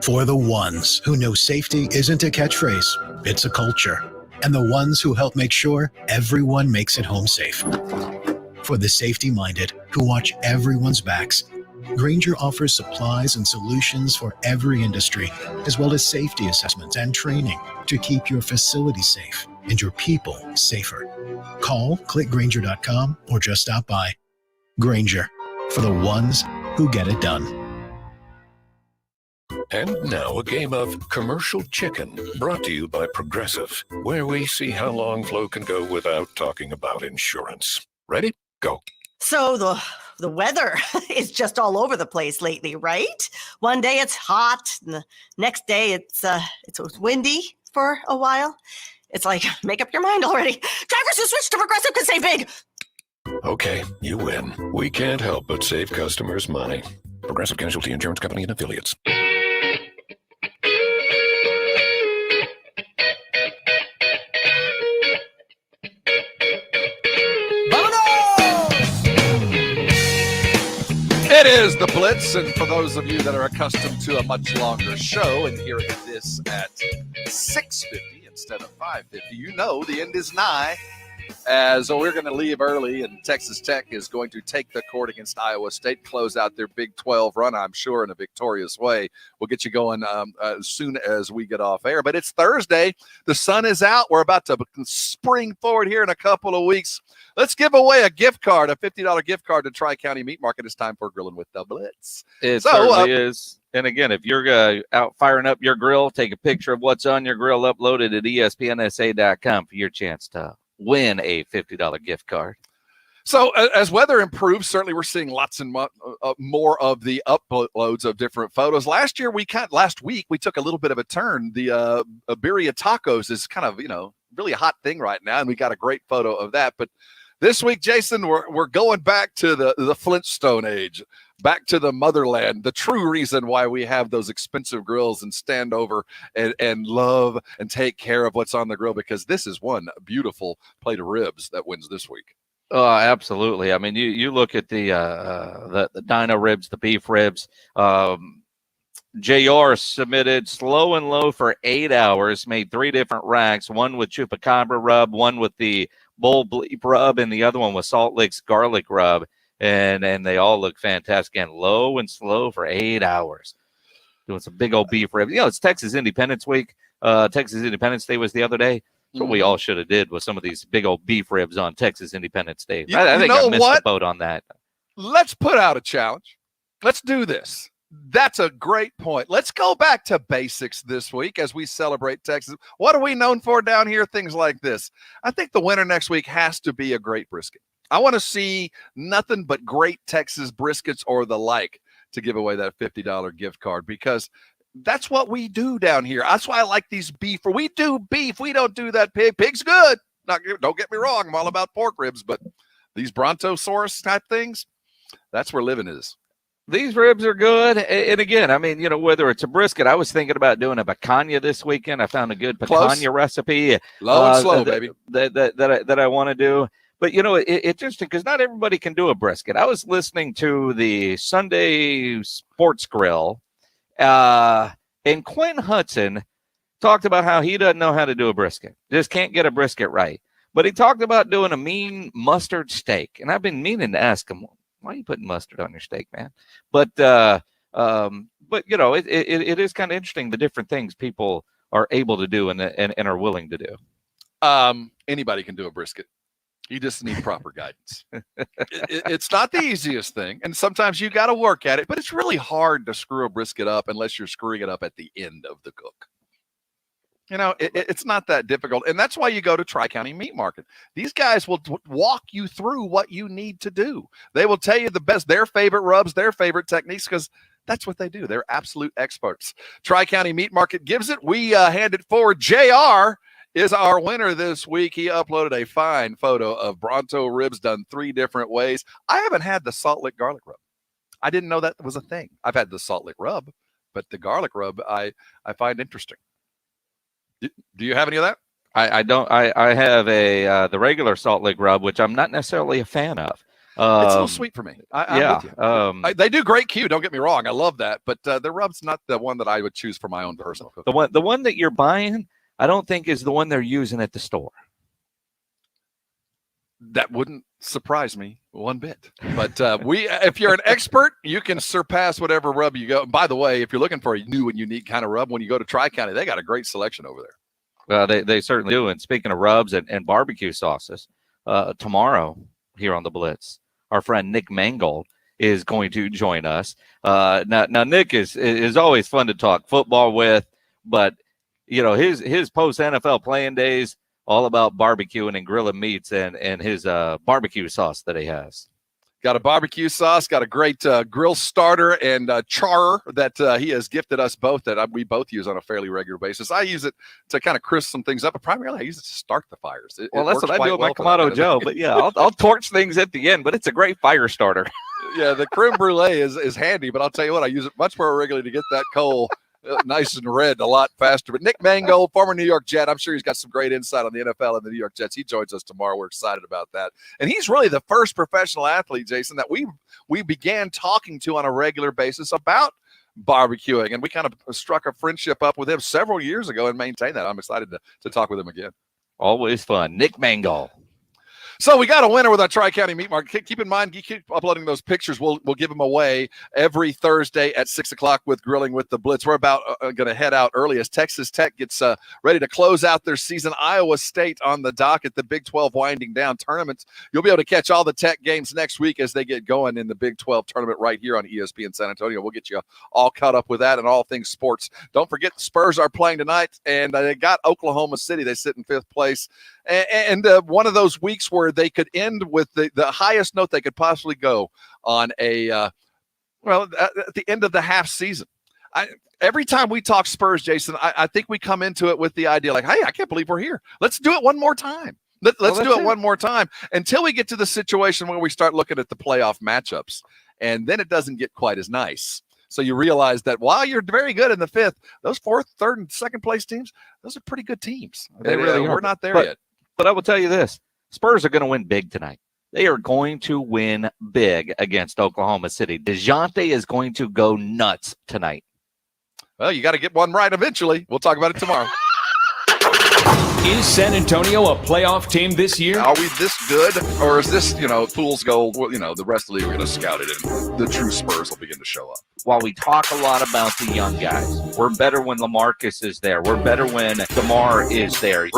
For the ones who know safety isn't a catchphrase, it's a culture. And the ones who help make sure everyone makes it home safe. For the safety-minded who watch everyone's backs, Grainger offers supplies and solutions for every industry, as well as safety assessments and training to keep your facility safe and your people safer. Call, click Grainger.com, or just stop by. Grainger, for the ones who get it done. And now a game of Commercial Chicken, brought to you by Progressive, where we see how long Flo can go without talking about insurance. Ready? Go. So the weather is just all over the place lately, right? One day it's hot, and the next day it's windy for a while. It's like, make up your mind already. Drivers who switch to Progressive can save big. Okay, you win. We can't help but save customers money. Progressive Casualty Insurance Company and Affiliates. It is the Blitz, and for those of you that are accustomed to a much longer show and hearing this at 6:50 instead of 5:50, you know the end is nigh. As we're going to leave early, and Texas Tech is going to take the court against Iowa State, close out their Big 12 run, I'm sure, in a victorious way. We'll get you going as soon as we get off air. But it's Thursday. The sun is out. We're about to spring forward here in a couple of weeks. Let's give away a gift card, a $50 gift card to Tri-County Meat Market. It's time for Grilling with the Blitz. It certainly is. And again, if you're out firing up your grill, take a picture of what's on your grill, upload it at ESPNSA.com for your chance to win a $50 gift card. So as weather improves, certainly we're seeing lots and more of the uploads of different photos. Last week we took a little bit of a turn. The birria tacos is kind of, really a hot thing right now, and we got a great photo of that. But this week, Jason, we're going back to the Flintstone age, back to the motherland, the true reason why we have those expensive grills and stand over and love and take care of what's on the grill, because this is one beautiful plate of ribs that wins this week. Oh, absolutely. I mean, you look at the dino ribs, the beef ribs. JR submitted slow and low for 8 hours, made 3 different racks, one with chupacabra rub, one with the bull bleep rub, and the other one was Salt Lake's garlic rub. And they all look fantastic. And low and slow for 8 hours. Doing some big old beef ribs. It's Texas Independence Week. Texas Independence Day was the other day. That's what we all should have did with some of these big old beef ribs on Texas Independence Day. I think I missed the boat on that. Let's put out a challenge. Let's do this. That's a great point. Let's go back to basics this week as we celebrate Texas. What are we known for down here? Things like this. I think the winner next week has to be a great brisket. I want to see nothing but great Texas briskets or the like to give away that $50 gift card, because that's what we do down here. That's why I like these beef. We do beef. We don't do that pig. Pig's good. Don't get me wrong. I'm all about pork ribs, but these brontosaurus type things, that's where living is. These ribs are good. And again, I mean, whether it's a brisket, I was thinking about doing a picanha this weekend. I found a good picanha recipe. Low and slow, baby. That I want to do. But, it's interesting because not everybody can do a brisket. I was listening to the Sunday Sports Grill, and Quinn Hudson talked about how he doesn't know how to do a brisket. Just can't get a brisket right. But he talked about doing a mean mustard steak. And I've been meaning to ask him, why are you putting mustard on your steak, man? But it is kind of interesting the different things people are able to do and are willing to do. Anybody can do a brisket. You just need proper guidance. It's not the easiest thing. And sometimes you got to work at it, but it's really hard to screw a brisket up unless you're screwing it up at the end of the cook. It's not that difficult. And that's why you go to Tri-County Meat Market. These guys will walk you through what you need to do. They will tell you their favorite rubs, their favorite techniques, because that's what they do. They're absolute experts. Tri-County Meat Market gives it. We hand it forward. JR is our winner this week. He uploaded a fine photo of Bronto ribs done 3 different ways. I haven't had the salt lick garlic rub. I didn't know that was a thing. I've had the salt lick rub, but the garlic rub I find interesting. Do you have any of that? I don't. I have the regular salt lick rub, which I'm not necessarily a fan of. It's a little sweet for me. I'm with you. They do great Q. Don't get me wrong. I love that, but the rub's not the one that I would choose for my own personal cooking. The one that you're buying, I don't think is the one they're using at the store. That wouldn't surprise me one bit. But if you're an expert, you can surpass whatever rub you go. By the way, if you're looking for a new and unique kind of rub, when you go to Tri-County, they got a great selection over there. Well, they certainly do. And speaking of rubs and barbecue sauces, tomorrow here on the Blitz, our friend Nick Mangold is going to join us. Now Nick is always fun to talk football with, but his post NFL playing days, all about barbecuing and grilling meats and his barbecue sauce that he has. Got a barbecue sauce, got a great grill starter and char that he has gifted us both that we both use on a fairly regular basis. I use it to kind of crisp some things up, but primarily I use it to start the fires. That's what I do with my Kamado Joe, but yeah, I'll torch things at the end, but it's a great fire starter. Yeah, the creme brulee is handy, but I'll tell you what, I use it much more regularly to get that coal nice and red a lot faster. But Nick Mangold, former New York Jet, I'm sure he's got some great insight on the NFL and the New York Jets. He joins us tomorrow. We're excited about that. And he's really the first professional athlete, Jason, that we began talking to on a regular basis about barbecuing. And we kind of struck a friendship up with him several years ago and maintained that. I'm excited to talk with him again. Always fun. Nick Mangold. So we got a winner with our Tri-County Meat Market. Keep in mind, you keep uploading those pictures. We'll give them away every Thursday at 6 o'clock with Grilling with the Blitz. We're about going to head out early as Texas Tech gets ready to close out their season. Iowa State on the docket, the Big 12 winding down tournaments. You'll be able to catch all the Tech games next week as they get going in the Big 12 tournament right here on ESPN San Antonio. We'll get you all caught up with that and all things sports. Don't forget the Spurs are playing tonight, and they got Oklahoma City. They sit in 5th place. And one of those weeks where they could end with the highest note they could possibly go on at the end of the half season. Every time we talk Spurs, Jason, I think we come into it with the idea like, hey, I can't believe we're here. Let's do it one more time. Let's do it one more time until we get to the situation where we start looking at the playoff matchups. And then it doesn't get quite as nice. So you realize that while you're very good in the 5th, those 4th, 3rd, and 2nd place teams, those are pretty good teams. They really are. We're not there yet. But I will tell you this. Spurs are going to win big tonight. They are going to win big against Oklahoma City. DeJounte is going to go nuts tonight. Well, you got to get one right eventually. We'll talk about it tomorrow. Is San Antonio a playoff team this year? Are we this good? Or is this, fool's gold? Well, the rest of the league, we're going to scout it, and the true Spurs will begin to show up. While we talk a lot about the young guys, we're better when LaMarcus is there. We're better when DeMar is there.